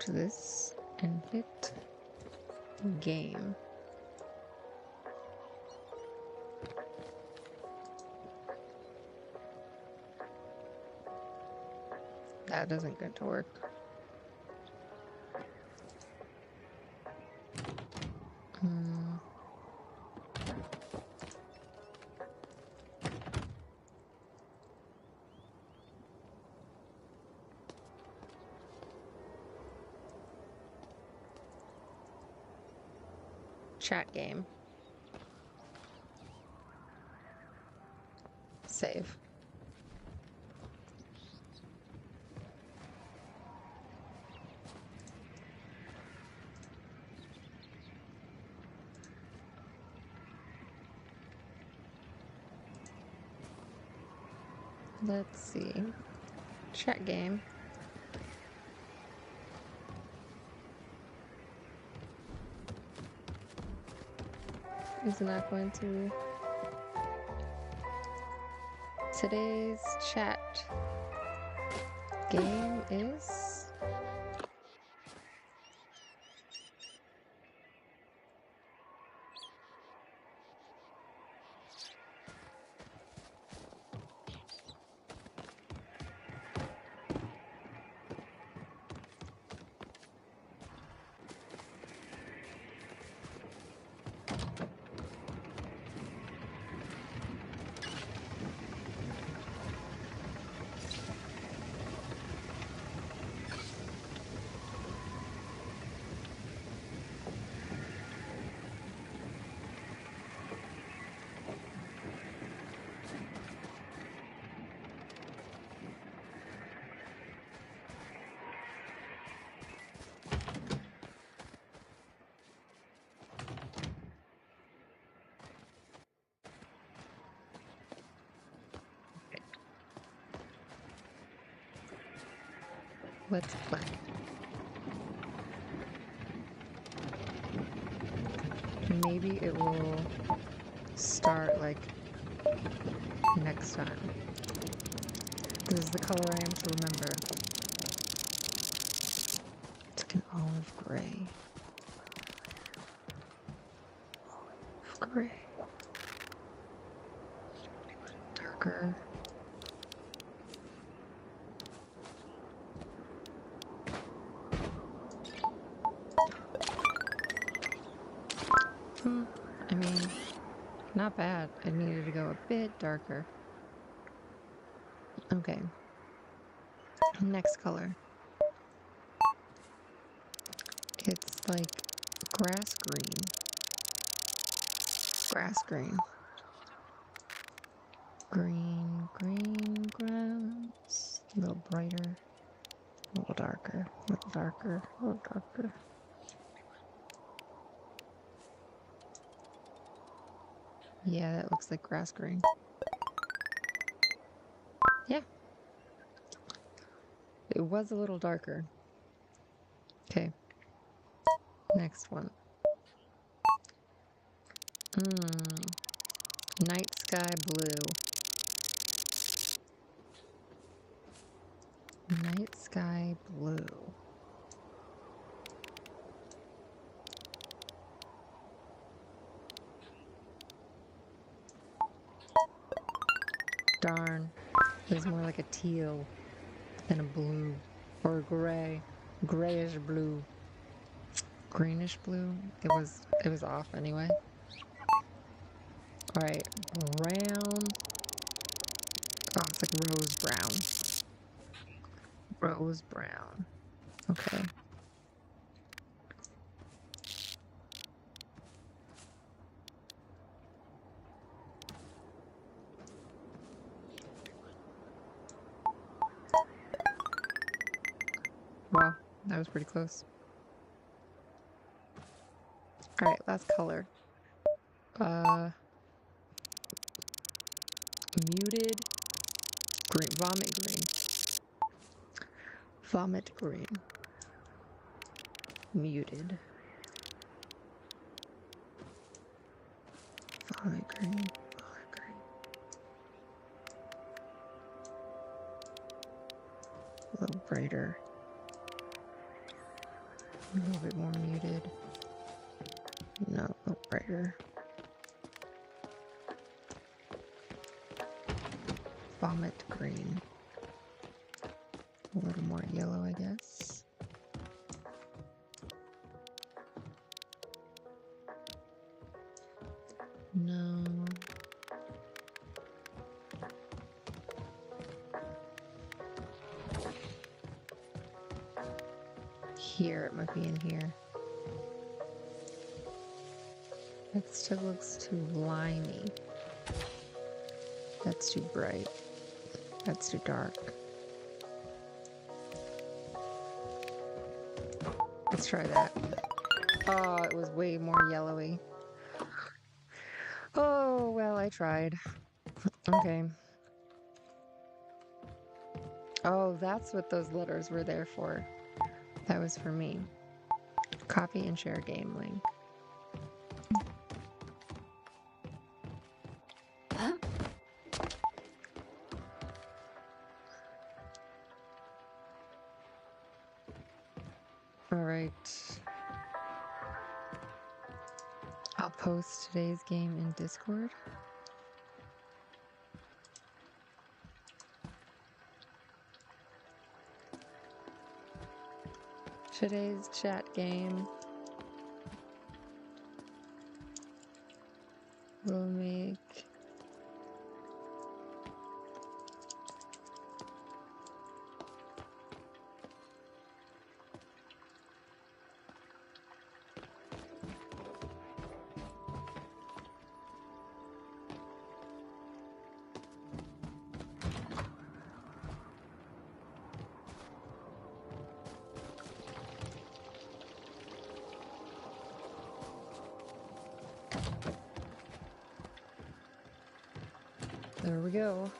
this and hit game. That doesn't get to work. Chat game. Save. Let's see. Chat game. Is not going to. Today's chat game is let's play. Maybe it will start like next time. This is the color I am to remember. It's like an olive gray. Olive gray. Darker. I mean, not bad. I needed to go a bit darker. Okay. Next color. It's like grass green. Grass green. Green grass. A little brighter. A little darker. A little darker. A little darker. Yeah, that looks like grass green. Yeah. It was a little darker. Okay. Next one. Night sky blue. Night sky blue. Darn. It was more like a teal than a blue. Or a gray. Grayish blue. Greenish blue. It was off anyway. Alright. Brown. Oh, it's like rose brown. Rose brown. Okay. Wow, that was pretty close. Alright, last color. Muted green. Vomit green. Vomit green. Muted. Violet green. Violet green. A little brighter. A little bit more muted. No, a little brighter. Vomit green. A little more yellow, I guess. No. Here, it might be in here. That still looks too limey. That's too bright. That's too dark. Let's try that. Oh, it was way more yellowy. Oh, well, I tried. Okay. Oh, that's what those letters were there for. That was for me. Copy and share game link. All right. I'll post today's game in Discord. Today's chat game will make there we go.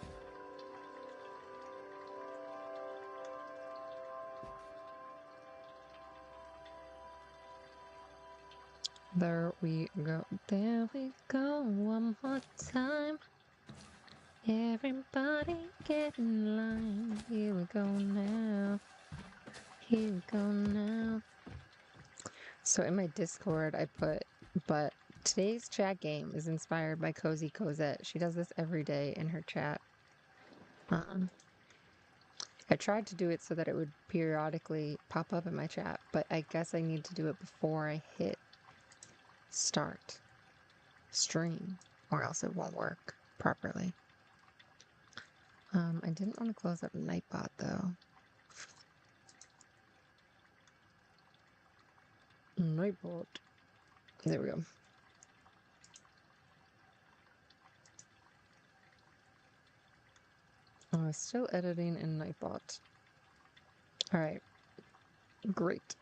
There we go. There we go. One more time. Everybody get in line. Here we go now. Here we go now. So in my Discord, I put, but today's chat game is inspired by Cozy Cosette. She does this every day in her chat. I tried to do it so that it would periodically pop up in my chat, but I guess I need to do it before I hit start stream, or else it won't work properly. I didn't want to close up Nightbot though. Nightbot. There we go. Oh, still editing in Nightbot. All right. Great.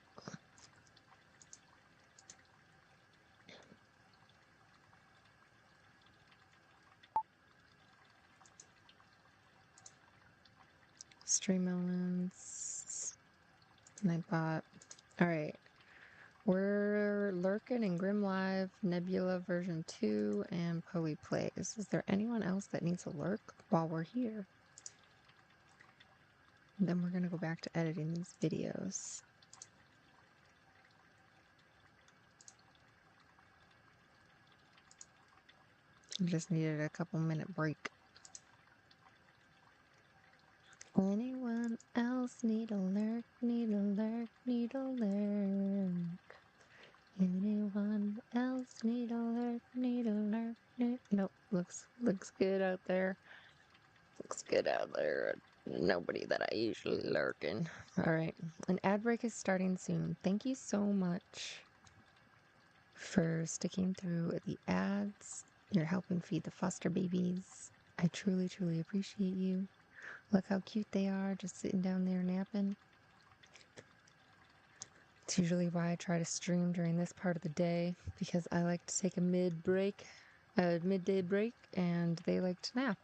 Stream elements. Nightbot. All right. We're lurking in Grim Live, Nebula version 2, and Poe Plays. Is there anyone else that needs a lurk while we're here? And then we're going to go back to editing these videos. Just needed a couple minute break. Anyone else need a lurk, need a lurk, need a lurk? Anyone else need a lurk, need a lurk? Nope, looks good out there. Looks good out there. Nobody that I usually lurk in. Alright, an ad break is starting soon. Thank you so much for sticking through the ads. You're helping feed the foster babies. I truly, truly appreciate you. Look how cute they are, just sitting down there napping. It's usually why I try to stream during this part of the day, because I like to take a midday break, and they like to nap.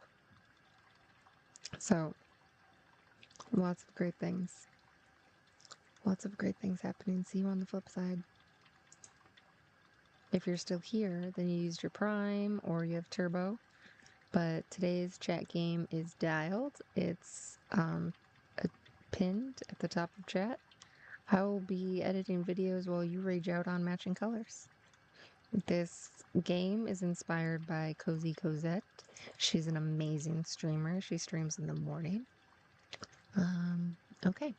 So, lots of great things. Lots of great things happening. See you on the flip side. If you're still here, then you used your Prime or you have Turbo. But today's chat game is dialed. It's pinned at the top of chat. I will be editing videos while you rage out on matching colors. This game is inspired by Cozy Cosette. She's an amazing streamer. She streams in the morning. Okay.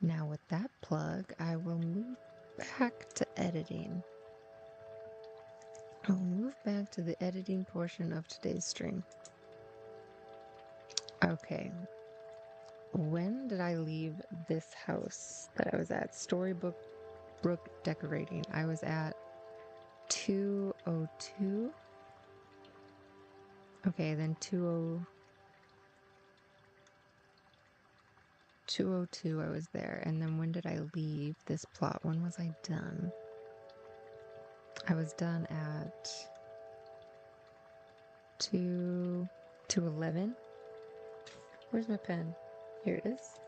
Now with that plug, I will move back to editing. I'll move back to the editing portion of today's stream. Okay. When did I leave this house that I was at? Storybook Brook decorating. I was at 202. Okay, then 202 I was there. And then when did I leave this plot? When was I done? I was done at 211. Where's my pen? Here it is.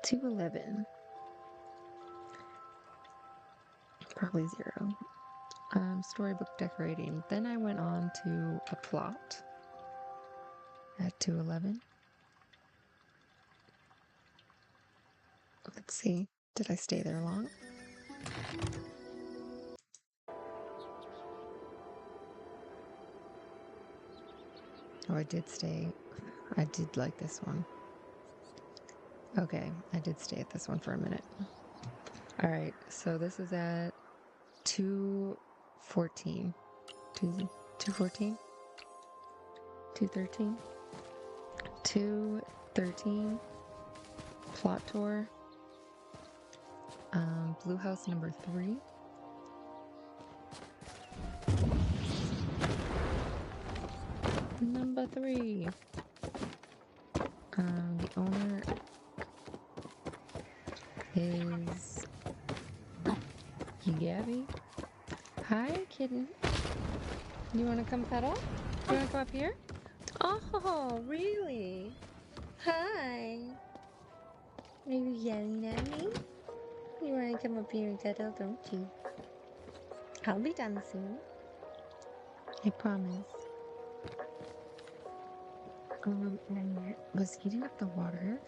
211. Probably 0. Storybook decorating. Then I went on to a plot at 211. Let's see. Did I stay there long? Oh, I did stay. I did like this one. Okay, I did stay at this one for a minute. Alright, so this is at 214. 214? 213? 213. Plot tour. Blue house number 3. Number 3. The owner is Gabby. Hi, kitten. You want to come cuddle? You want to come up here? Oh, really? Hi. Are you yelling at me? You want to come up here and cuddle, don't you? I'll be done soon. I promise. I was heating up the water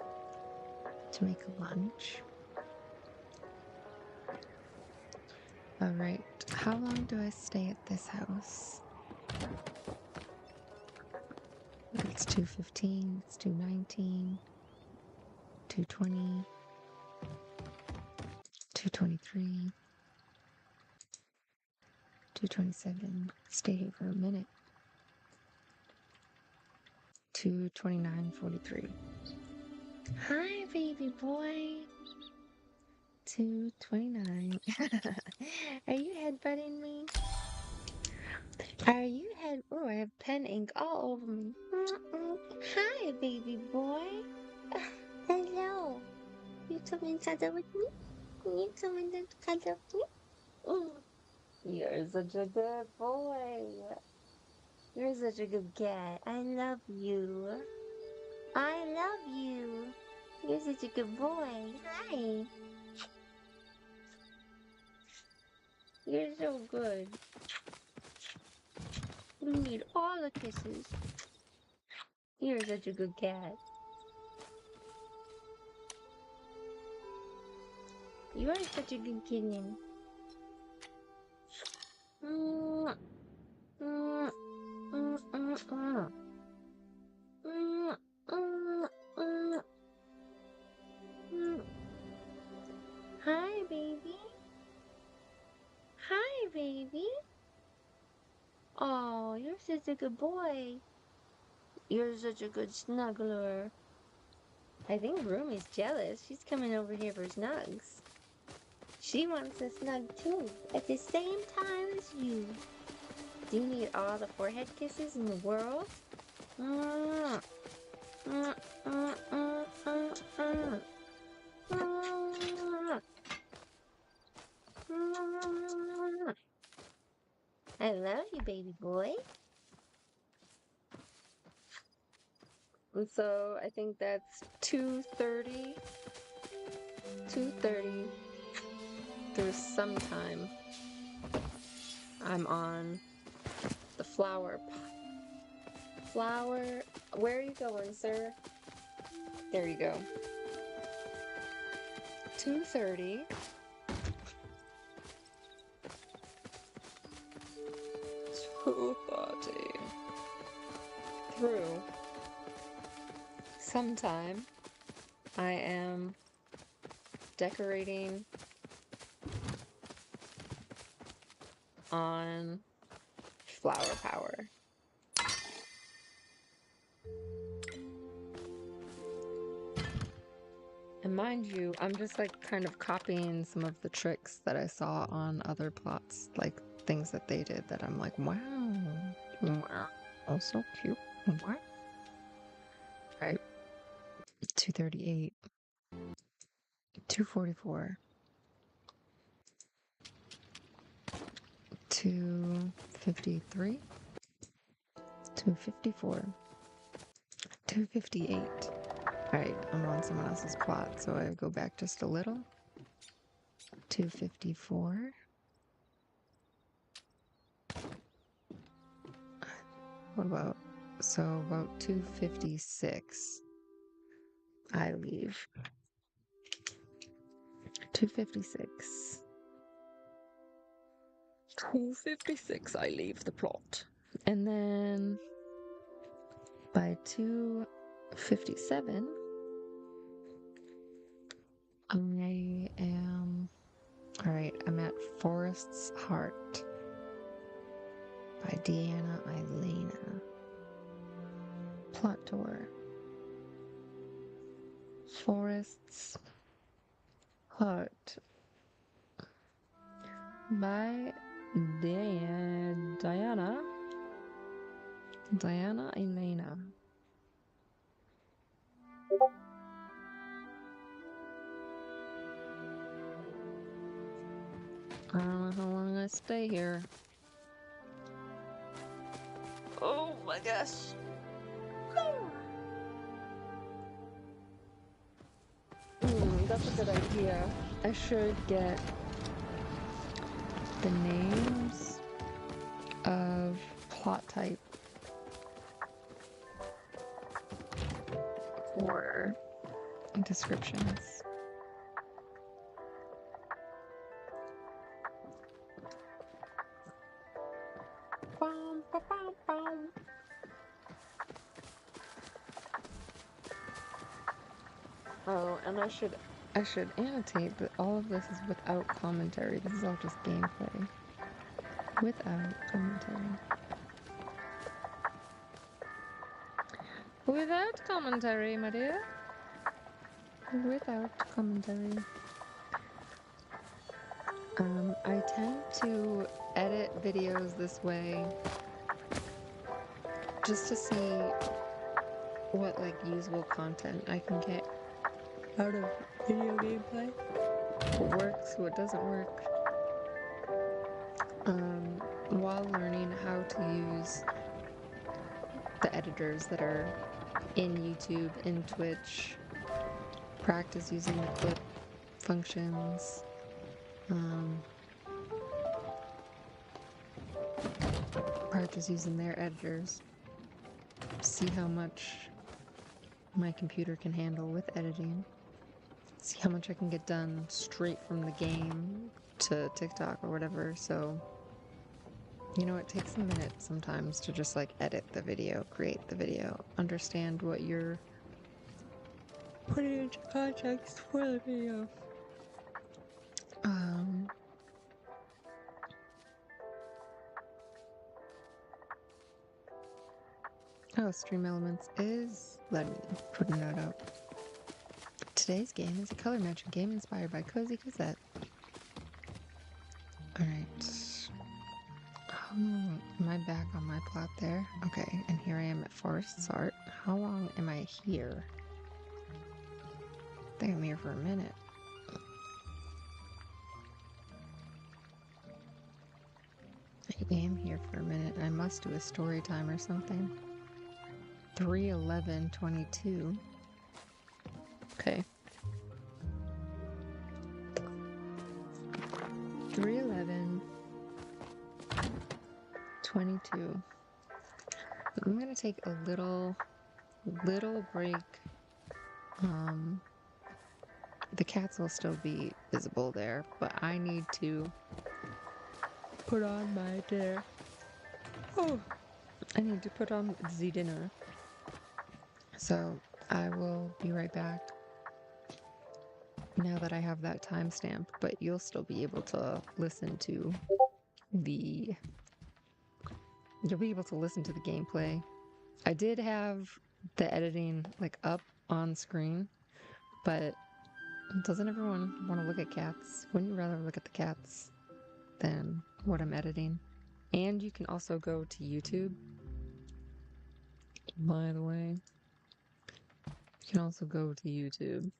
to make a lunch. Alright, how long do I stay at this house? It's 2:15, it's 2:19, 2:20, 2:23, 2:27. Stay here for a minute. 2:29:43. Hi, baby boy. 2:29. Are you headbutting me? Oh, I have pen ink all over me. Hi, baby boy. Hello. You coming to cuddle with me? You coming to cuddle with me? Mm. You're such a good boy. You're such a good cat. I love you. I love you. You're such a good boy. Hi. You're so good. You need all the kisses. You're such a good cat. You are such a good kitten. Mm, mm, mm, mm, mm. Mm, mm, mm, mm. Hi, baby. Hi, baby. Oh, you're such a good boy. You're such a good snuggler. I think Rumi's jealous. She's coming over here for snugs. She wants a snug too, at the same time as you. Do you need all the forehead kisses in the world? Mm, mm, mm, mm, mm, mm. Mm, mm. I love you, baby boy. And so I think that's 2:30. 2:30 through sometime. I'm on the flower. Flower. Where are you going, sir? There you go. 2:30. 2:30 through sometime. I am decorating on flower power. And mind you, I'm just like kind of copying some of the tricks that I saw on other plots, like things that they did that I'm like, wow, wow, oh, so cute. Wow. Right. 2:38, 2:44, 2:53, 2:54, 2:58. Alright, I'm on someone else's plot, so I go back just a little. 2:54. What about, so about 2:56, I leave. 2:56. 2:56, I leave the plot. And then by 2:57, I am. Alright, I'm at Forest's Heart by Deanna Elena. Plot tour. Forest's Heart by Diana Elena. I don't know how long I stay here. Oh my gosh. That's a good idea. I should get the names of plot type or descriptions. Oh, and I should annotate that all of this is without commentary. This is all just gameplay. Without commentary. Without commentary, my dear. Without commentary. I tend to edit videos this way just to see what like usable content I can get out of video gameplay. What works, what doesn't work. While learning how to use the editors that are in YouTube, in Twitch, practice using the clip functions, practice using their editors, see how much my computer can handle with editing, see how much I can get done straight from the game to TikTok or whatever. So, you know, it takes a minute sometimes to just like edit the video, create the video, understand what you're putting into context for the video. Oh, Stream Elements is putting that out. Today's game is a color matching game inspired by Cozy Cassette. Alright. Am I back on my plot there? Okay, and here I am at Forest's Heart. How long am I here? I think I'm here for a minute. I am here for a minute. I must do a story time or something. 3:11:22. Okay. 3:11:22. I'm gonna take a little break. The cats will still be visible there, but I need to put on my dinner. Oh, I need to put on the dinner. So I will be right back now that I have that timestamp, but you'll still be able to listen to the gameplay. I did have the editing like up on screen, but doesn't everyone want to look at cats? Wouldn't you rather look at the cats than what I'm editing? And you can also go to YouTube, by the way. You can also go to YouTube.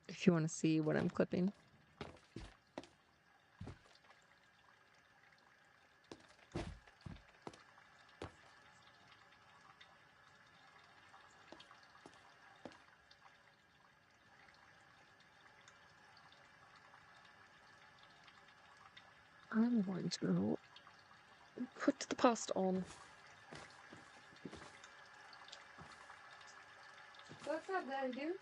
If you want to see what I'm clipping. I'm going to put the pasta on. What's up, Daddy dude?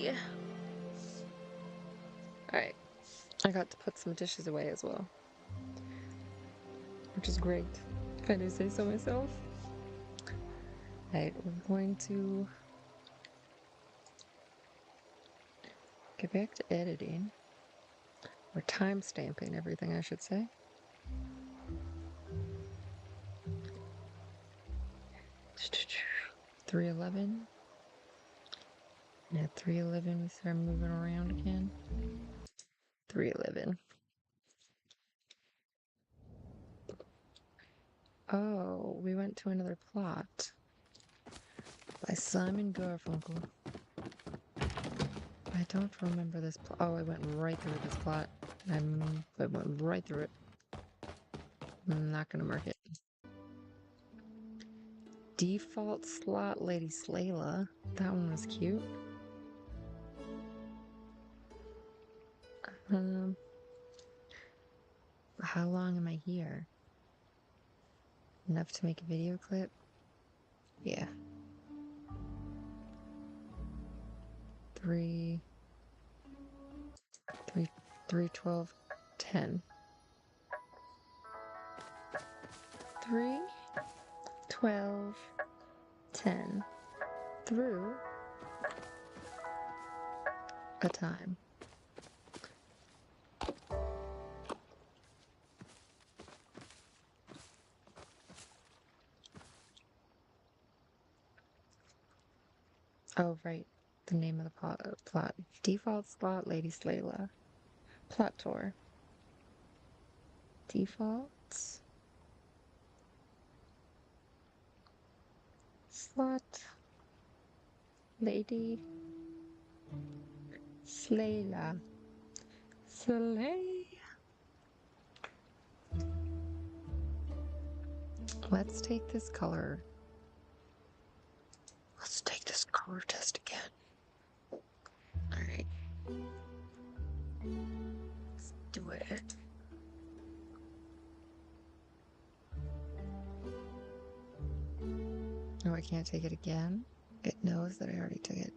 Yay! Alright. I got to put some dishes away as well. Which is great, if I do say so myself. Alright, we're going to get back to editing. Or time stamping everything, I should say. $3.11. At 3:11, we start moving around again. 3:11. Oh, we went to another plot by Simon Garfunkel. I don't remember this plot. Oh, I went right through this plot. I went right through it. I'm not gonna mark it. Default slot Lady Slayla. That one was cute. How long am I here? Enough to make a video clip? Yeah. 3, 12, 10. 3, 12, 10. Through a time. Oh, right. The name of the plot. Default slot Lady Slayla. Plot tour. Default slot Lady Slayla. Slay. Let's take this color. Let's take this color test again. Alright. Let's do it. No, I can't take it again. It knows that I already took it.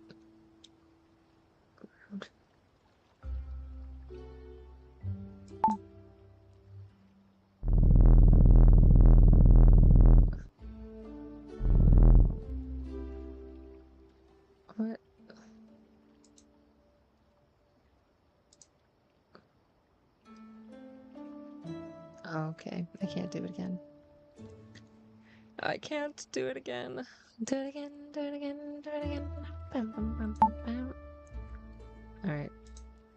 What? Oh, okay. I can't do it again. I can't do it again. Do it again, do it again, do it again. Bam, bam, bam, bam, bam. Alright.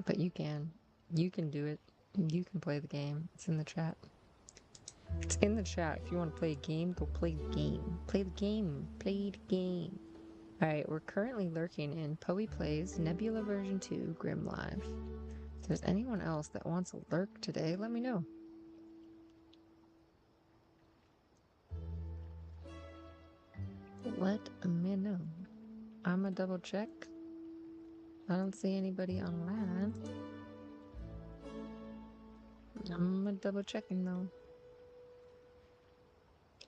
But you can. You can do it. You can play the game. It's in the chat. It's in the chat. If you want to play a game, go play the game. Play the game. Play the game. Alright, we're currently lurking in Poe Plays Nebula version 2 Grim Live. If there's anyone else that wants a lurk today, let me know. Let me know. I'ma double check. I don't see anybody online. I'm double checking though.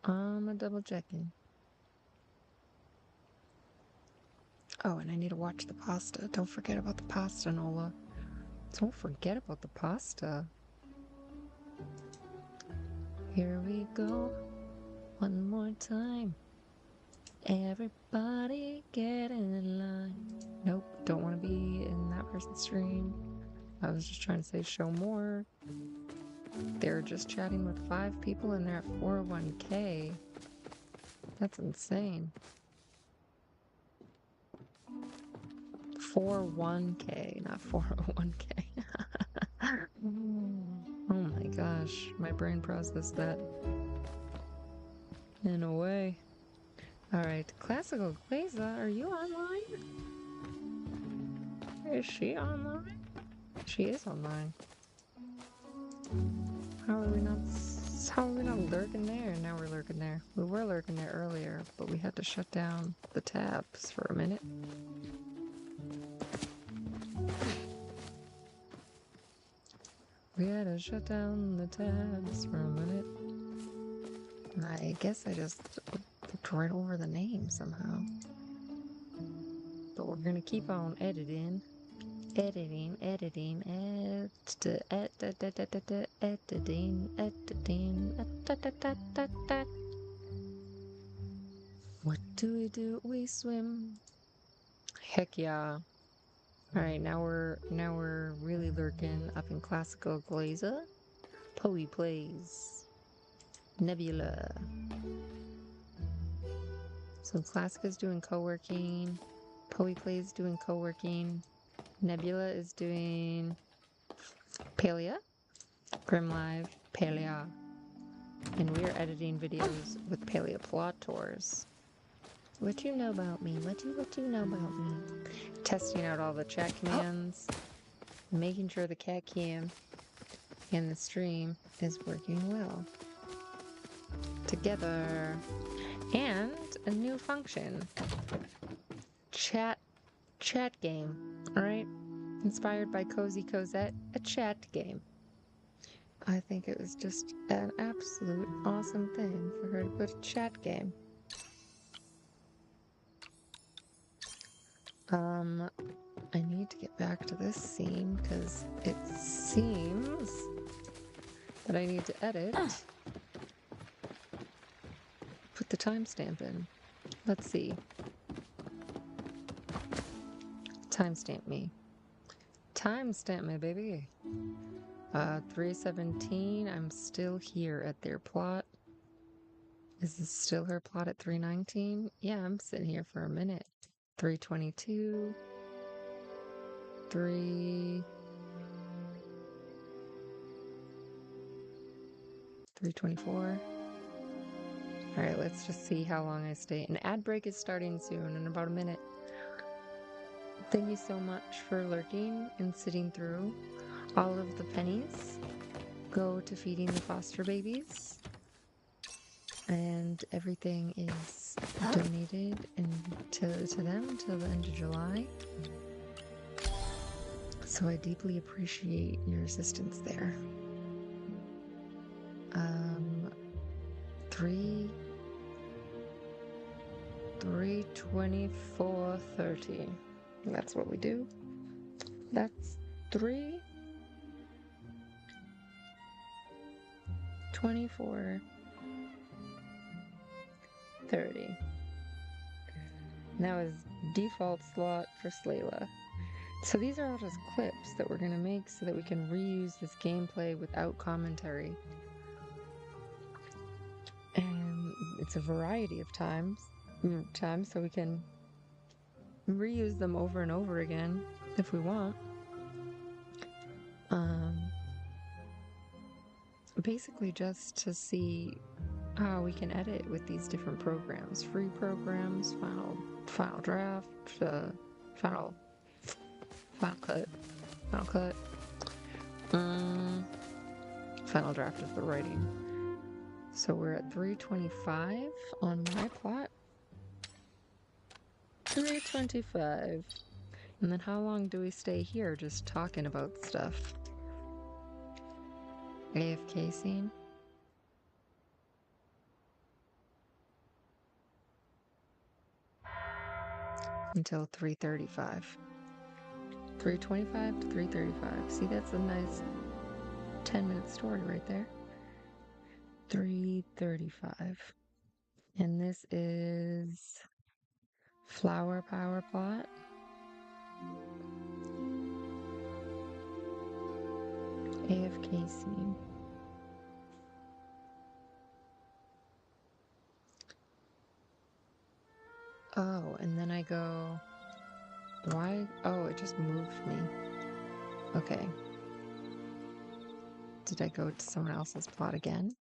I'm double checking. Oh, and I need to watch the pasta. Don't forget about the pasta, Nola. Don't forget about the pasta. Here we go. One more time. Everybody get in line. Nope, don't want to be in that person's stream. I was just trying to say show more. They're just chatting with 5 people and they're at 401k. That's insane. 41k, not 401k. Oh my gosh, my brain processed that. In a way. Alright, Classical Glaza, are you online? Is she online? She is online. How are we not lurking there? Now we're lurking there. We were lurking there earlier, but we had to shut down the tabs for a minute. We had to shut down the tabs for a minute. And I guess I just looked right over the name somehow. but we're gonna keep on editing. Editing, What do we do? We swim. Heck yeah. Alright, now we're really lurking up in classical glazer. Poe plays. Nebula. So Classic is doing co-working. Poe plays doing co-working. Nebula is doing Palea. Grim Live, Palea. And we are editing videos with Palea Plot Tours. What you know about me? What you know about me? Testing out all the chat commands. Making sure the cat cam and the stream is working well. Together. And a new function. Chat game. Alright? Inspired by Cozy Cosette, a chat game. I think it was just an absolute awesome thing for her to put a chat game. I need to get back to this scene because it seems that I need to edit. Put the timestamp in. Let's see. Timestamp me. Timestamp me, baby. 3:17. I'm still here at their plot. Is this still her plot at 3:19? Yeah, I'm sitting here for a minute. 3:22. 3:24. Alright, let's just see how long I stay. An ad break is starting soon, in about a minute. Thank you so much for lurking and sitting through. All of the pennies go to feeding the foster babies. And everything is donated to them until the end of July. So I deeply appreciate your assistance there. 3:24:30. That's what we do. That's 3:24:30. That was default slot for Slayla. So these are all just clips that we're going to make so that we can reuse this gameplay without commentary. And it's a variety of times so we can reuse them over and over again if we want. Basically just to see how we can edit with these different programs. Free programs, Final Draft, Final Cut. Final Draft is the writing. So we're at 3:25 on my plot. 3:25. And then how long do we stay here just talking about stuff? AFK scene? Until 3:35. 3:25 to 3:35. See, that's a nice 10-minute story right there. 3:35. And this is Flower Power Plot. AFK scene. Oh, and then I go... Why? Oh, it just moved me. Okay. Did I go to someone else's plot again?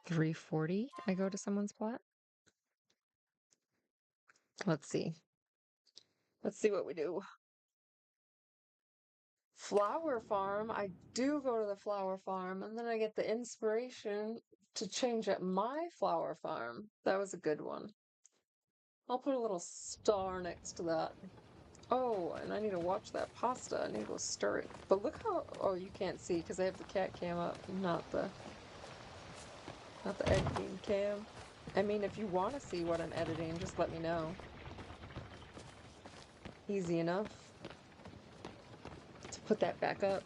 3:40, I go to someone's plot? Let's see. Let's see what we do. Flower farm. I do go to the flower farm, and then I get the inspiration to change at my flower farm. That was a good one. I'll put a little star next to that. Oh, and I need to watch that pasta. I need to go stir it. But look how... Oh, you can't see because I have the cat cam up, not the editing cam. I mean, if you want to see what I'm editing, just let me know. easy enough to put that back up,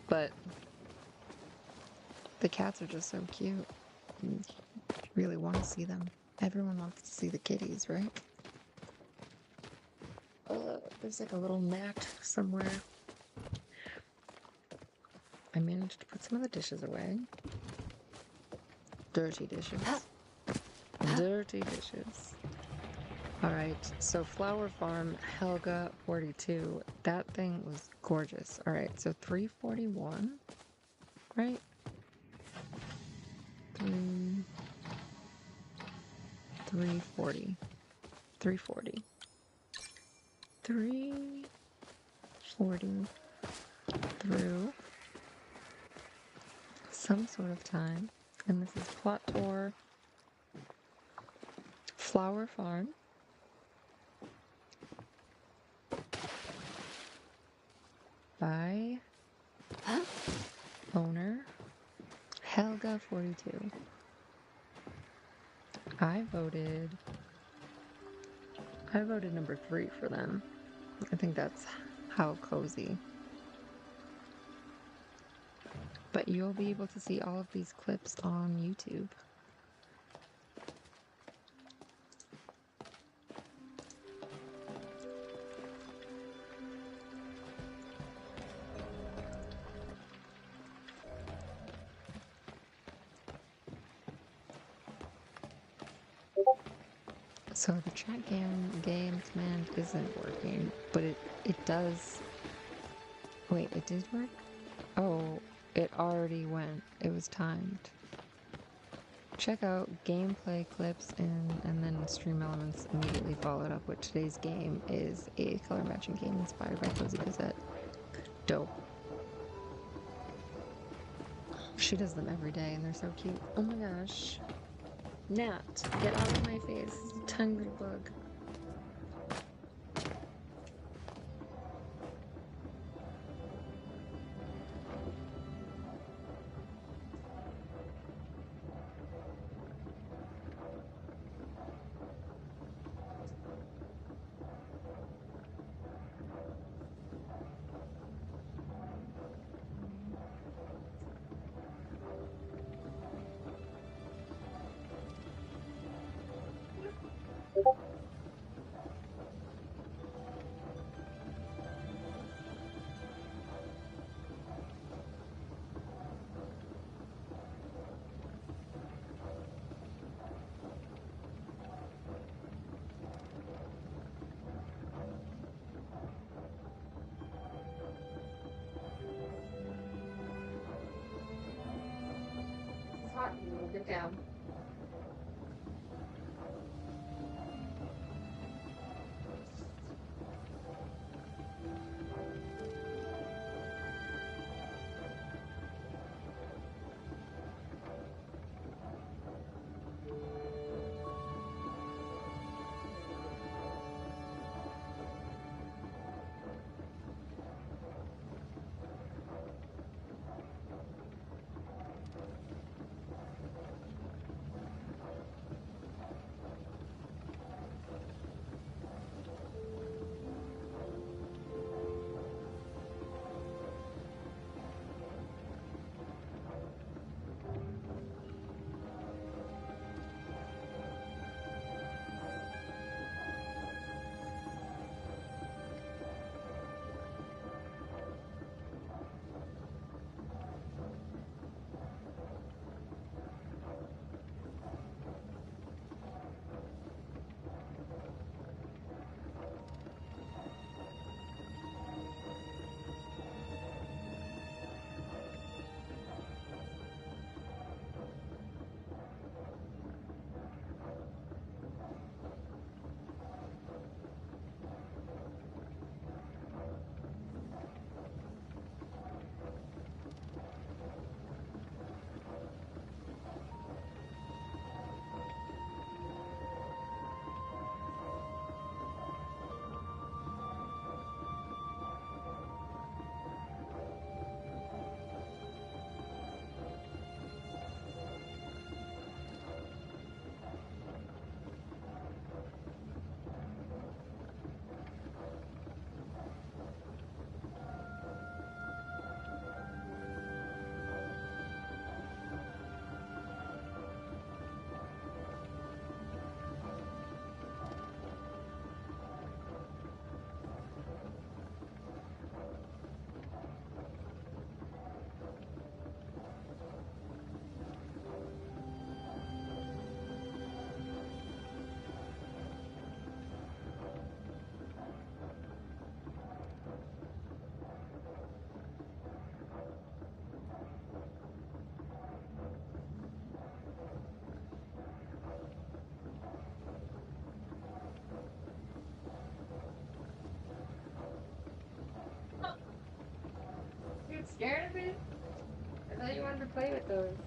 but the cats are just so cute. You really want to see them. Everyone wants to see the kitties, right? There's like a little mat somewhere. I managed to put some of the dishes away. Dirty dishes. Dirty dishes. Alright, so Flower Farm, Helga 42. That thing was gorgeous. Alright, so 341, right? 340. 340. 340 through some sort of time. And this is Plot Tour Flower Farm. By owner Helga 42. I voted number 3 for them. I think that's how cozy. But you'll be able to see all of these clips on YouTube. So the chat game command isn't working, but it does. Wait, it did work? Oh, it already went. It was timed. Check out gameplay clips and then stream elements immediately followed up with today's game is a color matching game inspired by Cozy Gazette. Dope. She does them every day and they're so cute. Oh my gosh. Nat, get out of my face. Tiny little bug. It's hot. Get down. scared of it? I thought you wanted to play with those.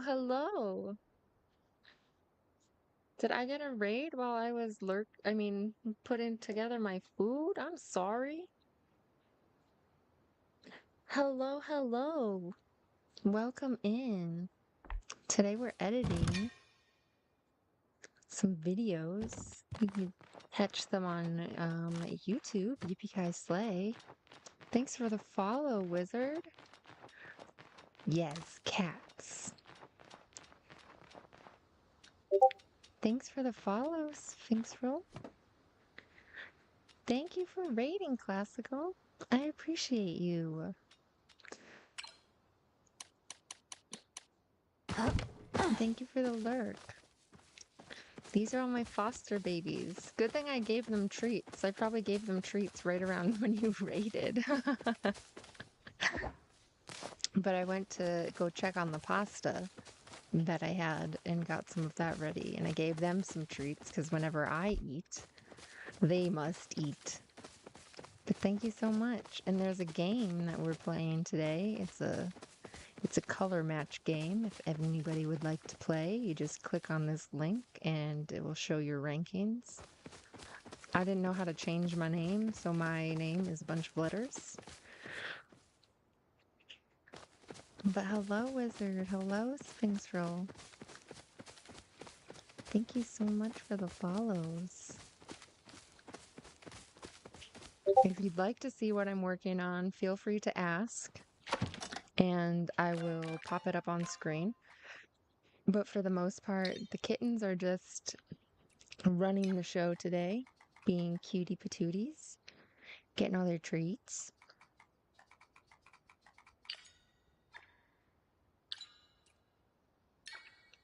hello. Did I get a raid while I was putting together my food? I'm sorry. Hello, hello. Welcome in. Today we're editing some videos. You can catch them on YouTube, Yippee Slay. Thanks for the follow, wizard. Yes, cats. Thanks for the follow, Sphinxroll. Thank you for raiding, Classical. I appreciate you. Thank you for the lurk. These are all my foster babies. Good thing I gave them treats. I probably gave them treats right around when you raided. But I went to go check on the pasta that I had and got some of that ready. And I gave them some treats because whenever I eat, they must eat. But thank you so much. And there's a game that we're playing today. It's a color match game. If anybody would like to play, you just click on this link and it will show your rankings. I didn't know how to change my name, so my name is a bunch of letters. But hello, Wizard. Hello, Sphinxroll. Thank you so much for the follows. If you'd like to see what I'm working on, feel free to ask, and I will pop it up on screen. But for the most part, the kittens are just running the show today, being cutie patooties, getting all their treats.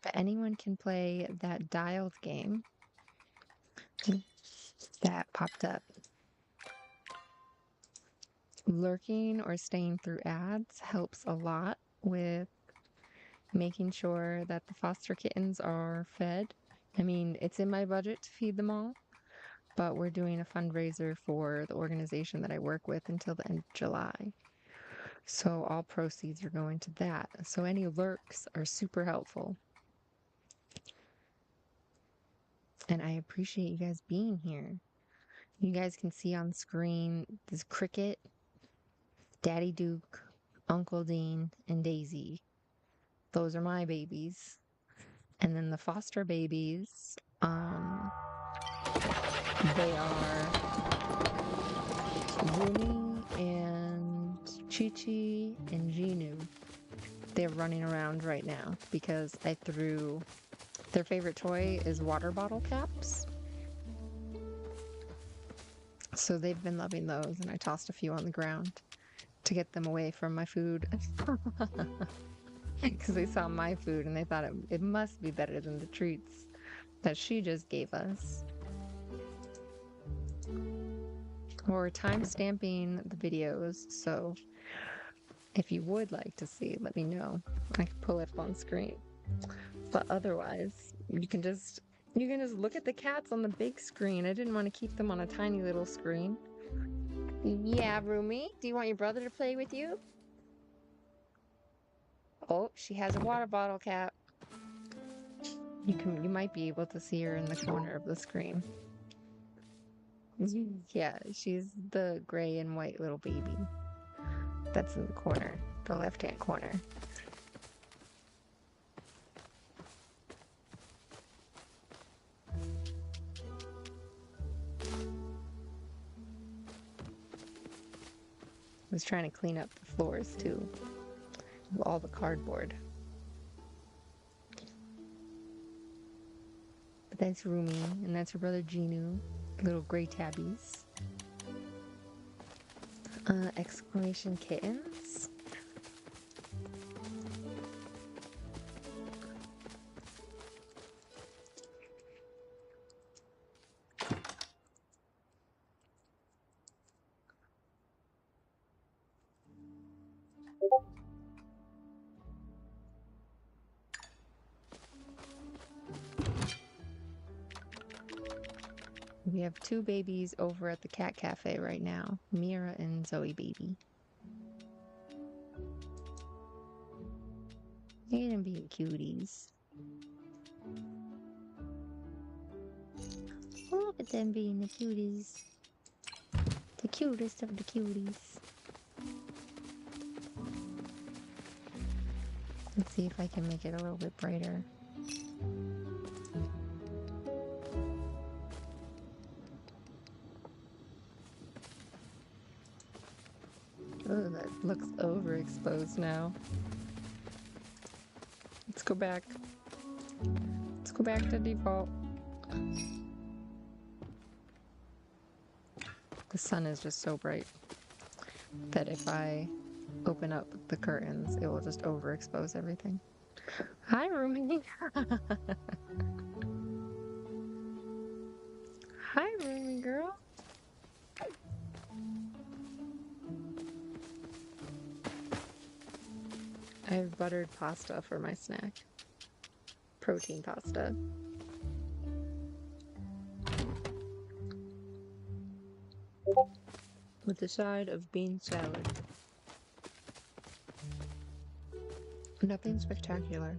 But anyone can play that dialed game that popped up. Lurking or staying through ads helps a lot with making sure that the foster kittens are fed. I mean, it's in my budget to feed them all, but we're doing a fundraiser for the organization that I work with until the end of July. So all proceeds are going to that. So any lurks are super helpful. And I appreciate you guys being here. You guys can see on screen this Cricket, Daddy Duke, Uncle Dean, and Daisy. Those are my babies. And then the foster babies, they are Rumi and Chi-Chi and Ginu. They're running around right now because I threw... Their favorite toy is water bottle caps. So they've been loving those, and I tossed a few on the ground to get them away from my food. Because they saw my food and they thought it must be better than the treats that she just gave us. We're time stamping the videos, so if you would like to see, let me know. I can pull it up on screen. But otherwise, you can just look at the cats on the big screen. I didn't want to keep them on a tiny little screen. Yeah, Rumi, do you want your brother to play with you? Oh, she has a water bottle cap. You might be able to see her in the corner of the screen. Yeah, she's the gray and white little baby. That's in the corner, the left-hand corner. I was trying to clean up the floors too. All the cardboard. But that's Rumi, and that's her brother Ginu. Little gray tabbies. Exclamation kittens. We have two babies over at the cat cafe right now, Mira and Zoe baby. You're gonna be cuties. Look at them being the cuties. The cutest of the cuties. Let's see if I can make it a little bit brighter. Oh, that looks overexposed now. Let's go back. Let's go back to default. The sun is just so bright that if I open up the curtains, it will just overexpose everything. Hi, Rumi. Hi, Rumi girl. I have buttered pasta for my snack. Protein pasta. With a side of bean salad. Nothing spectacular,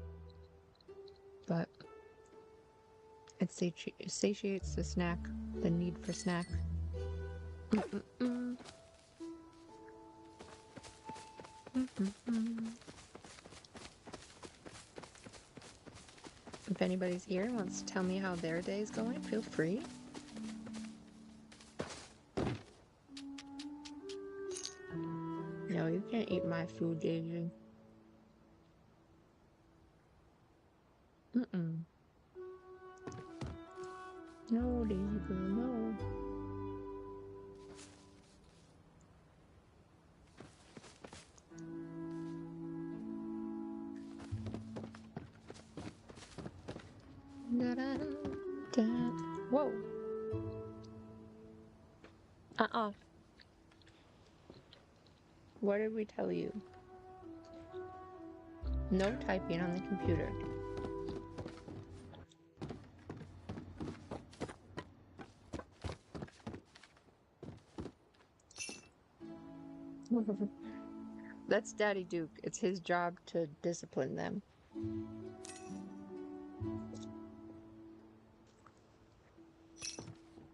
but it satiates the snack, the need for snack. Mm-mm-mm. Mm-mm-mm. If anybody's here and wants to tell me how their day is going, feel free. No, you can't eat my food, Daisy. Mm-mm. No, Daisy girl, no. Da-da-da. Whoa. Uh-uh. What did we tell you? No typing on the computer. That's Daddy Duke. It's his job to discipline them.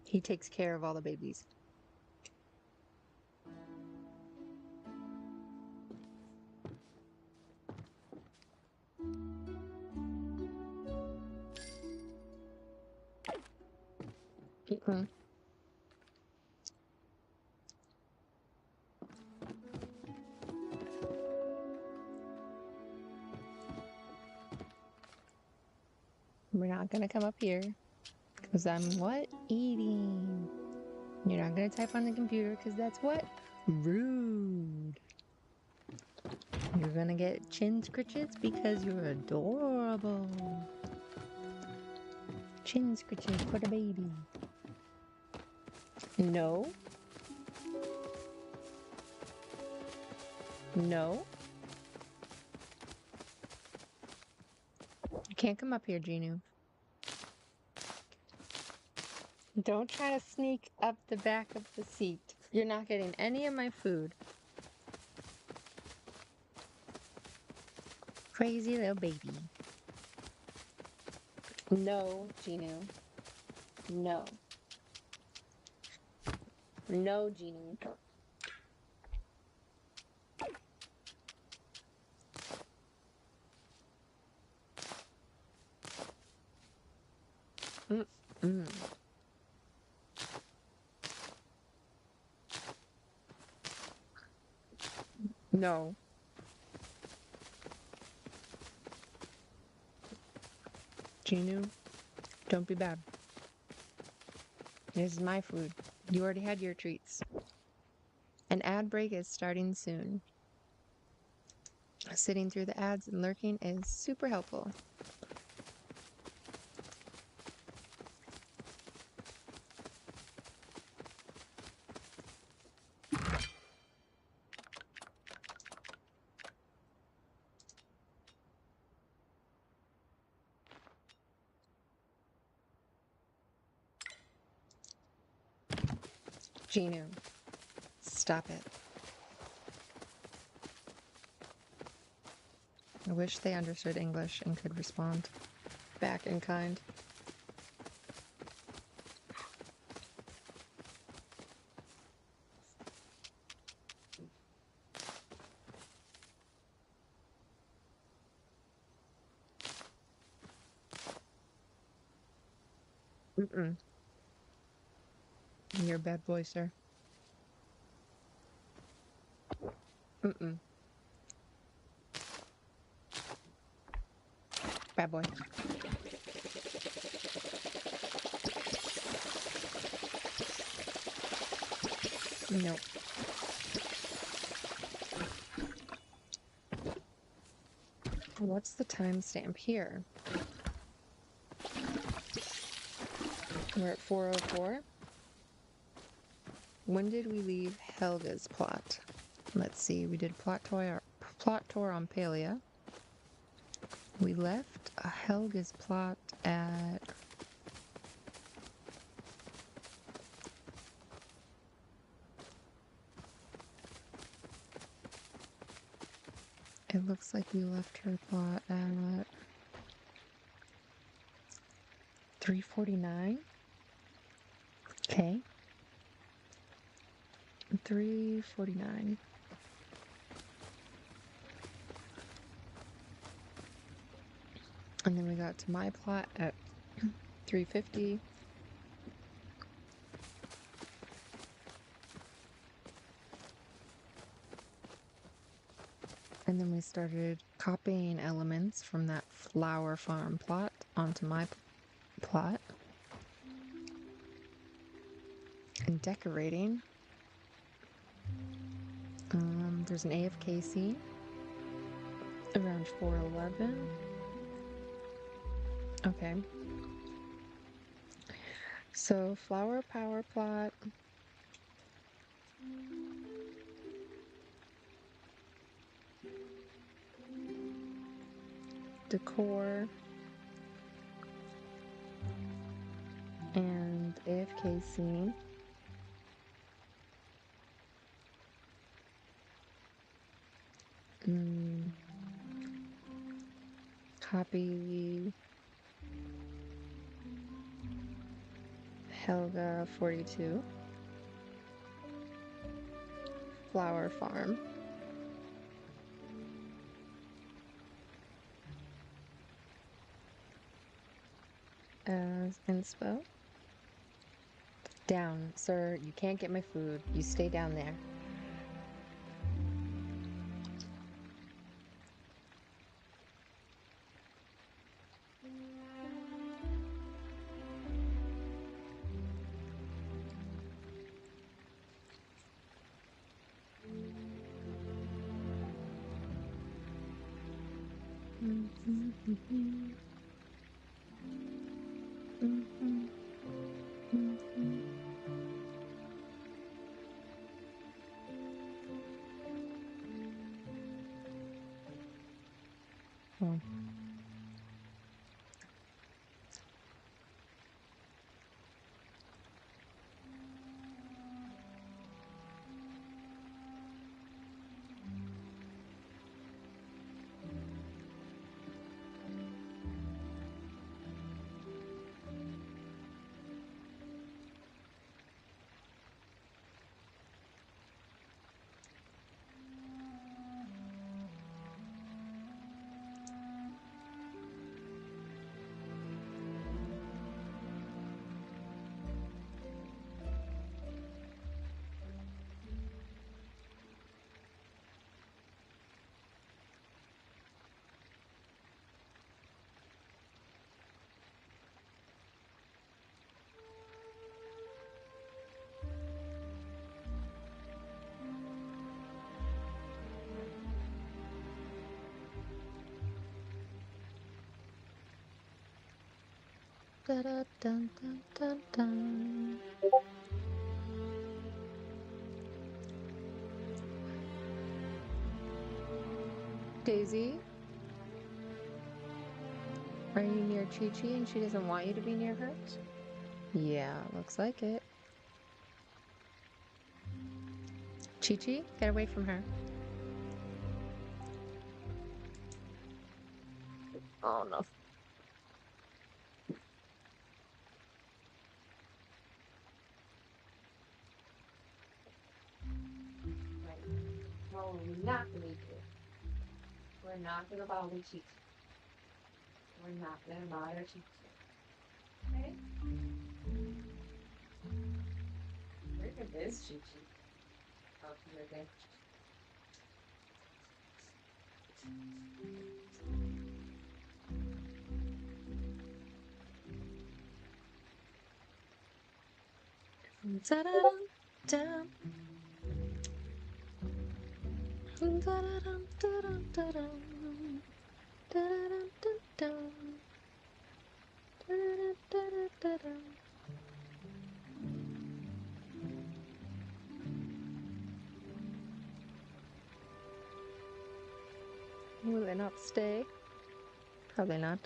He takes care of all the babies. Mm-mm. We're not gonna come up here because I'm what? Eating. You're not gonna type on the computer because that's what? Rude. You're gonna get chin scritches because you're adorable. Chin scritches for the baby. No. No. You can't come up here, Genu. Don't try to sneak up the back of the seat. You're not getting any of my food. Crazy little baby. No, Genu. No. No, Genu. Mm-mm. No. Genu, don't be bad. This is my food. You already had your treats. An ad break is starting soon. Sitting through the ads and lurking is super helpful. Genu, stop it. I wish they understood English and could respond back in kind. Mm-mm. You're a bad boy, sir. Mm-mm. Bad boy. No. What's the timestamp here? We're at 4:04. When did we leave Helga's plot? Let's see. We did plot tour on Palia. We left Helga's plot at it looks like we left her plot at 3:49. Okay. 3:49. And then we got to my plot at 3:50. And then we started copying elements from that flower farm plot onto my plot. And decorating. There's an AFK scene around 4:11. Okay. So flower power plot. Decor. And AFK scene. Copy Helga 42. Flower farm. As inspo. Down, sir. You can't get my food. You stay down there. Oh. Da, da, dun, dun, dun, dun. Daisy, are you near Chi Chi and she doesn't want you to be near her? Yeah, looks like it. Chi Chi, get away from her. Oh no. Right. Well, we're not gonna do. We're not gonna bother cheat. We're not gonna bother cheat. Okay? Where did this cheat sheet? Oh, right there. Da-da-dum, dum. Da-da-dum, da-dum, da-dum. Da-da-dum, dum, dum. Da-da-dum, da-da, da-dum. Will they not stay? Probably not.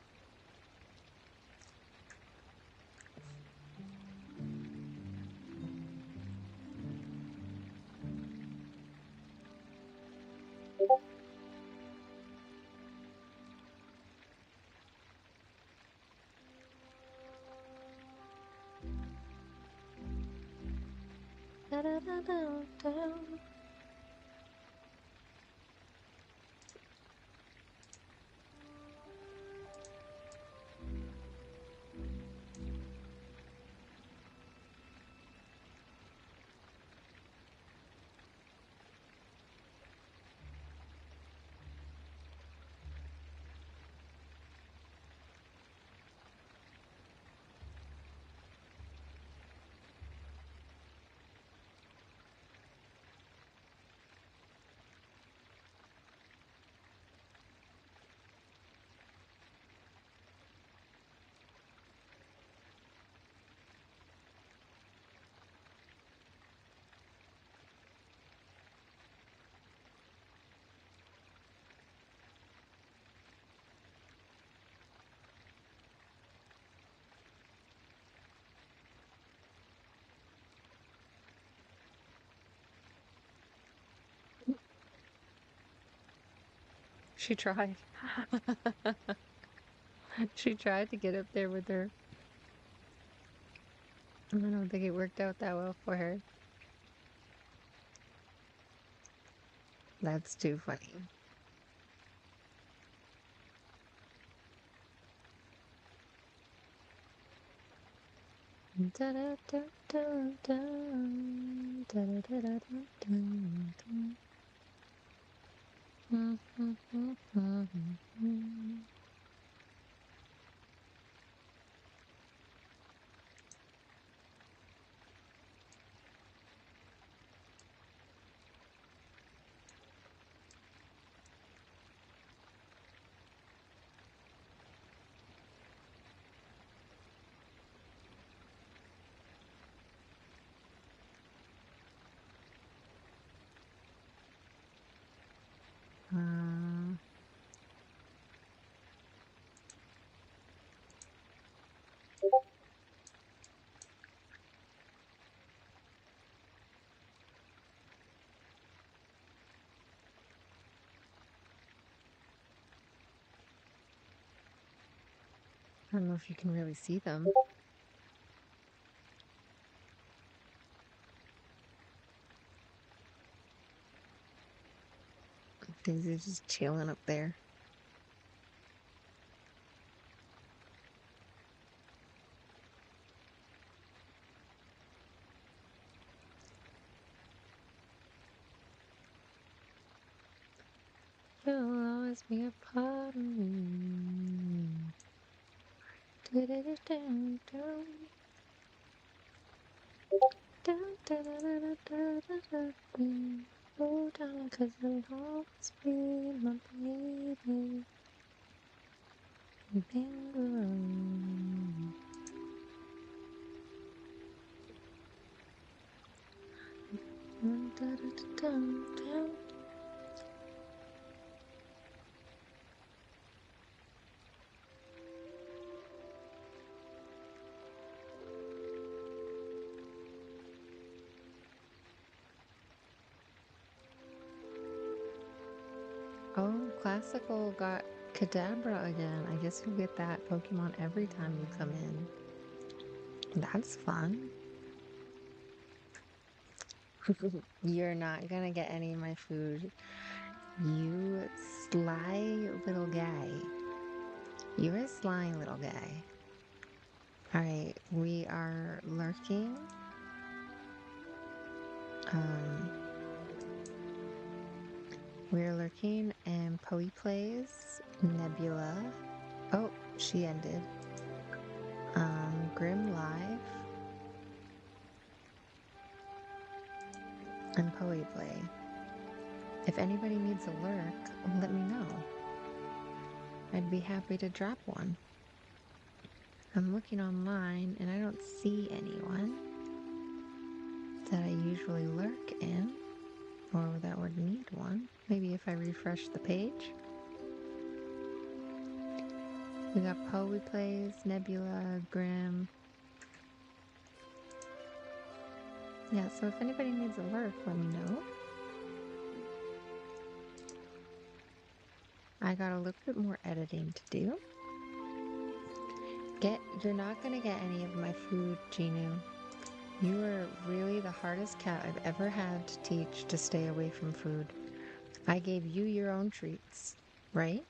Da-da-da-dum-dum. She tried. She tried to get up there with her. I don't think it worked out that well for her. That's too funny. Da-da-da-da-dum, da-da-da-da-dum-dum. I don't know if you can really see them. Things are just chilling up there. You'll always be a part of me. Da-da-da-dum-dum. Dum-da-da-da-da-da-da-da. Oh, darling, 'cause you'll always be my baby. Bingo. Dum-da-da-da-dum-dum. Oh, classical got Kadabra again. I guess you get that Pokemon every time you come in. That's fun. You're not gonna get any of my food. You sly little guy. You're a sly little guy. Alright, we are lurking. Um, we're lurking and Poe plays Nebula. Oh, she ended. Grim Live and Poe play. If anybody needs a lurk, let me know. I'd be happy to drop one. I'm looking online and I don't see anyone that I usually lurk in or that would need one. Maybe if I refresh the page. We got Poe plays, Nebula, Grim. Yeah, so if anybody needs a lurk, let me know. I got a little bit more editing to do. You're not gonna get any of my food, Genu. You are really the hardest cat I've ever had to teach to stay away from food. I gave you your own treats, right?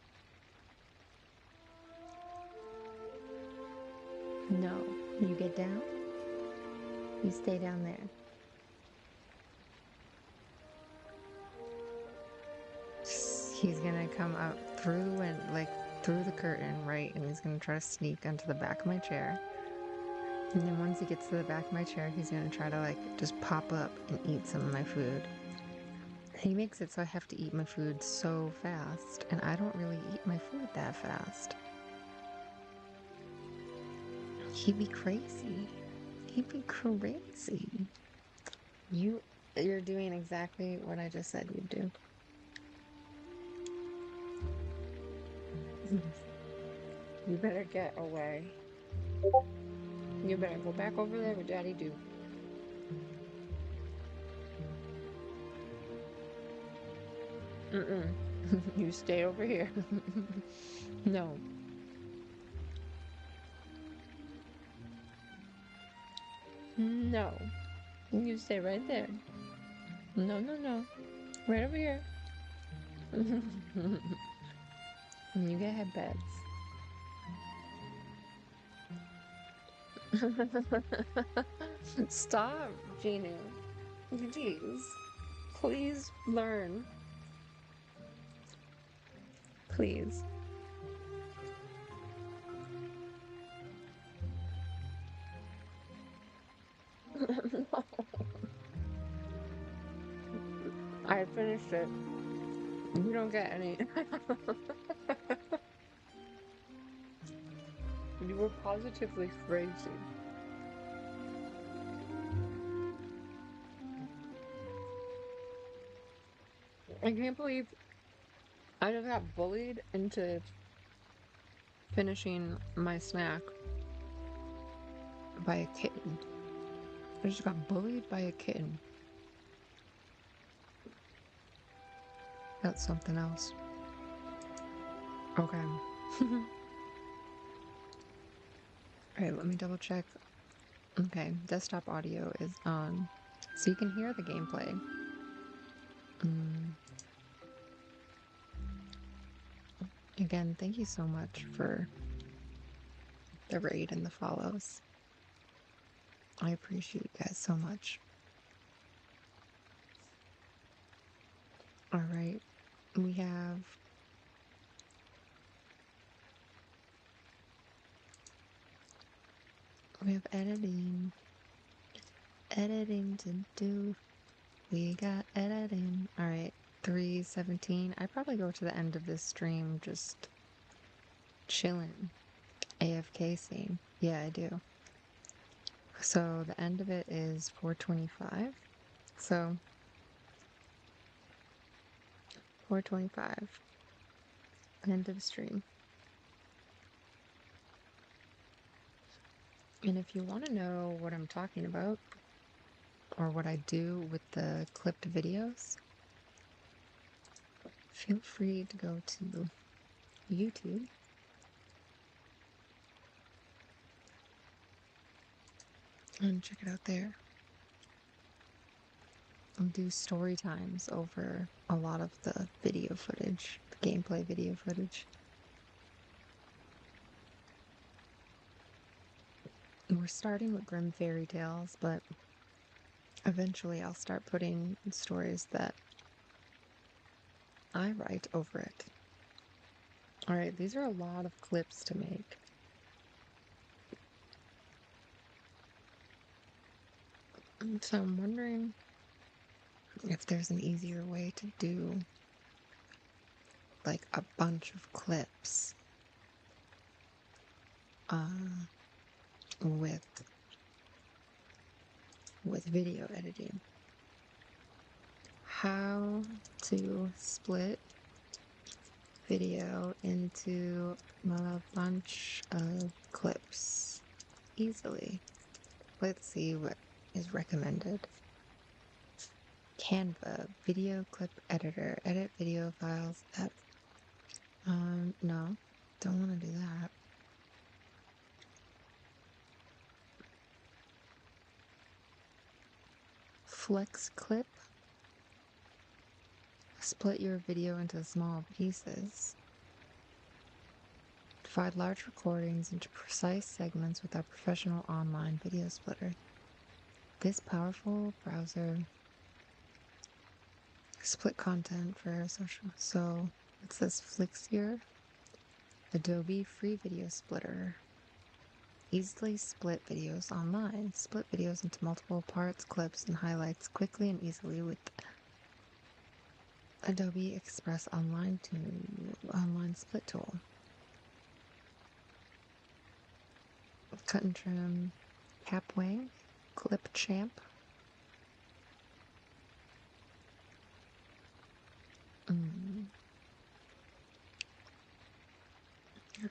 No. You get down? You stay down there. He's gonna come up through through the curtain, right? And he's gonna try to sneak onto the back of my chair. And then once he gets to the back of my chair, he's gonna try to just pop up and eat some of my food. He makes it so I have to eat my food so fast, and I don't really eat my food that fast. He'd be crazy. He'd be crazy. You're doing exactly what I just said you'd do. You better get away. You better go back over there with Daddy Do. Mm-mm. You stay over here. No. No. You stay right there. No, no, no. Right over here. You get headbeds. Stop, Genu. Jeez. Please learn. Please. I finished it. You don't get any. You were positively crazy. I can't believe I just got bullied into finishing my snack by a kitten. I just got bullied by a kitten. That's something else. Okay. Alright, let me double check. Okay, desktop audio is on. So you can hear the gameplay. Again, thank you so much for the raid and the follows. I appreciate you guys so much. Alright, we have editing to do. We got editing. Alright, 3:17. I probably go to the end of this stream just chilling, AFK scene. Yeah, I do. So the end of it is 4:25. So 4:25. End of stream. And if you want to know what I'm talking about or what I do with the clipped videos, feel free to go to YouTube. And check it out there. I'll do story times over a lot of the video footage, the gameplay video footage. We're starting with Grim Fairy Tales, but eventually I'll start putting stories that I write over it. All right, these are a lot of clips to make. So I'm wondering if there's an easier way to do like a bunch of clips with video editing. How to split video into a bunch of clips easily. Let's see what is recommended. Canva, video clip editor, edit video files. No, don't want to do that. Flex clip. Split your video into small pieces. Divide large recordings into precise segments with our professional online video splitter. This powerful browser split content for social. So it's this Flixier Adobe free video splitter. Easily split videos online. Split videos into multiple parts, clips, and highlights quickly and easily with Adobe Express Online split tool. Cut and trim, Capwang, Clip Champ.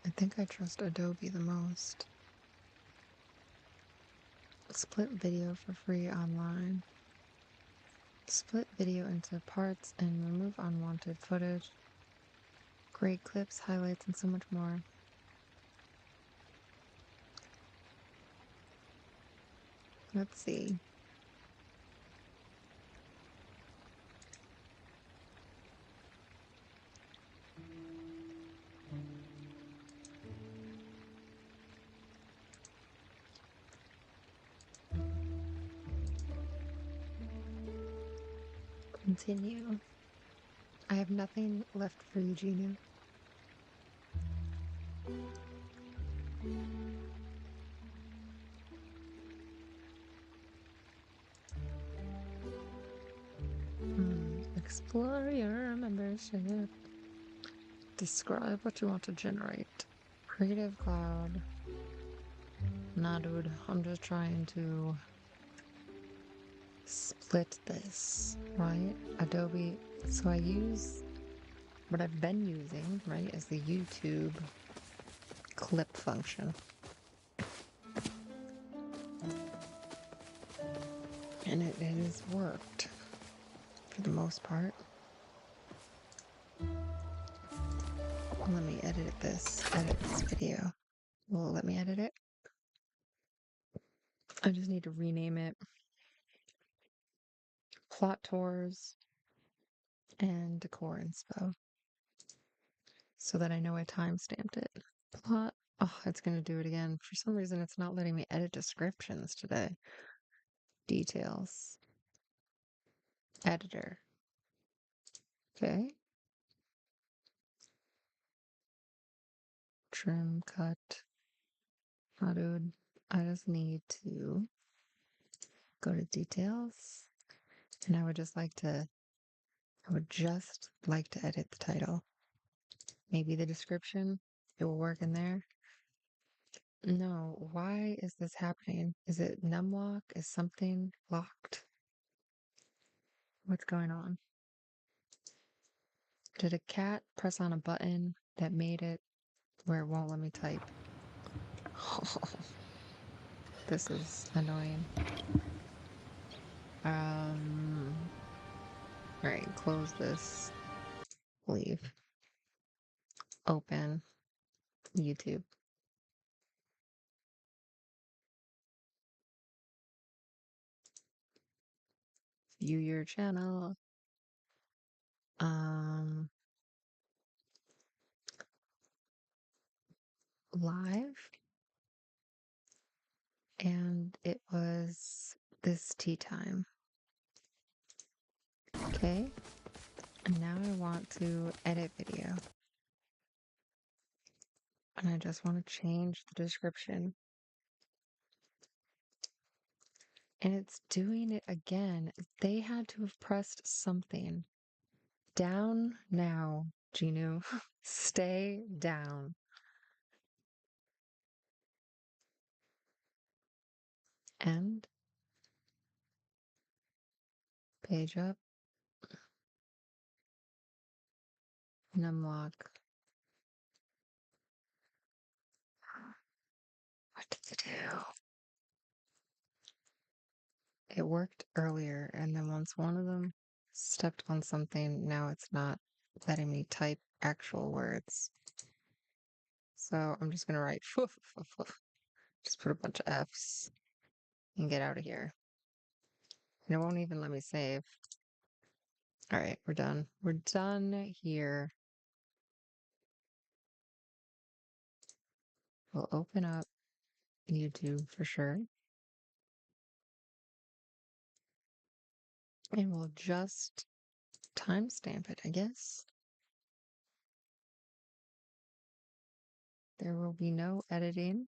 I think I trust Adobe the most. Split video for free online. Split video into parts and remove unwanted footage. Great clips, highlights, and so much more. Let's see. Continue. I have nothing left for you, Gina. Explore your membership. Describe what you want to generate. Creative Cloud. Nah, dude. I'm just trying to split this, right? Adobe. So I use what I've been using, right, is the YouTube clip function. And it has worked for the most part. Let me edit this video. Will it let me edit it? I just need to rename it Plot Tours and Decor Inspo so that I know I timestamped it. Plot. Oh, it's going to do it again. For some reason, it's not letting me edit descriptions today. Details. Editor. Okay. Trim, cut. Oh, dude. I just need to go to details. And I would just like to edit the title. Maybe the description. It will work in there. No, why is this happening? Is it numlock? Is something locked? What's going on? Did a cat press on a button that made it where it won't let me type? This is annoying. Alright, close this. Leave. open YouTube. View your channel. Live. And it was this tea time. Okay. And now I want to edit video. And I just want to change the description. And it's doing it again. They had to have pressed something. Down now, Ginu. Stay down. End. Page up. And unlock. What did it do? It worked earlier, and then once one of them stepped on something, now it's not letting me type actual words. So I'm just gonna write just put a bunch of F's and get out of here. And it won't even let me save. All right, we're done. We're done here. We'll open up YouTube for sure. And we'll just timestamp it, I guess. There will be no editing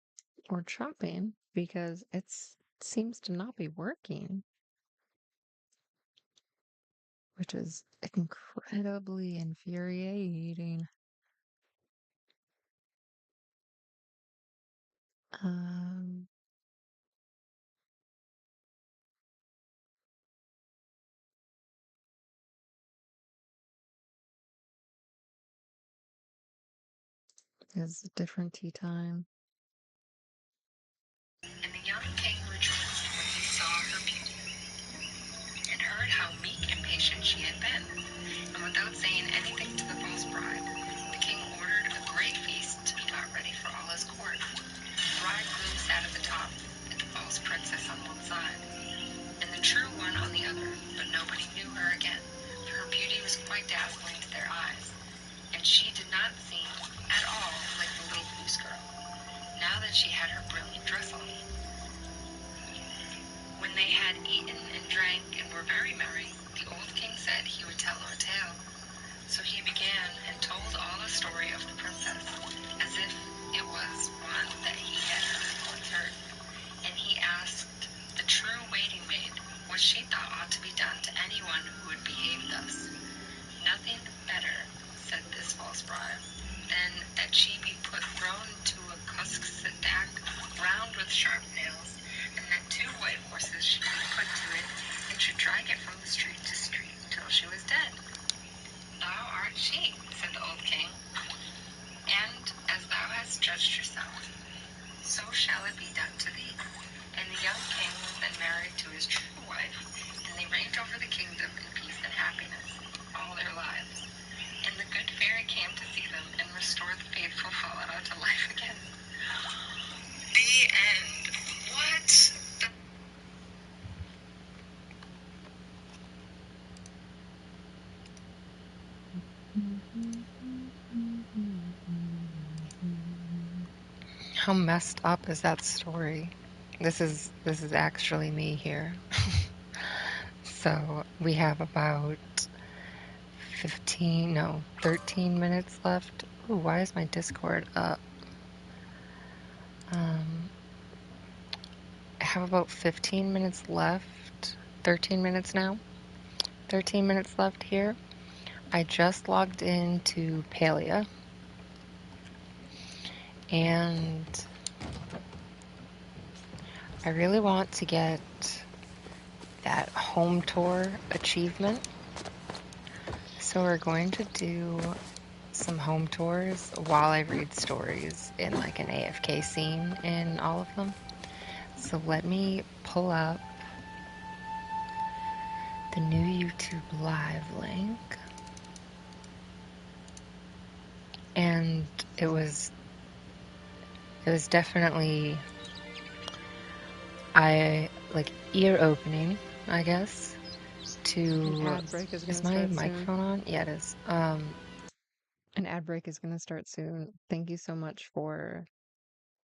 or chopping because it seems to not be working, which is incredibly infuriating. It's a different tea time. And the young king rejoiced when he saw her beauty, and heard how meek and patient she had been. And without saying anything to the false bride, the king ordered a great feast to be got ready for all his court. The bridegroom sat at the top, and the false princess on one side, and the true one on the other, but nobody knew her again, for her beauty was quite dazzling to their eyes, and she did not seem at all like the late goose girl, now that she had her brilliant dress on. When they had eaten and drank and were very merry, the old king said he would tell them a tale. So he began and told all the story of the princess, as if it was one that he had once heard. And he asked the true waiting maid what she thought ought to be done to anyone who would behave thus. Nothing better, said this false bride, than that she be thrown to a cusk stack round with sharp nails, and that 2 white horses should be put to it, and should drag it from the street to street till she was dead. Thou art she, said the old king, and as thou hast judged yourself, so shall it be done to thee. And the young king was then married to his true wife, and they reigned over the kingdom in peace and happiness all their lives. And the good fairy came to see them and restore the faithful Falada to life again. The end. What? How messed up is that story? This is actually me here. So we have about 13 minutes left. Ooh, why is my Discord up? I have about 15 minutes left. 13 minutes now. 13 minutes left here. I just logged into Palia. And I really want to get that home tour achievement. So we're going to do some home tours while I read stories in like an AFK scene in all of them. So let me pull up the new YouTube live link. and it was definitely ear opening, I guess. An ad break is going to my start soon. microphone on? Yeah, it is. An ad break is going to start soon. Thank you so much for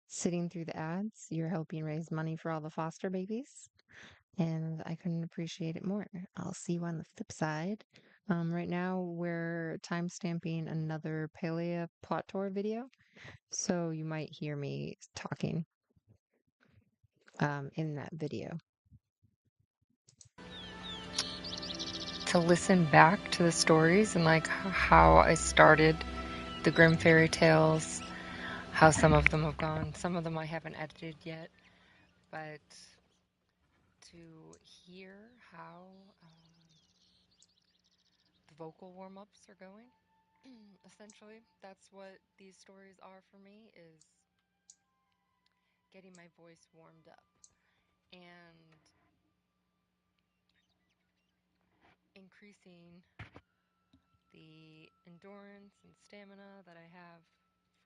sitting through the ads. You're helping raise money for all the foster babies, and I couldn't appreciate it more. I'll see you on the flip side. Right now, we're timestamping another Palea plot tour video, so you might hear me talking in that video. To listen back to the stories and like how I started the Grimm fairy tales, how some of them have gone, some of them I haven't edited yet, but to hear how the vocal warm-ups are going, essentially, that's what these stories are for me, is getting my voice warmed up and increasing the endurance and stamina that I have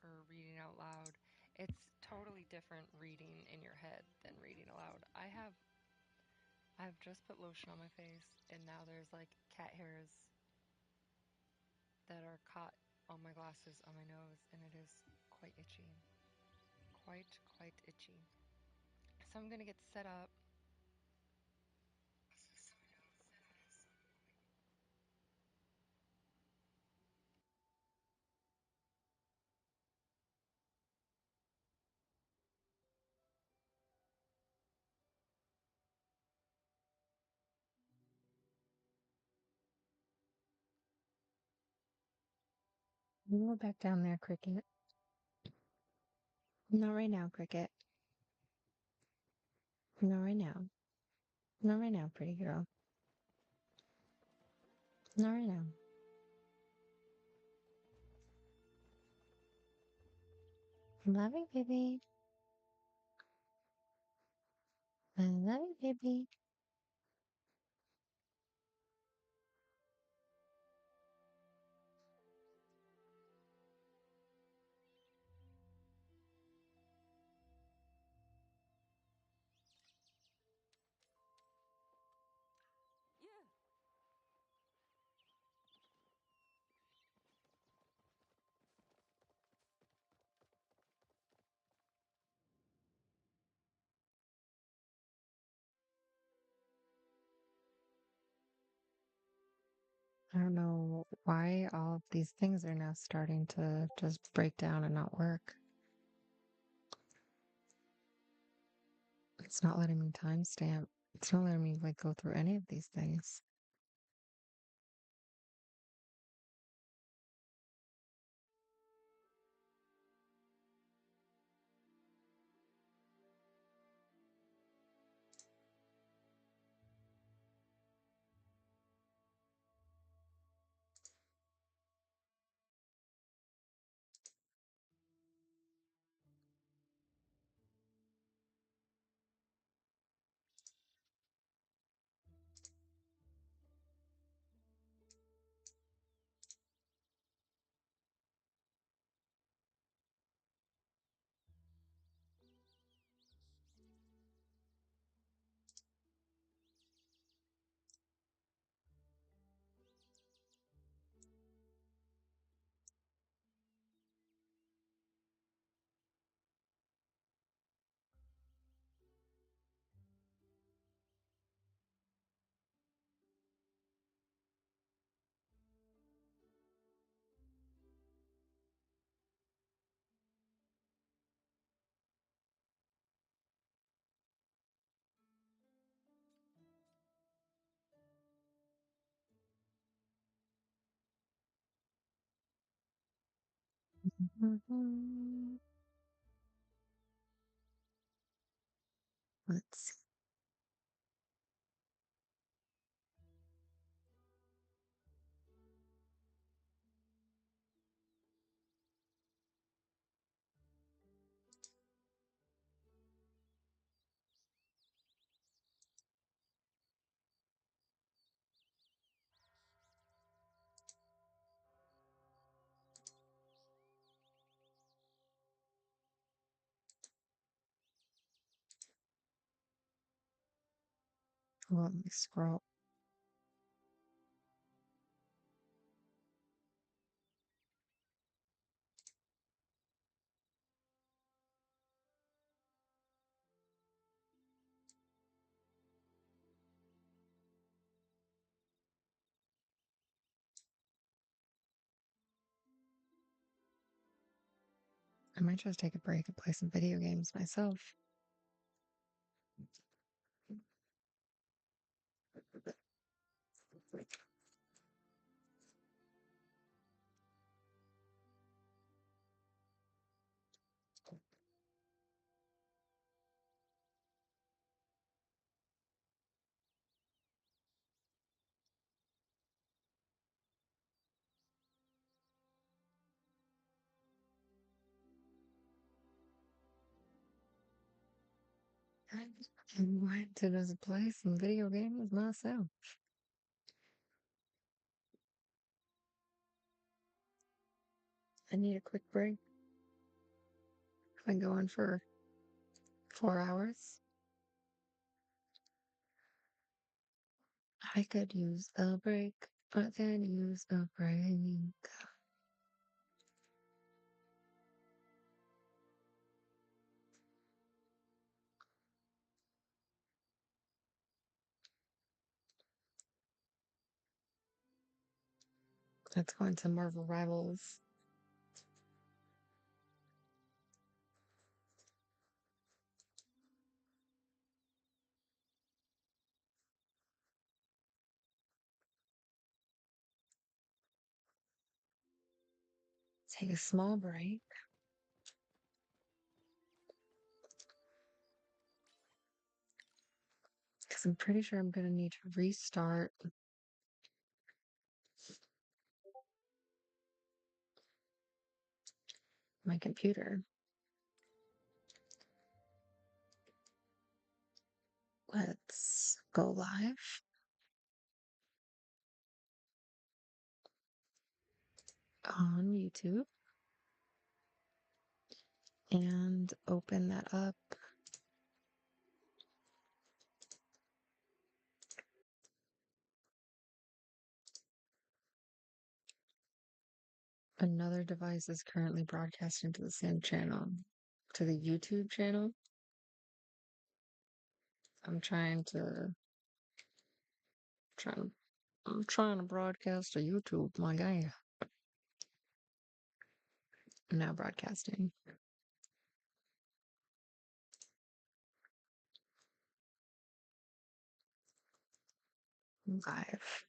for reading out loud. It's totally different reading in your head than reading aloud. I've just put lotion on my face and now there's like cat hairs that are caught on my glasses on my nose and it is quite itchy. Quite itchy. So I'm gonna get set up. You go back down there, Cricket. Not right now, Cricket. Not right now. Not right now, pretty girl. Not right now. Love you, baby. I love you, baby. I don't know why all of these things are now starting to just break down and not work. It's not letting me timestamp. It's not letting me like go through any of these things. Let's see. Well, let me scroll. I might just take a break and play some video games myself. I want to just play some video games myself. I need a quick break. I've been going for 4 hours. I could use a break. I can use a break. Let's go into Marvel Rivals. Take a small break. Because I'm pretty sure I'm going to need to restart my computer. Let's go live on YouTube and open that up. Another device is currently broadcasting to the same channel, to the YouTube channel. I'm trying to broadcast to YouTube, my guy. Now broadcasting. Live.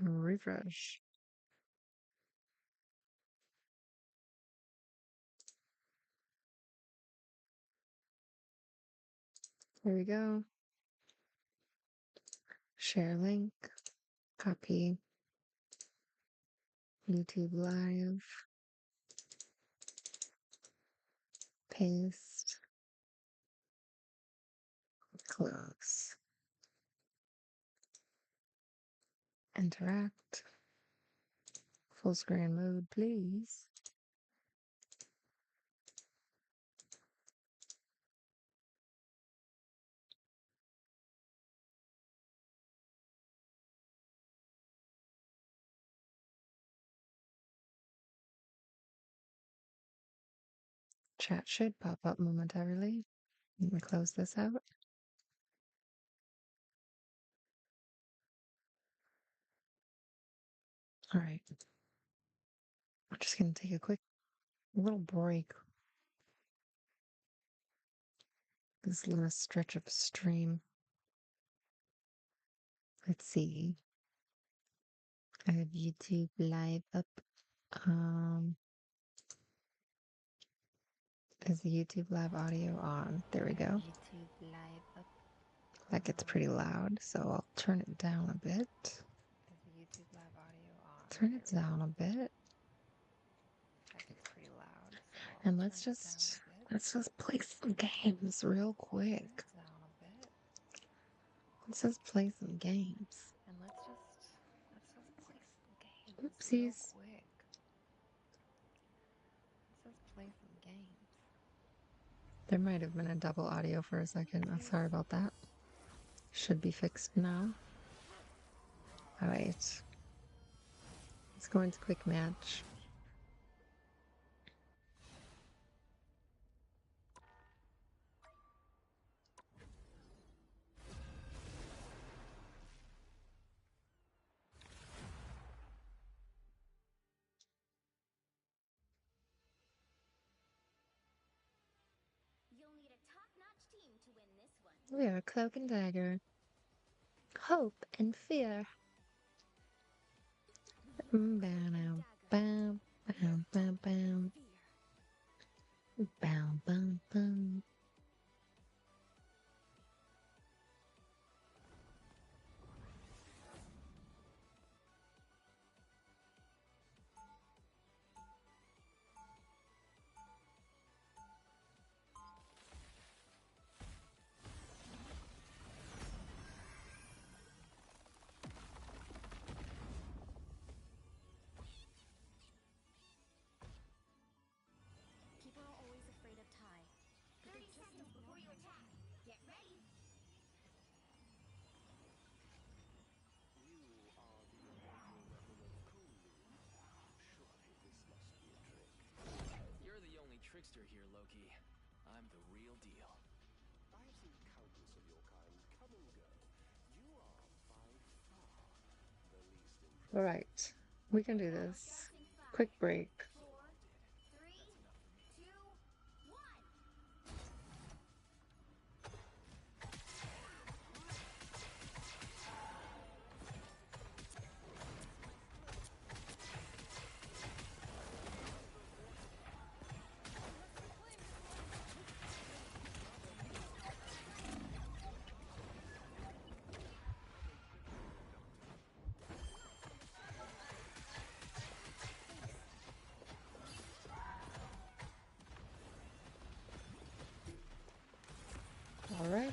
Refresh. There we go. Share link. Copy. YouTube Live. Paste. Close. Interact. Full screen mode, please. Chat should pop up momentarily. Let me close this out. All right. I'm just going to take a quick little break. This little stretch of stream. Let's see. I have YouTube live up. Is the YouTube live audio on? There we go. YouTube live up. That gets pretty loud, so I'll turn it down a bit. Is the YouTube live audio on? Turn it down a bit. That gets pretty loud, so And let's just play some games real quick. down a bit. Let's just play some games. And let's just play some games real Oopsies. quick. Let's just play some games. There might have been a double audio for a second. I'm sorry about that. Should be fixed now. All right. Let's go into quick match. We are Cloak and Dagger. Hope and fear. Bam, bam, bam, bam, bam, bam. Bam, bam, bam. People are always afraid of Ty. 30 seconds before you attack. Get ready. You are the immortal weapon of Kulu. Surely this must be a trick. You're the only trickster here, Loki. I'm the real deal. I have seen countless of your kind come and go. You are by far the least impressive. All right. We can do this. Quick break. 4, 3, 2, 1. All right.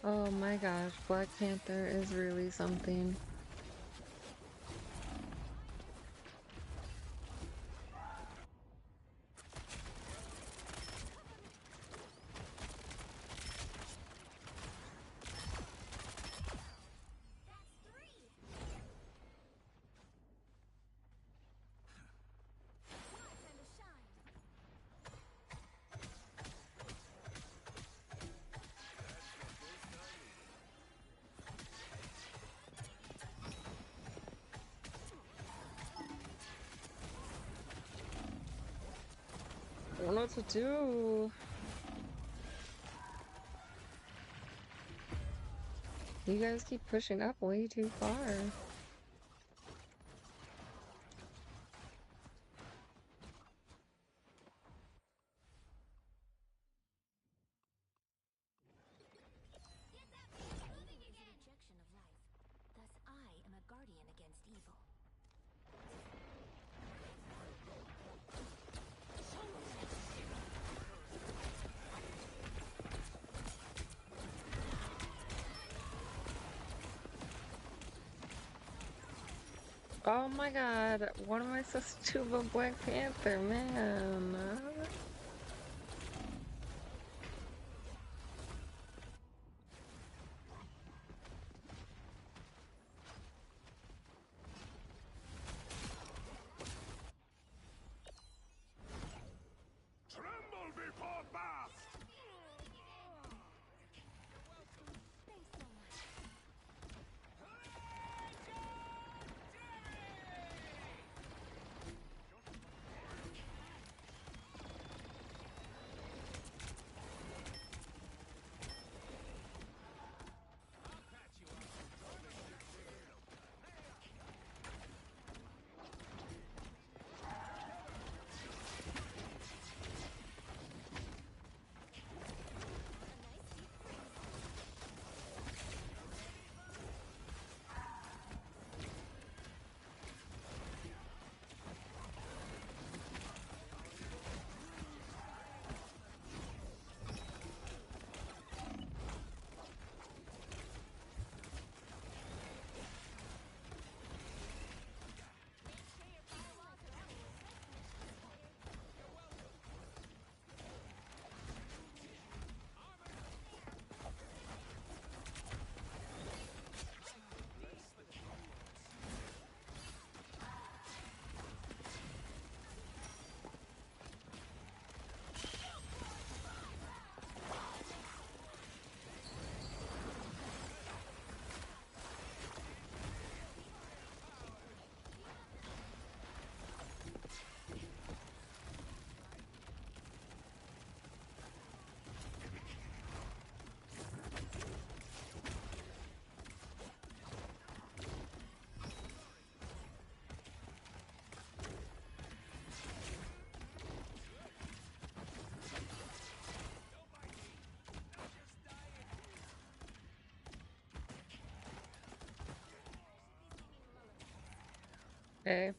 Oh my gosh, Black Panther is really something. I don't know what to do. You guys keep pushing up way too far. Rejection of life. Thus I am a guardian against evil. Oh my god, what am I supposed to do about Black Panther, man? Tremble before Bath! Thanks so much. Okay.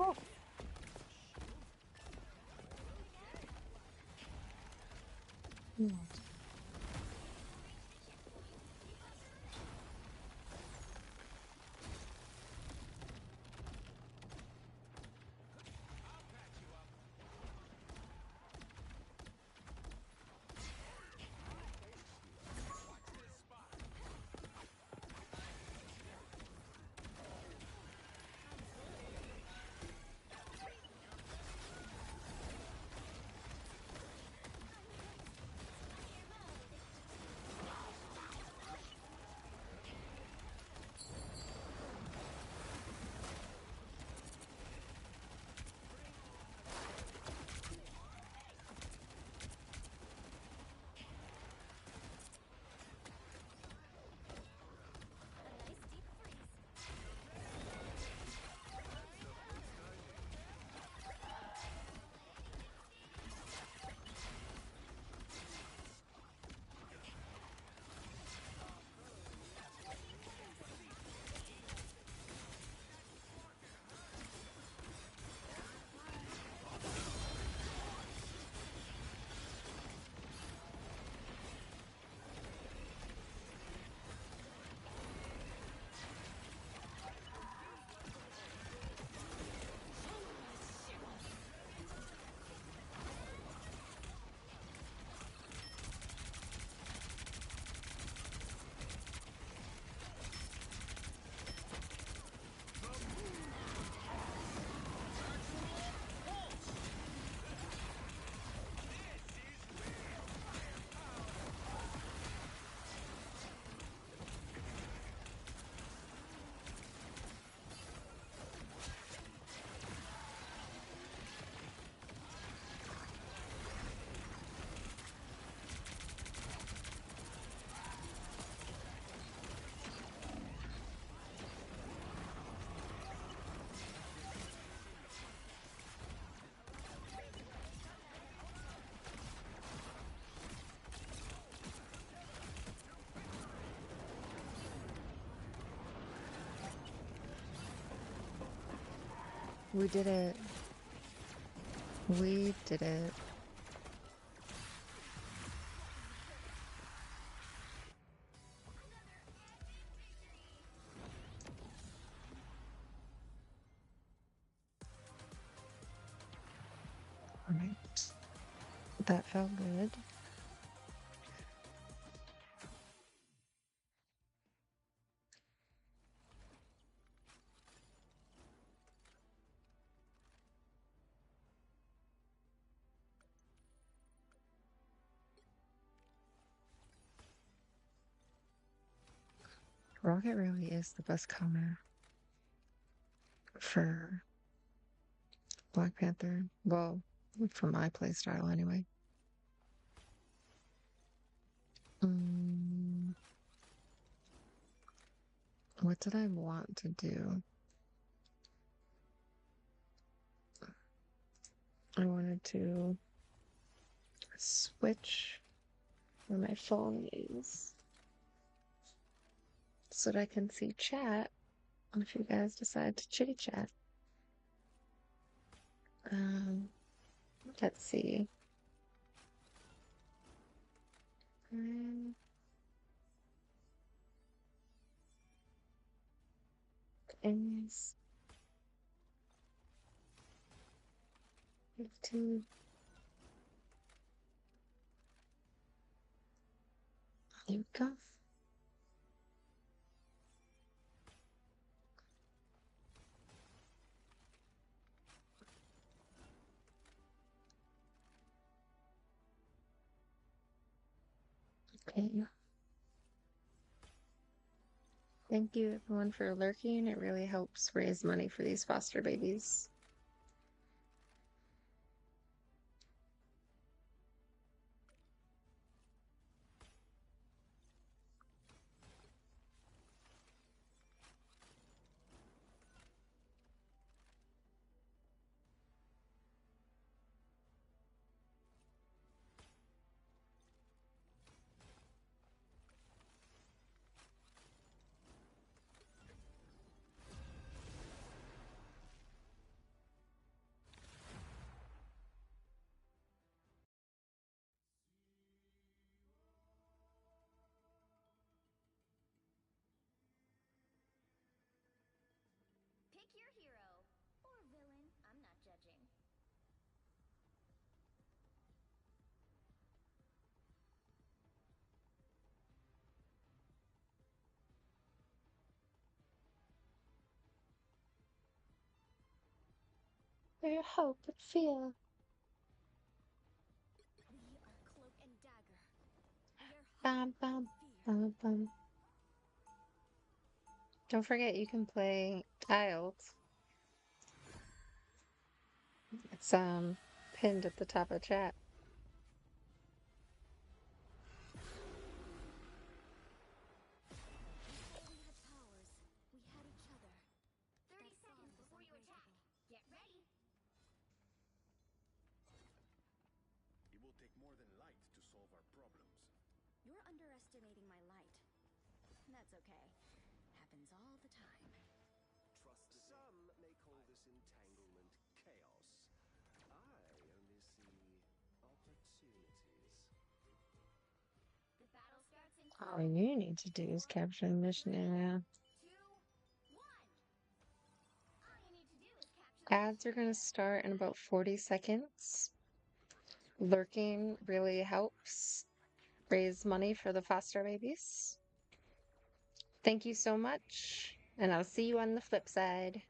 Oh, We did it. We did it. All right. That felt good. Rocket really is the best counter. for Black Panther. Well, for my playstyle anyway. Mm, what did I want to do? I wanted to switch where my phone is so that I can see chat if you guys decide to chitty chat. Um, let's see. Um, Ends 15. There we go. Okay. Thank you everyone for lurking. It really helps raise money for these foster babies. Pick your hero. Or villain. I'm not judging. Your hope and fear. We are Cloak and Dagger. We are Bum, hope bum, and fear. bum, bum. Don't forget you can play tiled. It's pinned at the top of chat. Before we had powers, we had each other. 30 seconds before you attack. Get ready. It will take more than light to solve our problems. You're underestimating my light. That's okay. Happens all the time. Some may call this entanglement chaos. I only see opportunities. The battle starts in All you need to do is capture the mission area. 2, 1. All you need to do is capture the Ads are mission going to area. start in about 40 seconds. Lurking really helps raise money for the foster babies. Thank you so much, and I'll see you on the flip side.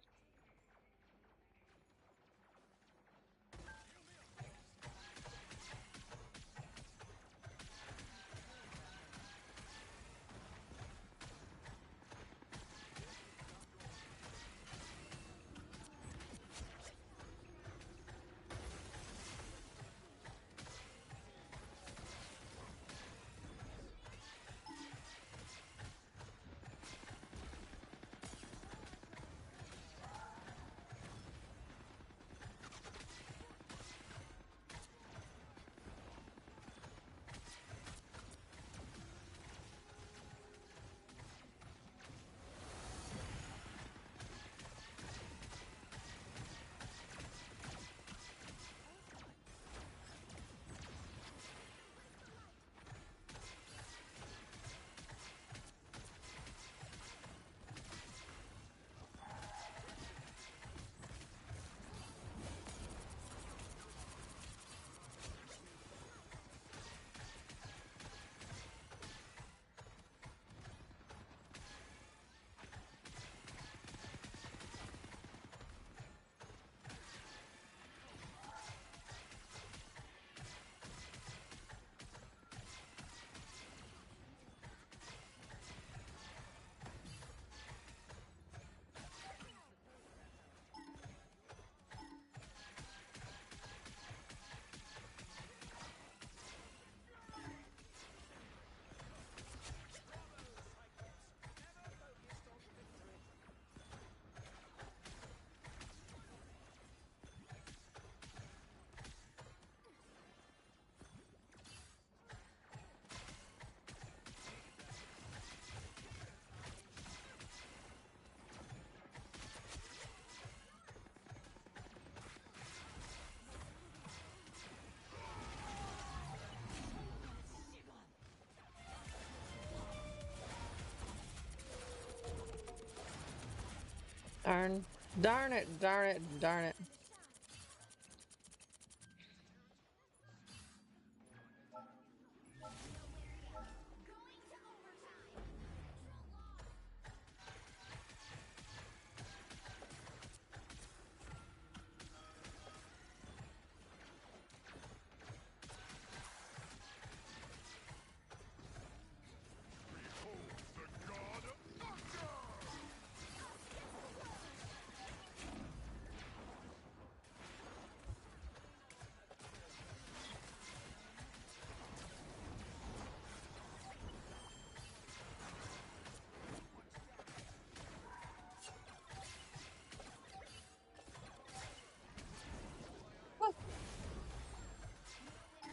Darn. Darn it, darn it, darn it.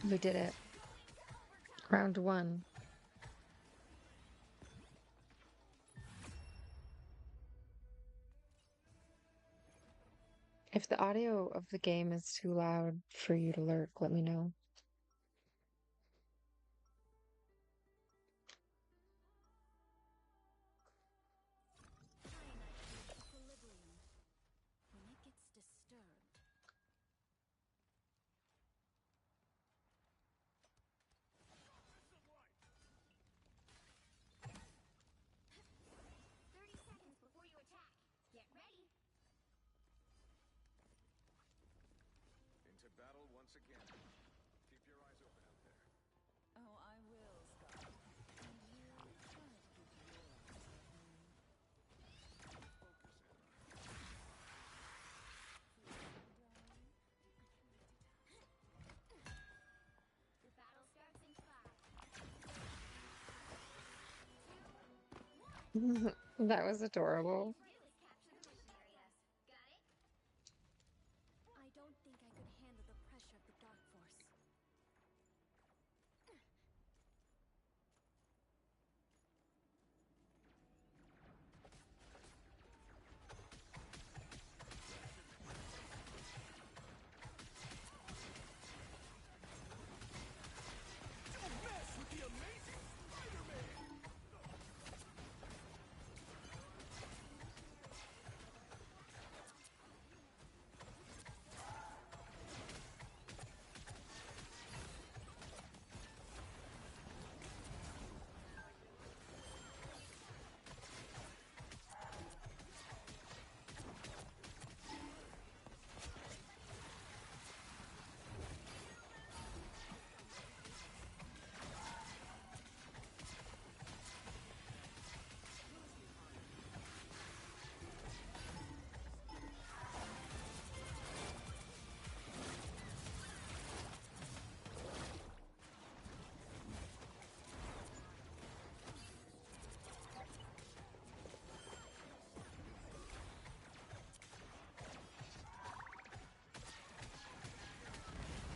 We did it. Round one. If the audio of the game is too loud for you to lurk, let me know. Equilibrium. When it gets disturbed. 30 seconds before you attack. Get ready. Into battle once again. Keep your eyes open out there. Oh, I will, Scott. And you try to keep your eyes open. Focus, Anna. Darling. The battle starts in 5. That was adorable. Do is capture the mission areas. Got it? I don't think I could handle the pressure of the Dark Force.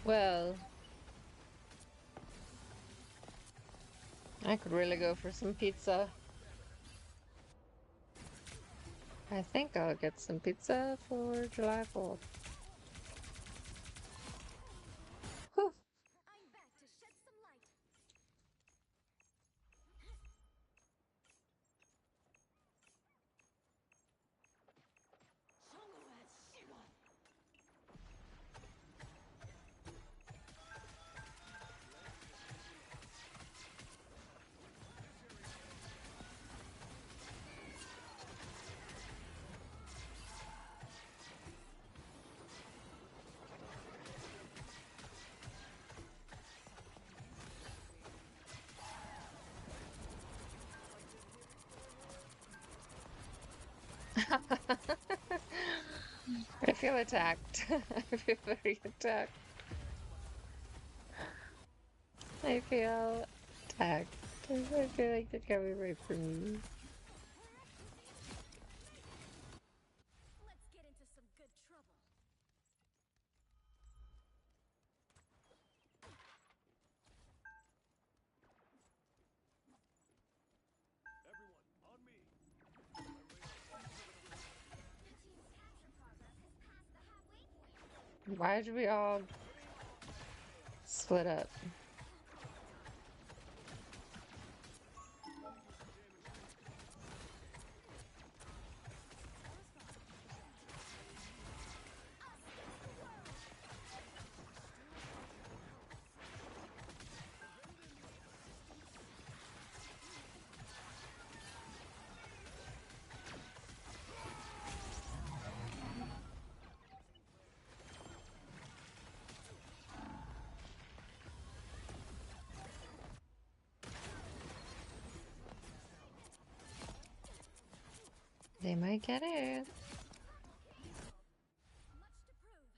Well, I could really go for some pizza. I think I'll get some pizza for July 4th. Whew. I'm back to shed some light. I feel attacked. I feel very attacked. I feel attacked. I feel like they're coming right for me. Let's get into some good trouble. Everyone, on me. The team's capture progress has passed the halfway point. Why did we all split up? They might get it. Much to prove.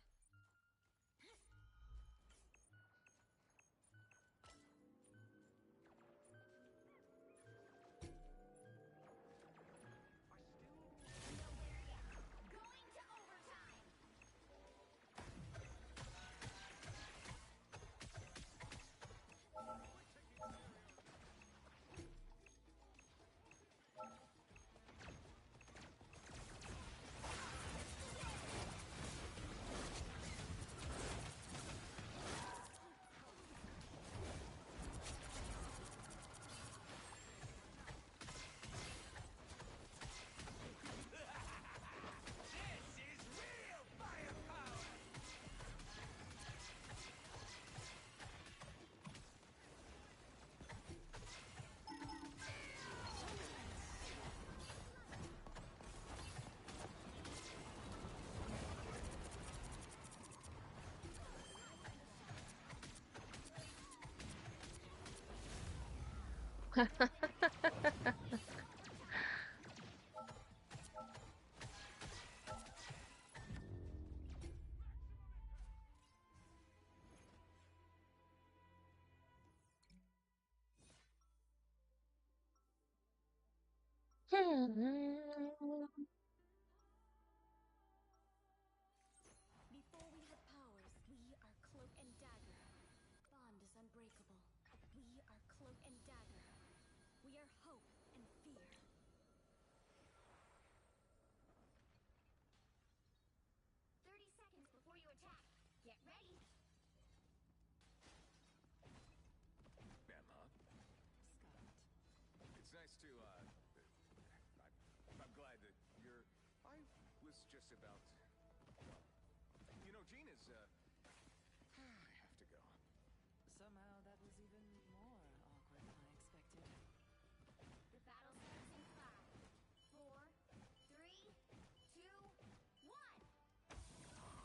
Going to overtime. Before we had powers, we are cloak and dagger. Bond is unbreakable. We are cloak and dagger. We are hope and fear. Before you attack, get ready. Emma? Scott. It's nice to, I'm glad that you're... I was just about... You know, Jean is, I have to go. Somehow that was even more awkward than I expected. The battle starts in 5, 4, 3, 2, 1.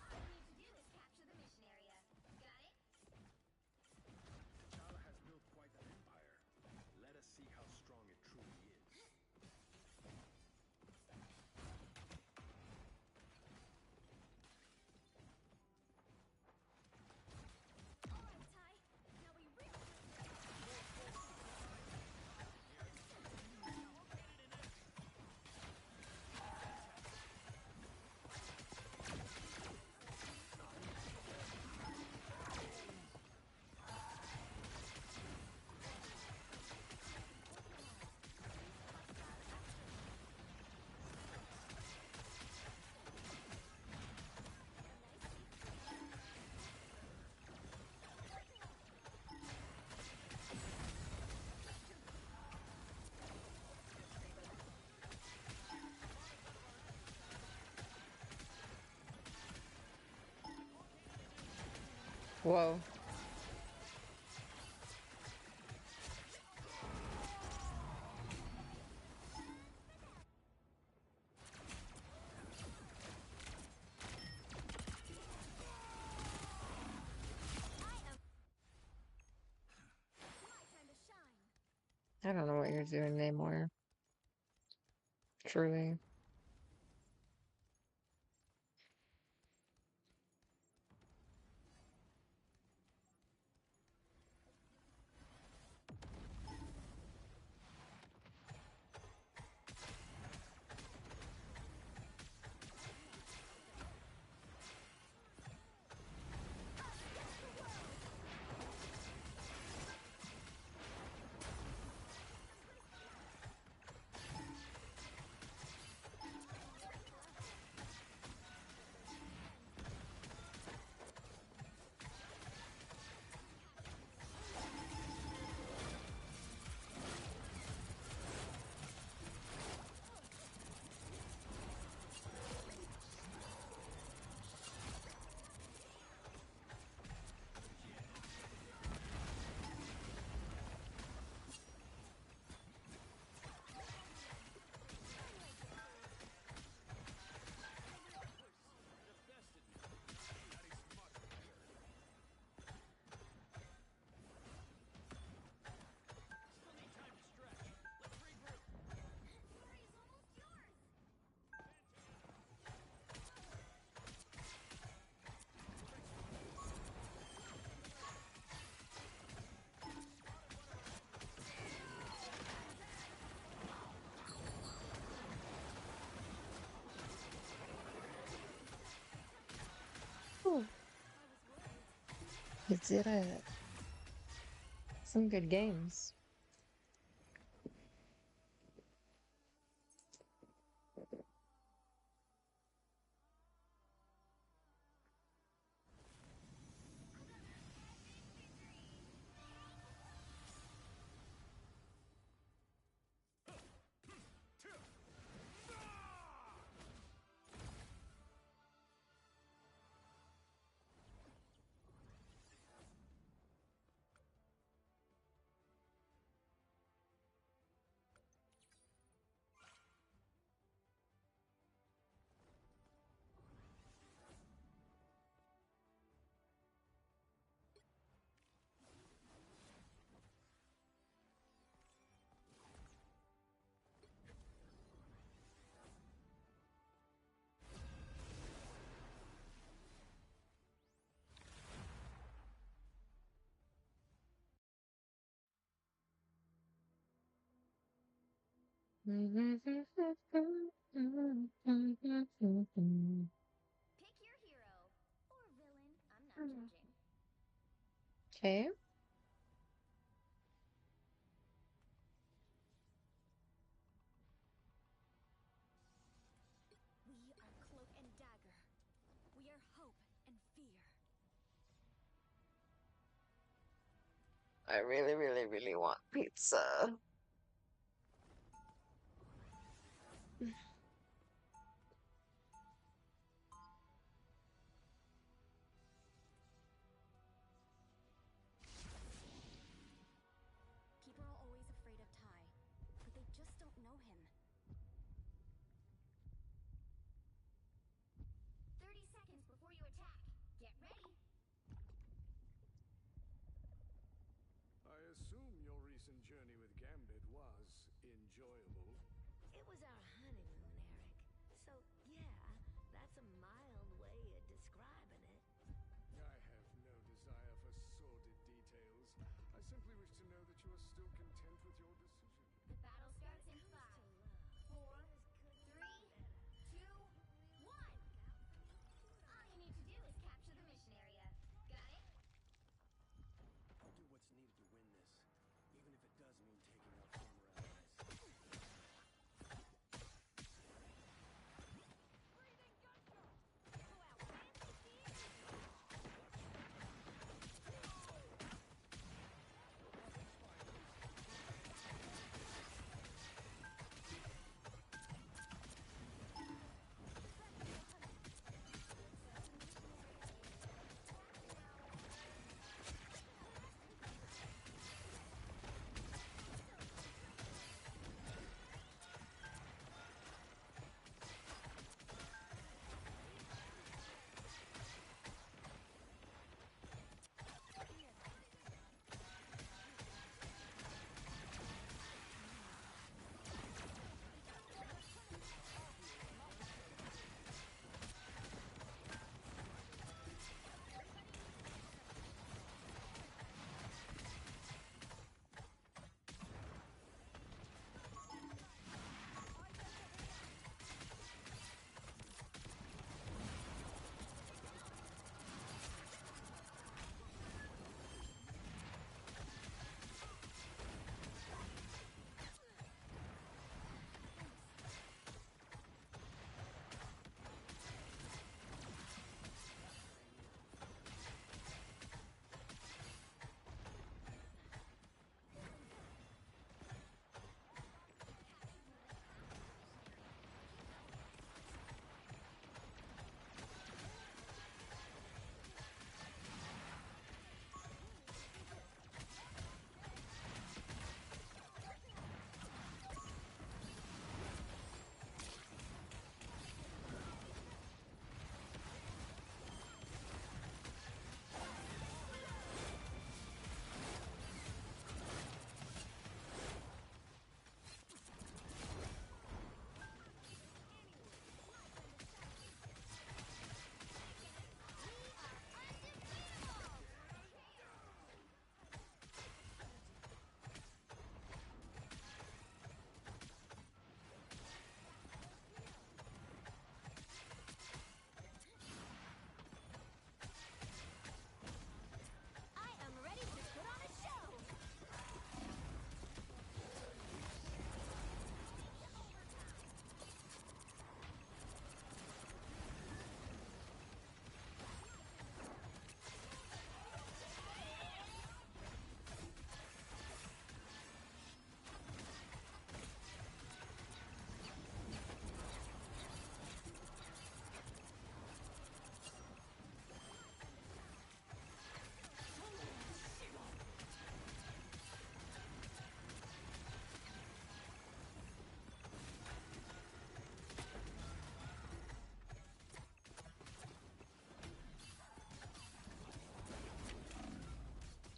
All you need to do is capture the mission area. Got it? T'Challa has built quite an empire. Let us see how strong it truly is. All right, Ty. Now we really... Whoa. My time to shine. I don't know what you're doing anymore. Truly. You did it. Some good games. Pick your hero. Or villain. I'm not judging. Okay. We are Cloak and Dagger. We are hope and fear. I really, really, really want pizza. People are always afraid of Ty, but they just don't know him. 30 seconds before you attack. Get ready. I assume your recent journey with Gambit was enjoyable. It was our honeymoon, Eric. So, yeah, that's a mild way of describing it. I have no desire for sordid details. I simply wish to know that you are still content with your decision. The battle starts in 5, 4, 3, 2, 1. All you need to do is capture the mission area. Got it? I'll do what's needed to win this, even if it does mean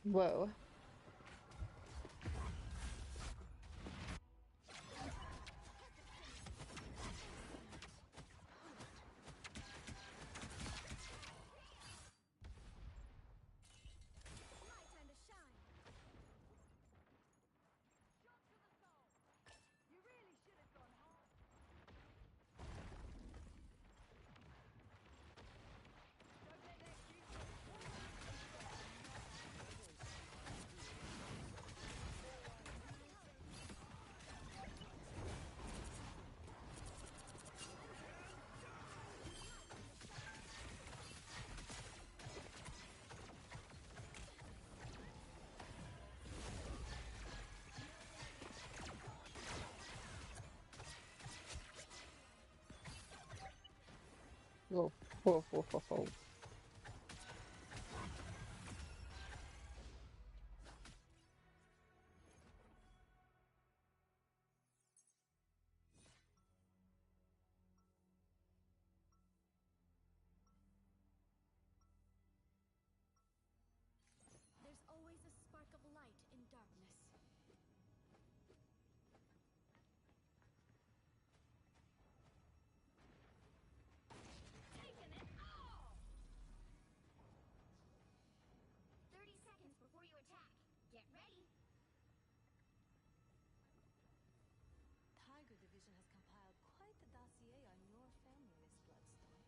Whoa. My time to shine. You really should have gone home. Don't let that keep Whoa. Whoa, whoa, whoa, whoa. There's always a spark of light in darkness. Taking it all! 30 seconds before you attack. Get ready. Tiger Division has compiled quite the dossier on your family, Miss Bloodstone.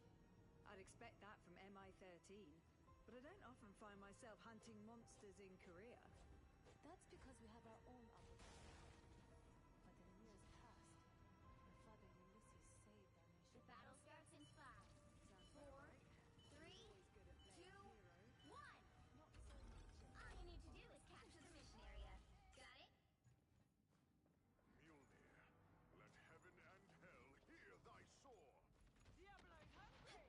I'd expect that from MI13, but I don't often find myself hunting monsters in Korea. That's because we have our own opportunity. But in years past, my father Ulysses saved our nation. The battle starts in 5, 4, 3, 2, 1. Not so much. All you need to do is capture the mission area. Got it? Mjolnir, let heaven and hell hear thy soar. Diablo's hungry!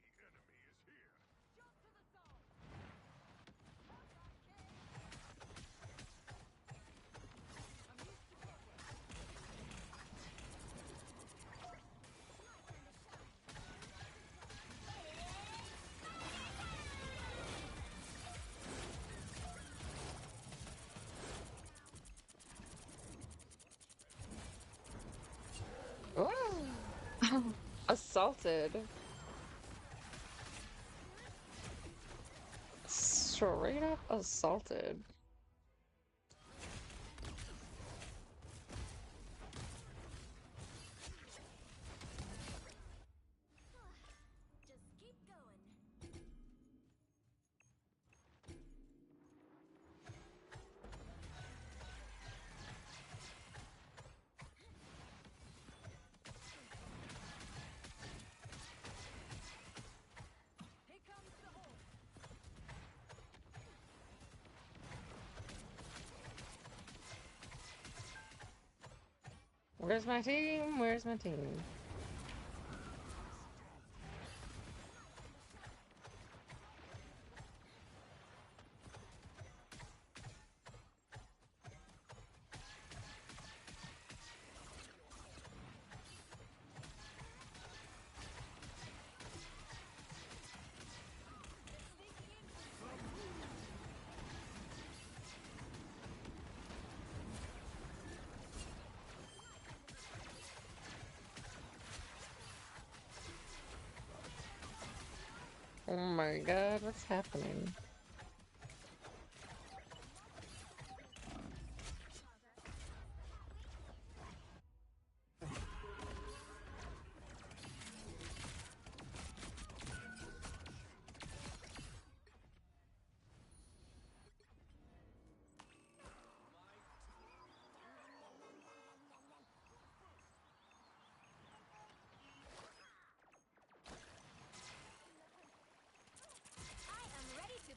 The enemy is here. Shot to the soul! I'm used to problems. My time to shine. Oh! Assaulted. Straight up assaulted. Just keep going. Here comes the horse. Where's my team? Where's my team? Oh my god, what's happening? I am ready to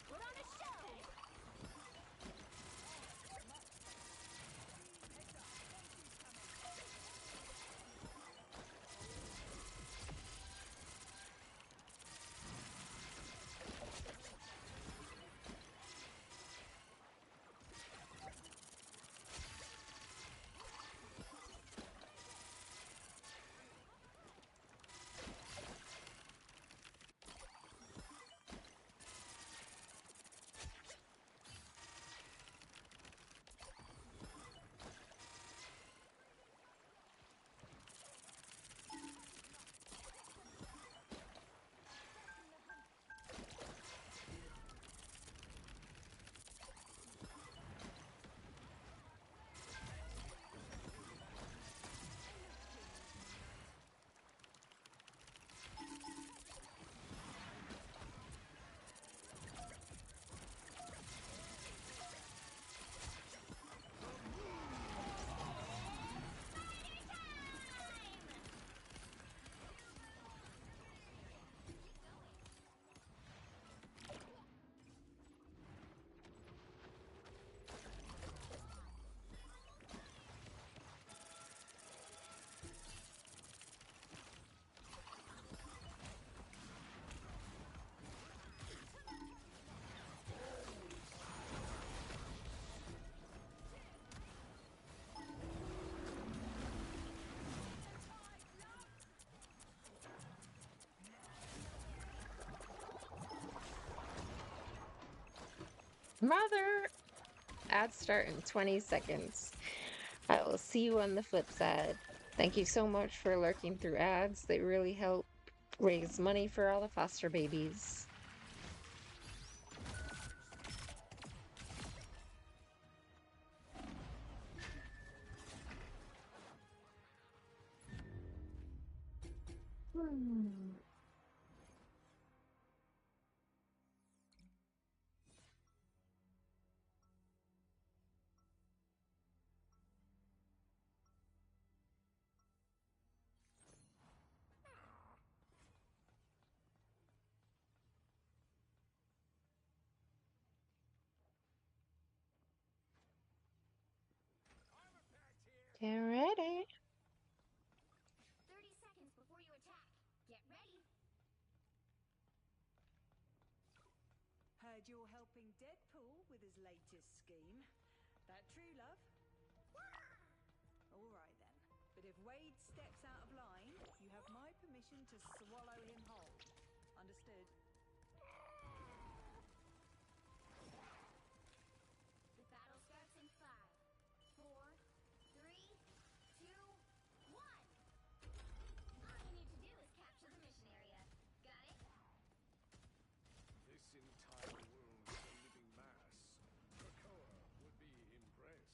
Mother! Ads start in 20 seconds. I will see you on the flip side. Thank you so much for lurking through ads. They really help raise money for all the foster babies. Get ready. 30 seconds before you attack. Get ready. Heard you're helping Deadpool with his latest scheme. That true, love? All right then. But if Wade steps out of line, you have my permission to swallow him whole. Understood? The battle starts in 5, 4, 3, 2, 1. All you need to do is capture the mission area. Got it? This entire world is a living mass. Krakoa would be impressed.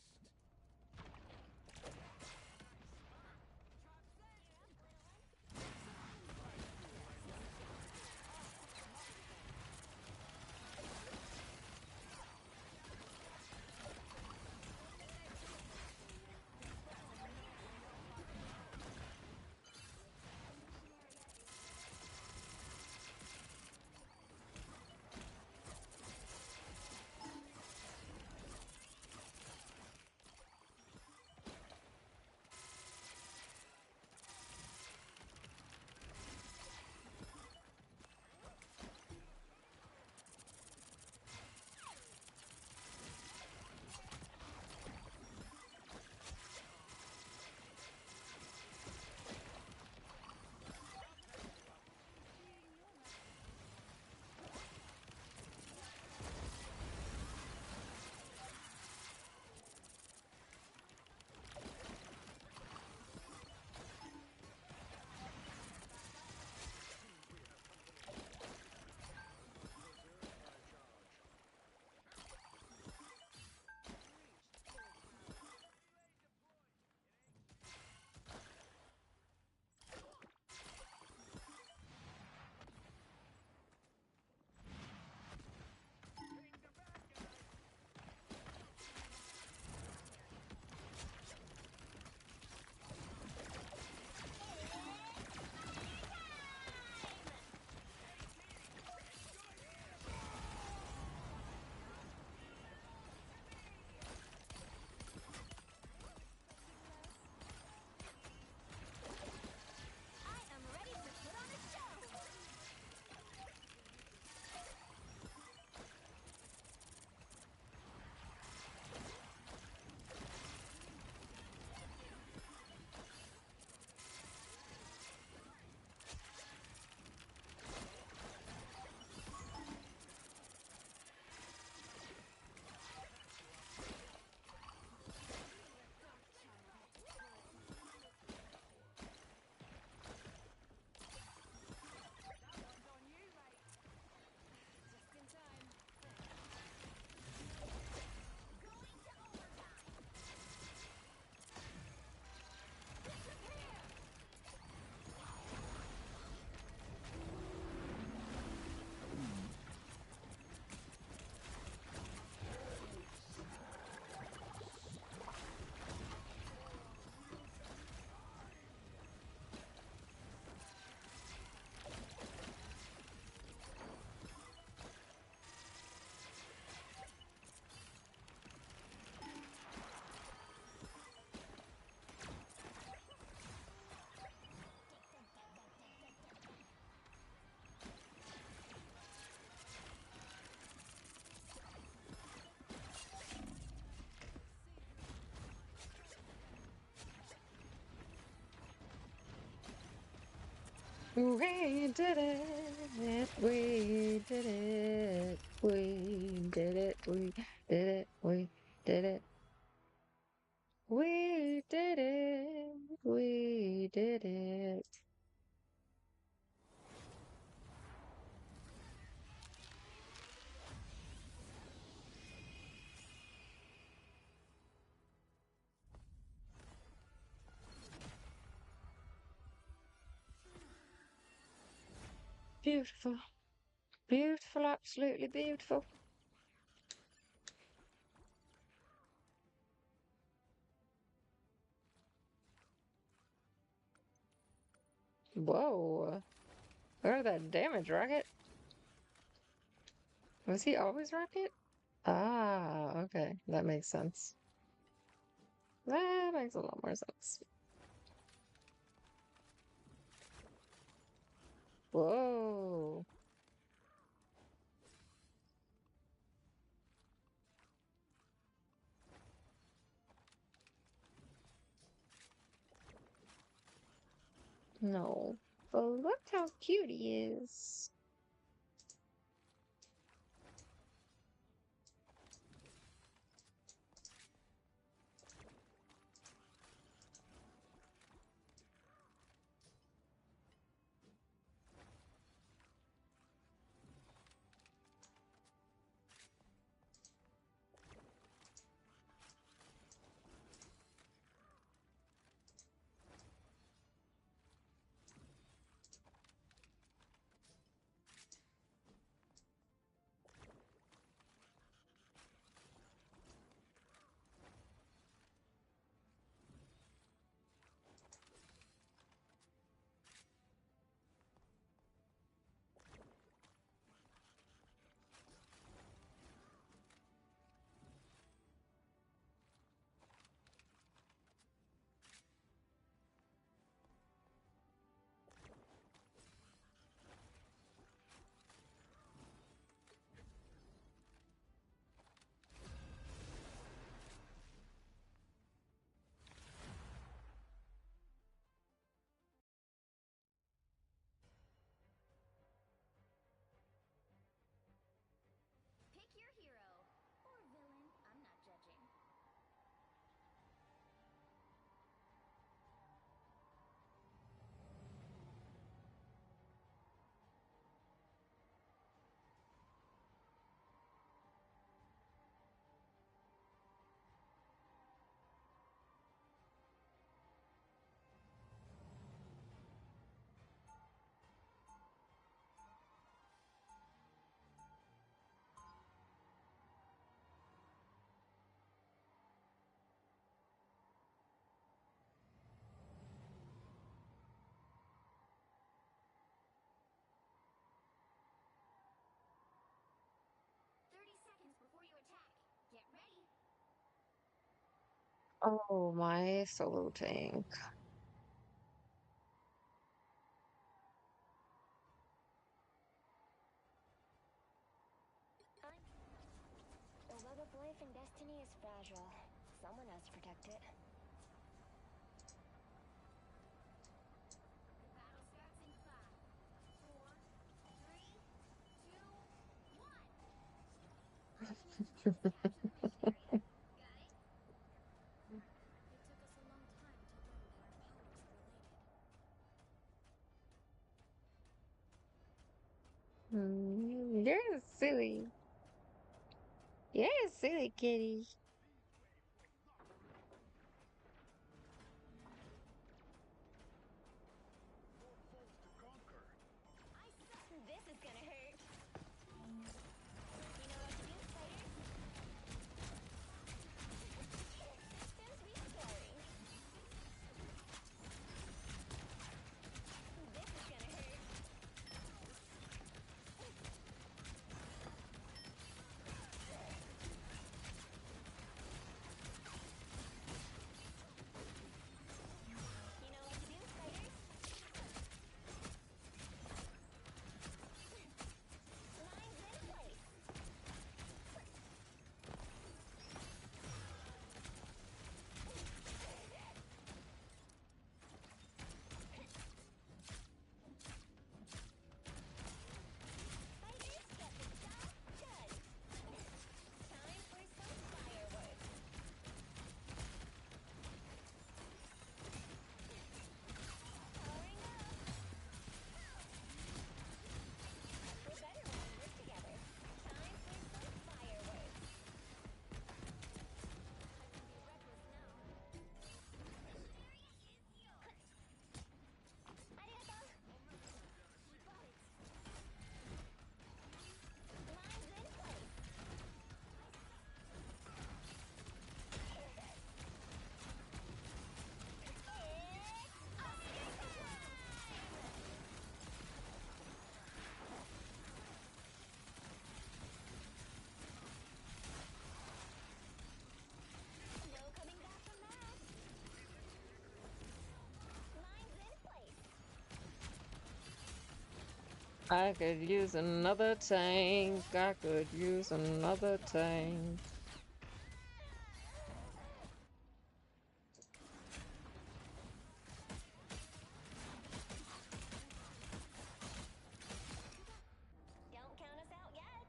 We did it. We did it. We did it. We did it. We did it. We did it. We did it. Beautiful. Beautiful. Absolutely beautiful. Whoa. Look at that damage, Rocket. Was he always Rocket? Ah, okay. That makes sense. That makes a lot more sense. Whoa. No. But look how cute he is. Pick your hero. Or villain. I'm not judging. Before you attack. Get ready. Oh, my solo tank. The web of life and destiny is fragile. Someone has to protect it. The battle starts in 5, 4, 3, 2, 1. All we need to do is capture the mission area. Got it? It took us a long time to learn that our powers are related. You're silly. You're a silly kitty. This is gonna hurt. You know what to do, fighter? There's rescoring. This is gonna hurt. I could use another tank. I could use another tank. Don't count us out yet.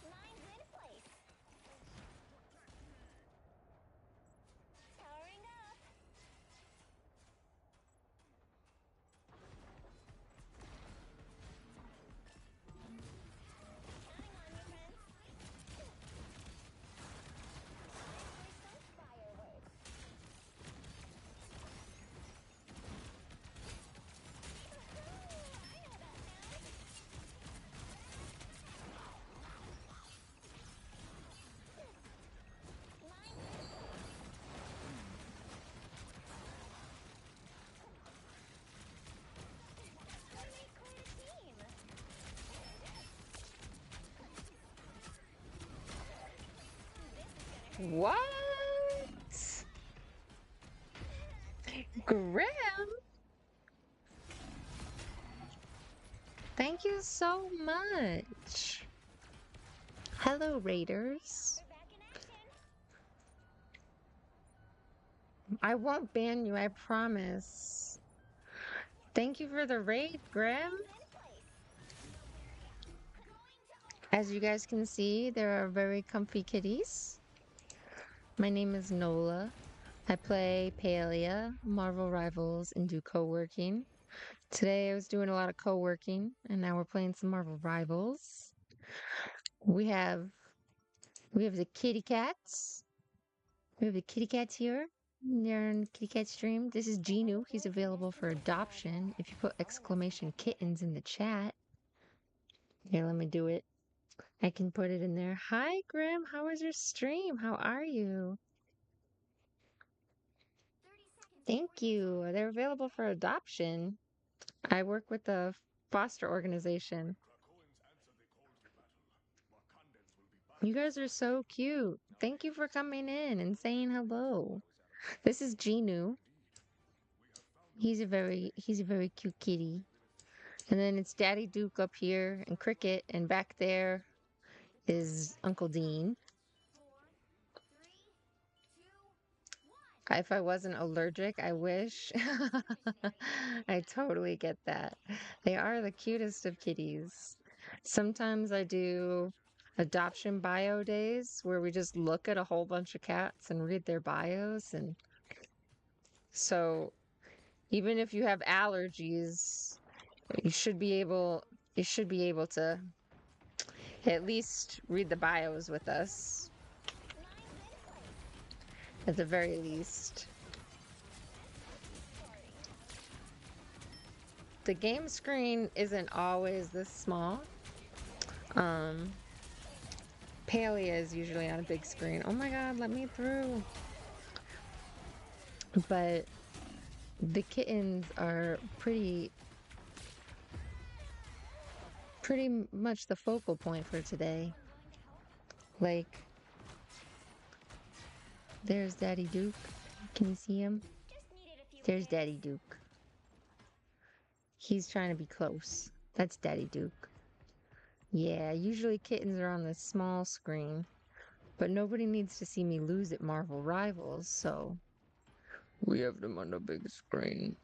Mine's in place. Powering up. Counting on you, friends. Here's some fireworks. I know that sound. Mine's in place. We made quite a team. This is gonna hurt. What? Grim, thank you so much. Hello, Raiders. We're back in action. I won't ban you, I promise. Thank you for the raid, Grim. Mine's in place. As you guys can see, there are very comfy kitties. My name is Nola. I play Palia, Marvel Rivals, and do co-working. Today I was doing a lot of co-working, and now we're playing some Marvel Rivals. We have the kitty cats. We have the kitty cats here. They're on the kitty cat stream. This is Genu. He's available for adoption. If you put exclamation kittens in the chat. Here, let me do it. I can put it in there. Hi, Grim. How was your stream? How are you? 30 seconds. Thank you. They're available for adoption. I work with the foster organization. You guys are so cute. Thank you for coming in and saying hello. This is Genu. He's a very cute kitty. And then it's Daddy Duke up here and Cricket, and back there is Uncle Dean. 4, 3, 2, 1. If I wasn't allergic, I wish. I totally get that. They are the cutest of kitties. Sometimes I do adoption bio days where we just look at a whole bunch of cats and read their bios. And so even if you have allergies, you should be able to at least read the bios with us, Mine's in place. at the very least. Story. The game screen isn't always this small. Palia is usually on a big screen. Oh my god, let me through. But the kittens are pretty much the focal point for today. Like, there's Daddy Duke. Can you see him? Just needed a few There's minutes. Daddy Duke. He's trying to be close. That's Daddy Duke. Yeah, usually kittens are on the small screen, but nobody needs to see me lose at Marvel Rivals, so we have them on the big screen.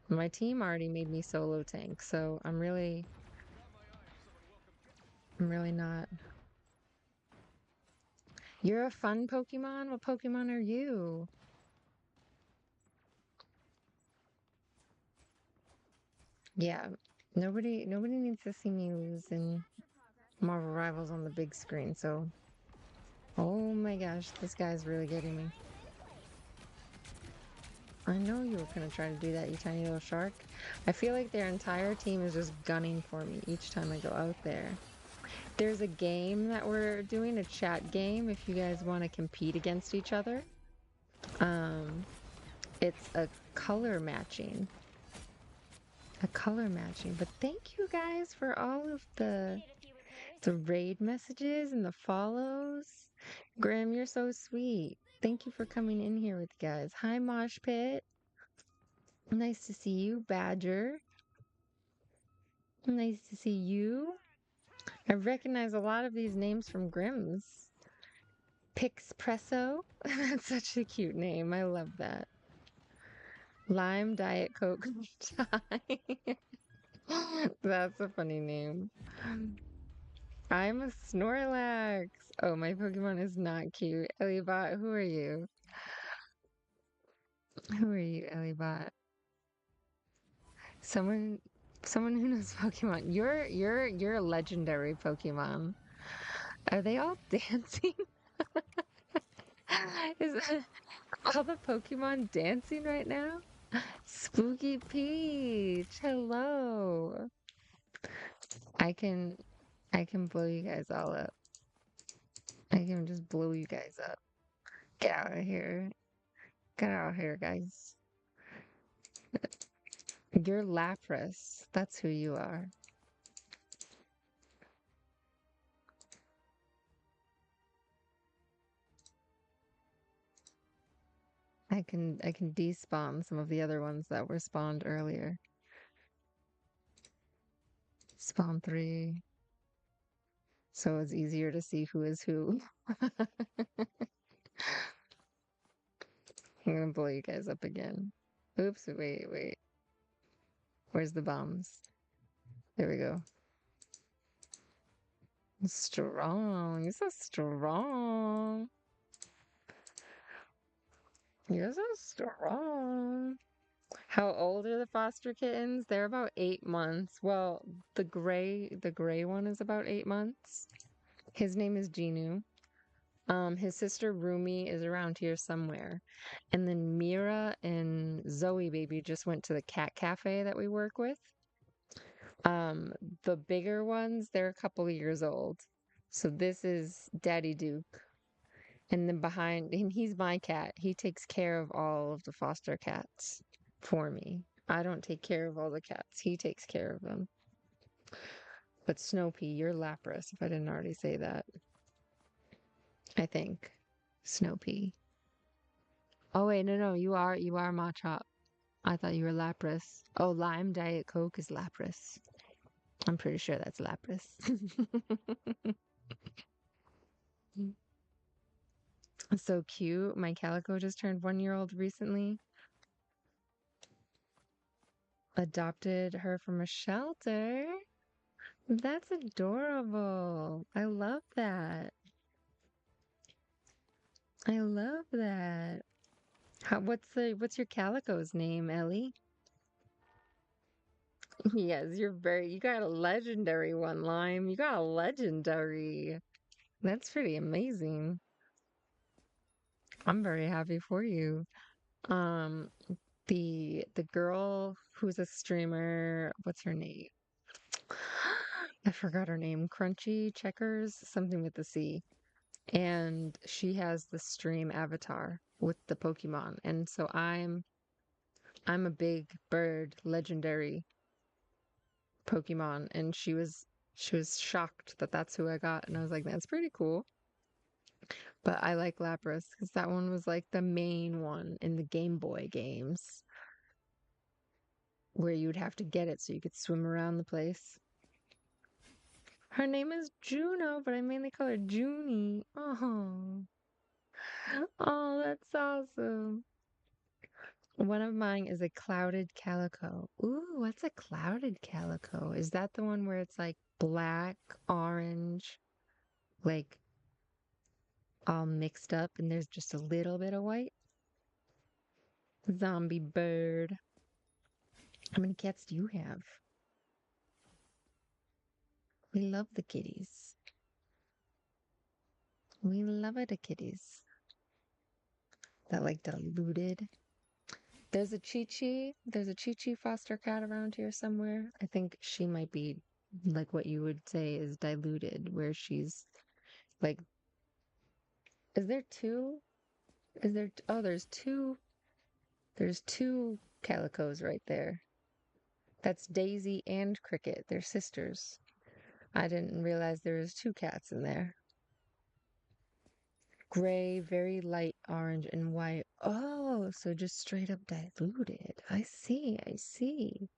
My team already made me solo tank, so I'm really not. You're a fun Pokemon? What Pokemon are you? Yeah, nobody needs to see me lose in Marvel Rivals on the big screen, so oh my gosh, this guy's really getting me. I know you were gonna try to do that, you tiny little shark. I feel like their entire team is just gunning for me each time I go out there. There's a game that we're doing, a chat game, if you guys want to compete against each other. Um, it's a color matching. A color matching. But thank you guys for all of the raid messages and the follows. Graham, you're so sweet. Thank you for coming in here with you guys. Hi, Mosh Pit. Nice to see you, Badger. Nice to see you. I recognize a lot of these names from Grimm's. Pixpresso. That's such a cute name. I love that. Lime Diet Coke Chai. That's a funny name. I'm a Snorlax. Oh, my Pokemon is not cute. Elliebot, who are you? Who are you, Elliebot? Someone someone who knows Pokemon. You're a legendary Pokemon. Are they all dancing? Is all the Pokemon dancing right now? Spooky Peach, hello. I can I can blow you guys all up. I can just blow you guys up. Get out of here. Get out of here, guys. You're Lapras. That's who you are. I can despawn some of the other ones that were spawned earlier. Spawn 3. So it's easier to see who is who. I'm gonna blow you guys up again. Oops, wait. Where's the bombs? There we go. Strong. You're so strong. You're so strong. How old are the foster kittens? They're about 8 months. Well, the gray one is about 8 months. His name is Genu. His sister Rumi is around here somewhere. And then Mira and Zoe baby just went to the cat cafe that we work with. Um, the bigger ones, they're a couple of years old. So this is Daddy Duke. And then behind, and he's my cat. He takes care of all of the foster cats for me. I don't take care of all the cats. He takes care of them. But Snowpea, you're Lapras, if I didn't already say that. I think. Snowpea. Oh wait, no, you are Machop. I thought you were Lapras. Oh, Lime Diet Coke is Lapras. I'm pretty sure that's Lapras. So cute. My Calico just turned 1 year old recently. Adopted her from a shelter. That's adorable. I love that. I love that. What's your Calico's name, Ellie? Yes, you got a legendary one, Lime. You got a legendary. That's pretty amazing. I'm very happy for you. Um, the girl who's a streamer, what's her name? I forgot her name. Crunchy Checkers, something with the C. And she has the stream avatar with the Pokemon. And so I'm a big bird legendary Pokemon, and she was shocked that that's who I got, and I was like, that's pretty cool. But I like Lapras because that one was like the main one in the Game Boy games where you would have to get it so you could swim around the place. Her name is Juno, but I mainly call her Junie. Oh, oh, that's awesome. One of mine is a clouded calico. Ooh, what's a clouded calico? Is that the one where it's like black, orange, like all mixed up and there's just a little bit of white? Zombie bird. How many cats do you have? We love the kitties. We love it, the kitties. That like diluted. There's a Chi Chi. There's a Chi Chi foster cat around here somewhere. I think she might be like what you would say is diluted, where she's like, is there two? Is there, oh, there's two calicos right there. That's Daisy and Cricket. They're sisters. I didn't realize there was two cats in there. Gray, very light orange, and white. Oh, so just straight up diluted. I see, I see.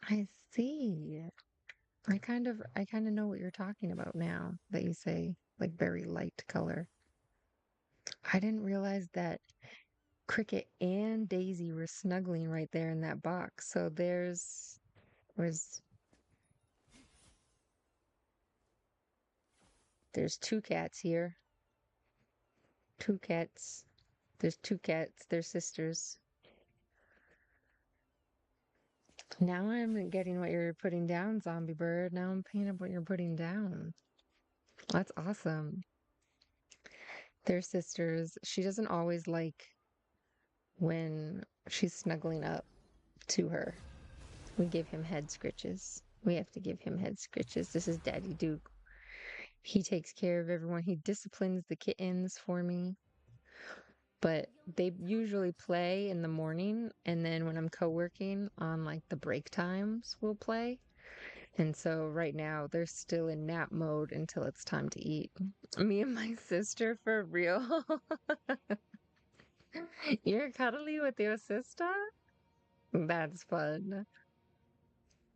I see. I kind of know what you're talking about now that you say like very light color. I didn't realize that Cricket and Daisy were snuggling right there in that box. So where's there's two cats here. Two cats. There's two cats. They're sisters. Now I'm getting what you're putting down, Zombie Bird. Now I'm picking up what you're putting down. That's awesome. They're sisters. She doesn't always like when she's snuggling up to her. We give him head scritches. We have to give him head scritches. This is Daddy Duke. He takes care of everyone. He disciplines the kittens for me. But they usually play in the morning, and then when I'm co-working on like the break times, we'll play. And so right now they're still in nap mode until it's time to eat. Me and my sister, for real. You're cuddly with your sister? That's fun.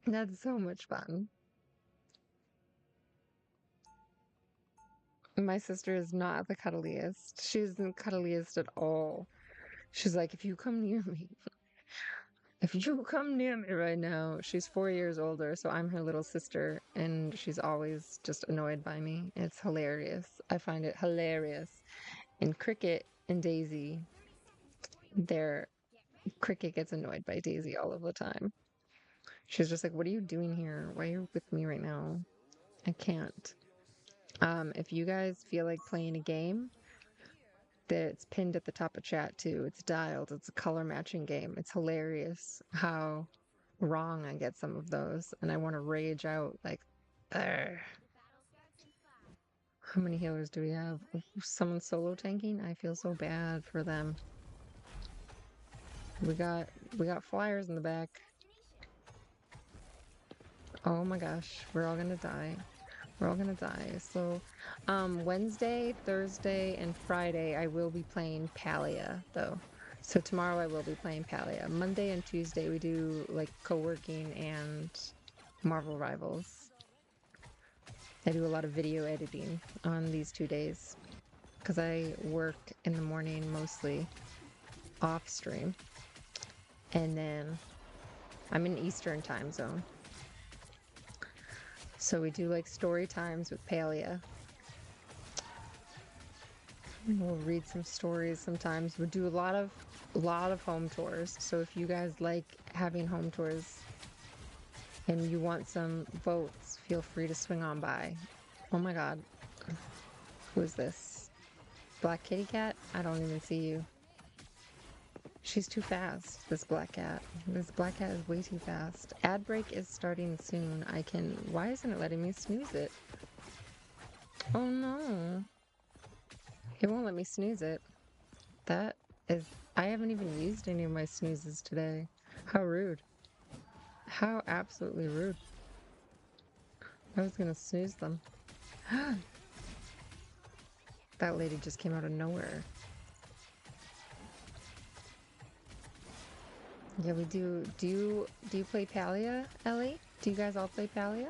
That's so much fun. My sister is not the cuddliest. She isn't cuddliest at all. She's like, if you come near me, if you come near me right now, she's 4 years older, so I'm her little sister, and she's always just annoyed by me. It's hilarious. I find it hilarious. And Cricket and Daisy, their Cricket gets annoyed by Daisy all of the time. She's just like, what are you doing here? Why are you with me right now? I can't. If you guys feel like playing a game, that's pinned at the top of chat too. It's dialed. It's a color matching game. It's hilarious how wrong I get some of those, and I want to rage out like, "Arr." How many healers do we have? Someone solo tanking? I feel so bad for them. We got flyers in the back. Oh my gosh, we're all gonna die. We're all gonna die. So, Wednesday, Thursday, and Friday, I will be playing Palia, though. So tomorrow I will be playing Palia. Monday and Tuesday we do like co-working and Marvel Rivals. I do a lot of video editing on these 2 days because I work in the morning mostly off stream, and then I'm in Eastern time zone. So we do like story times with Palia. We'll read some stories sometimes. We do a lot of home tours. So if you guys like having home tours and you want some votes, feel free to swing on by. Oh my god. Who is this? Black kitty cat? I don't even see you. She's too fast, this black cat. This black cat is way too fast. Ad break is starting soon. Why isn't it letting me snooze it? Oh no. It won't let me snooze it. That is, I haven't even used any of my snoozes today. How rude. How absolutely rude. I was gonna snooze them. That lady just came out of nowhere. Yeah, we do. Do you play Palia, Ellie? Do you guys all play Palia?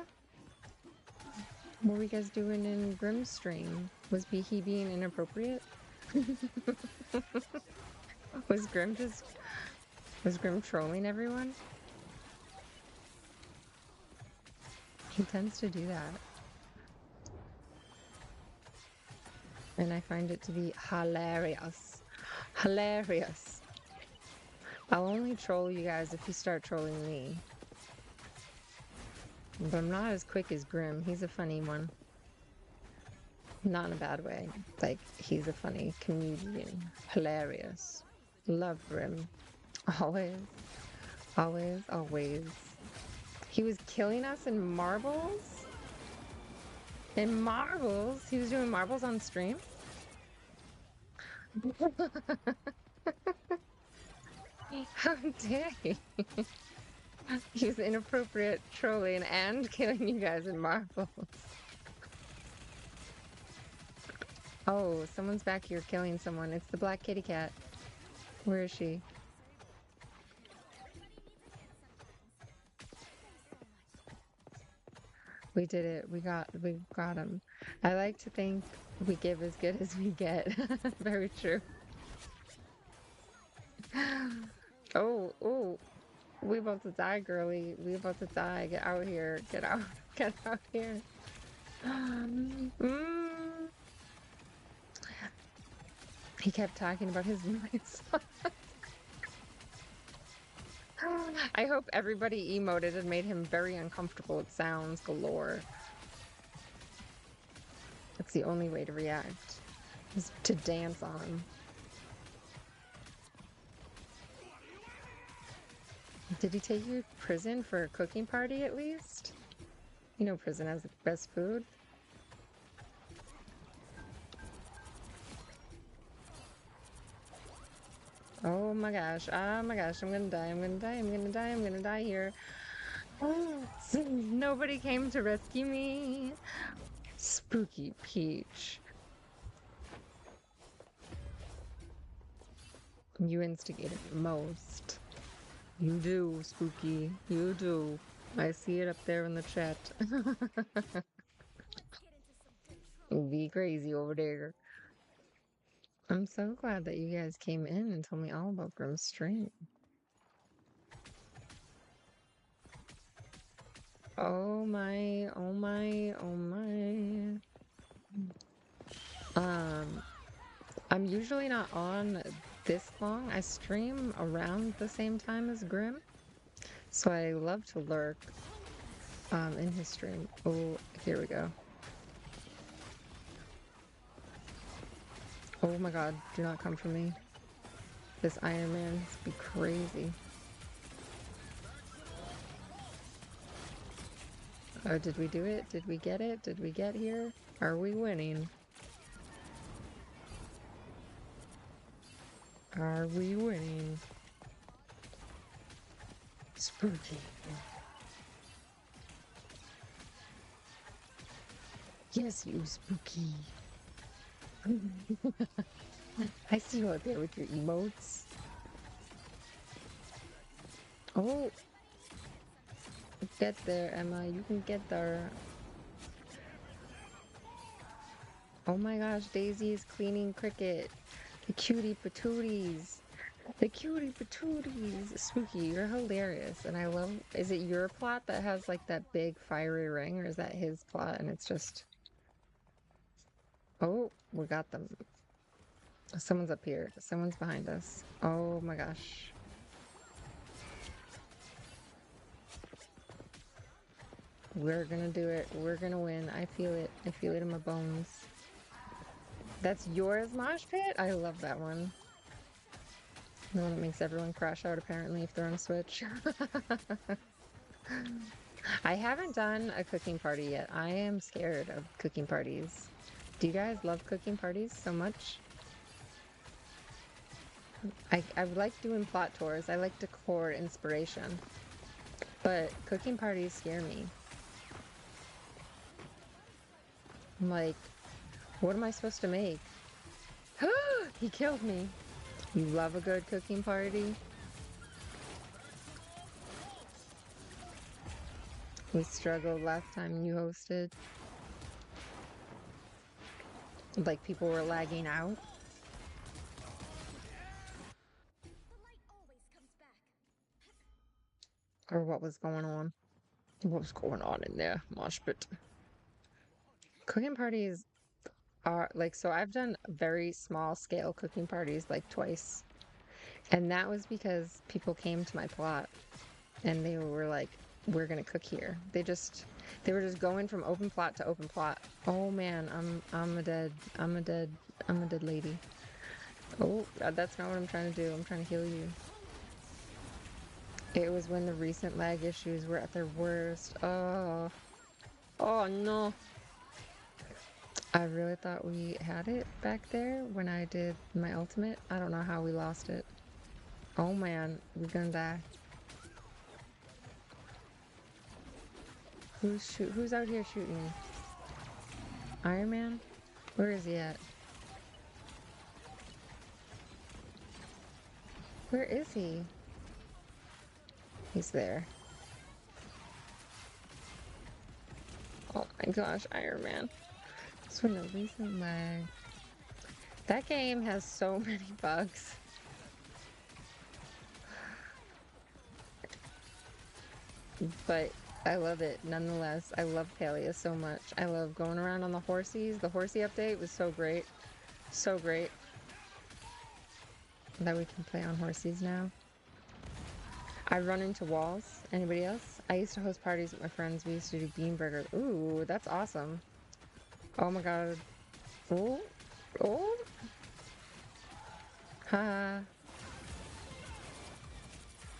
What were you guys doing in Grimm's stream? Was he being inappropriate? Was Grimm trolling everyone? He tends to do that. And I find it to be hilarious. Hilarious. I'll only troll you guys if you start trolling me. But I'm not as quick as Grimm. He's a funny one. Not in a bad way. Like, he's a funny comedian. Hilarious. Love Grimm. Always. Always, always. He was killing us in marbles? In marbles? He was doing marbles on stream? How dare he? He was inappropriate trolling and killing you guys in marbles. Oh, someone's back here killing someone. It's the black kitty cat. Where is she? We did it. We got him. I like to think we give as good as we get. Very true. Oh, oh, we about to die, girly. We about to die. Get out here. Get out. Get out here. Mm. He kept talking about his noise. I hope everybody emoted and made him very uncomfortable. It sounds galore. That's the only way to react, is to dance on him. Did he take you to prison for a cooking party at least? You know prison has the best food. Oh my gosh, I'm gonna die, I'm gonna die, I'm gonna die, I'm gonna die here. Oh, nobody came to rescue me. Spooky Peach. You instigated the most. You do, Spooky. You do. I see it up there in the chat. Be crazy over there. I'm so glad that you guys came in and told me all about Grim's stream. Oh my, oh my, oh my. I'm usually not on this long. I stream around the same time as Grim. So I love to lurk in his stream. Oh, here we go. Oh my god, do not come for me. This Iron Man's be crazy. Oh, did we do it? Did we get it? Did we get here? Are we winning? Are we winning? Spooky. Yes, you spooky. I see you out there with your emotes. Oh, get there, Emma. You can get there. Oh my gosh, Daisy is cleaning Cricket. The cutie patooties. The cutie patooties. Spooky, you're hilarious. And I love, is it your plot that has like that big fiery ring, or is that his plot and it's just, oh, we got them. Someone's up here. Someone's behind us. Oh my gosh. We're gonna do it. We're gonna win. I feel it. I feel it in my bones. That's yours, Mosh Pit? I love that one. The one that makes everyone crash out, apparently, if they're on Switch. I haven't done a cooking party yet. I am scared of cooking parties. Do you guys love cooking parties so much? I like doing plot tours. I like decor inspiration. But cooking parties scare me. I'm like, what am I supposed to make? He killed me. You love a good cooking party? We struggled last time you hosted. Like people were lagging out. Or what was going on? What was going on in there, mosh pit? Cooking parties are like, so I've done very small scale cooking parties like twice. And that was because people came to my plot and they were like, we're gonna cook here. They were just going from open plot to open plot. Oh man, I'm a dead lady. Oh, God, that's not what I'm trying to do. I'm trying to heal you. It was when the recent lag issues were at their worst. Oh, oh no. I really thought we had it back there when I did my ultimate. I don't know how we lost it. Oh man, we're gonna die. Who's out here shooting me? Iron Man? Where is he at? Where is he? He's there. Oh my gosh, Iron Man. It's been a recent lag. That game has so many bugs. But I love it nonetheless. I love Palia so much. I love going around on the horsies. The horsey update was so great. So great that we can play on horsies now. I run into walls. Anybody else? I used to host parties with my friends. We used to do bean burgers. Ooh, that's awesome. Oh my god. Oh. Oh. Ha.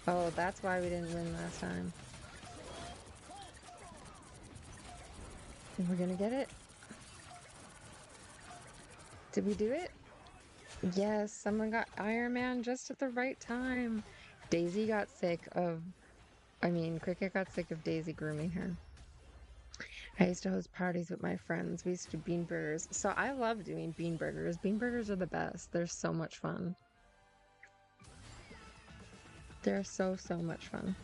Oh, that's why we didn't win last time. We're gonna get it. Did we do it? Yes, someone got Iron Man just at the right time. Daisy got sick of, Cricket got sick of Daisy grooming her. I used to host parties with my friends. We used to do bean burgers. So I love doing bean burgers. Bean burgers are the best. They're so much fun. They're so, so much fun.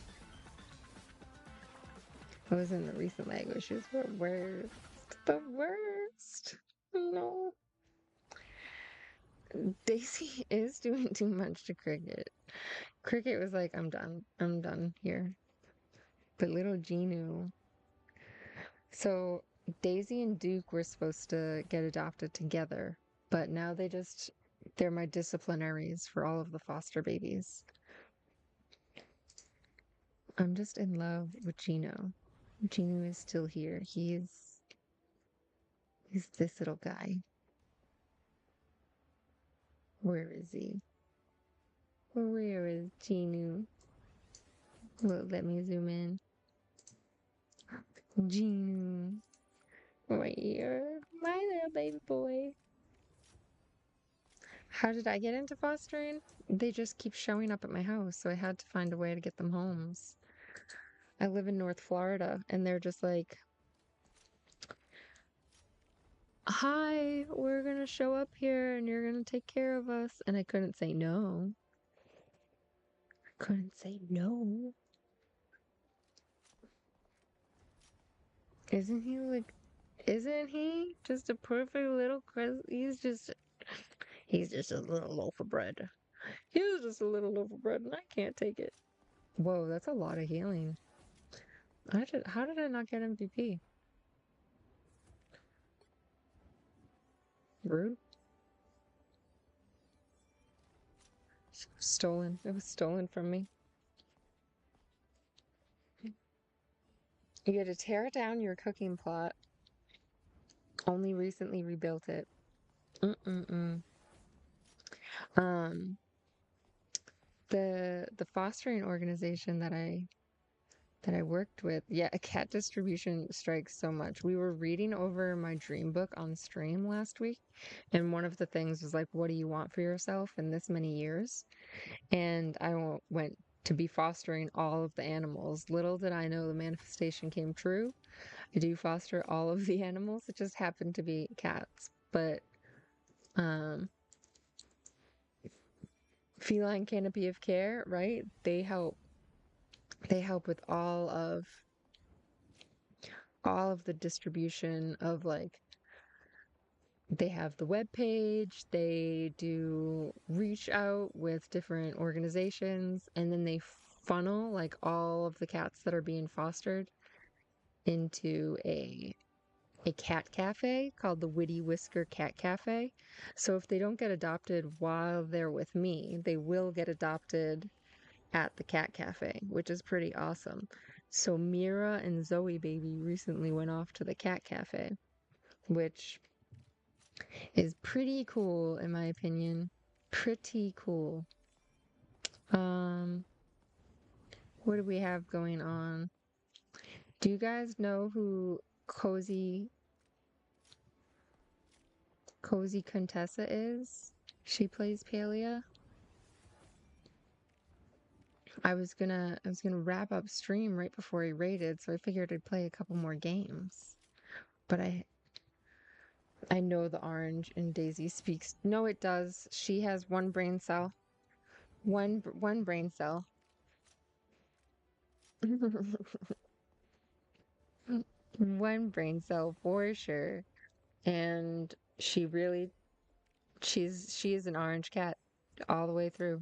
I was in the recent language. She was the worst. The worst. No. Daisy is doing too much to Cricket. Cricket was like, I'm done. I'm done here. But little Genu. So Daisy and Duke were supposed to get adopted together, but now they're my disciplinaries for all of the foster babies. I'm just in love with Gino. Gino is still here. He's this little guy. Where is he? Where is Gino? Well, let me zoom in. Gino. Right here. My little baby boy. How did I get into fostering? They just keep showing up at my house, so I had to find a way to get them homes. I live in North Florida, and they're just like, hi, we're gonna show up here and you're gonna take care of us. And I couldn't say no. I couldn't say no. Isn't he like, isn't he just a perfect little he's just a little loaf of bread. He's just a little loaf of bread and I can't take it. Whoa, that's a lot of healing. How did I not get MVP? Rude. Stolen. It was stolen from me. You get to tear down your cooking plot. Only recently rebuilt it. Mm-mm-mm. Um, the fostering organization that I worked with, yeah, a cat distribution strikes so much. We were reading over my dream book on stream last week, and one of the things was like, what do you want for yourself in this many years? And went to be fostering all of the animals. Little did I know the manifestation came true. I do foster all of the animals. It just happened to be cats, but um feline canopy of care, right? They help with all of the distribution of like they have the web page, they do reach out with different organizations, and then they funnel like all of the cats that are being fostered into a cat cafe called the Witty Whisker Cat Cafe. So if they don't get adopted while they're with me, they will get adopted at the cat cafe, which is pretty awesome. So Mira and Zoe baby recently went off to the cat cafe, which is pretty cool in my opinion. Pretty cool. Um do we have going on? Do you guys know who Cozy Contessa is? She plays Palia. I was gonna wrap up stream right before he raided, so I figured I'd play a couple more games. But I know the orange and Daisy speaks. No, it does. She has one brain cell. One brain cell. One brain cell for sure. And she is an orange cat all the way through.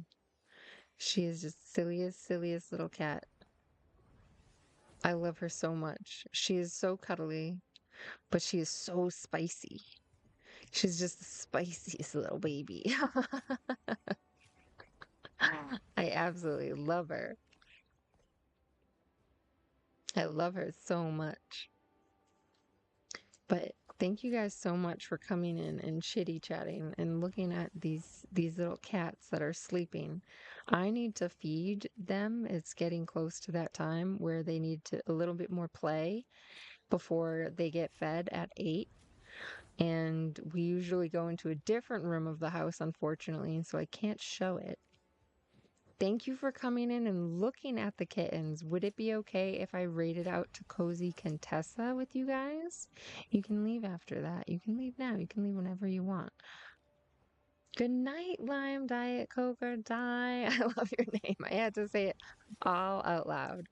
She is just silliest little cat. I love her so much. She is so cuddly, but she is so spicy. She's just the spiciest little baby. I absolutely love her. I love her so much. But thank you guys so much for coming in and chitty chatting and looking at these little cats that are sleeping. I need to feed them. It's getting close to that time where they need to a little bit more play before they get fed at 8. And we usually go into a different room of the house, unfortunately, so I can't show it. Thank you for coming in and looking at the kittens. Would it be okay if I rated out to Cozy Contessa with you guys? You can leave after that. You can leave now. You can leave whenever you want. Good night, Lime Diet Coke or Die. I love your name. I had to say it all out loud.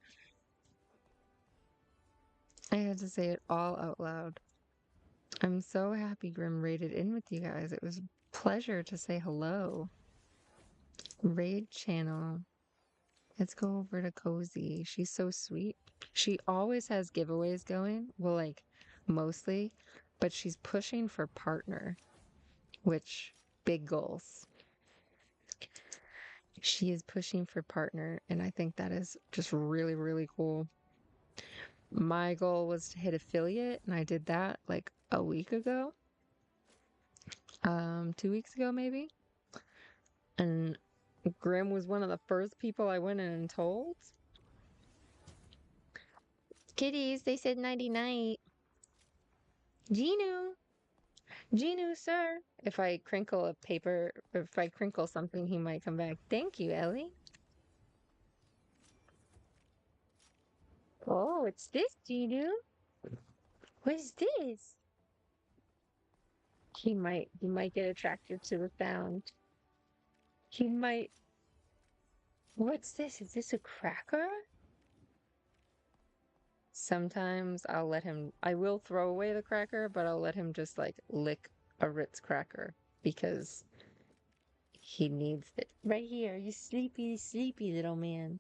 I had to say it all out loud. I'm so happy Grim raided in with you guys. It was a pleasure to say hello. Raid channel. Let's go over to Cozy. She's so sweet. She always has giveaways going. Well, like mostly, but she's pushing for partner, which big goals. She is pushing for partner, and I think that is just really cool. My goal was to hit affiliate, and I did that like a week ago. 2 weeks ago maybe. And Grim was one of the first people I went in and told. Kitties, they said nighty night. Genu, sir. If I crinkle a paper, if I crinkle something, he might come back. Thank you, Ellie. Oh, it's this, Genu. What's this? He might get attracted to the sound. He might. What's this? Is this a cracker? Sometimes I will throw away the cracker, but I'll let him just like lick a Ritz cracker because he needs it. Right here, you sleepy little man.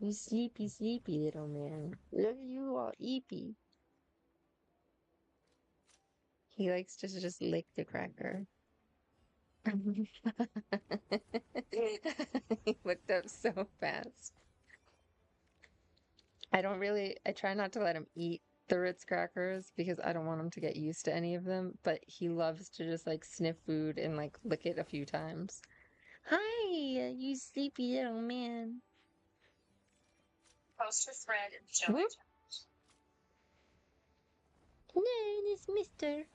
You sleepy little man. Look at you all eepy. He likes to just lick the cracker. He looked up so fast. I try not to let him eat the Ritz crackers because I don't want him to get used to any of them, but he loves to just like sniff food and like lick it a few times. Hi, you sleepy little man. Post your thread and show it. No, this mister.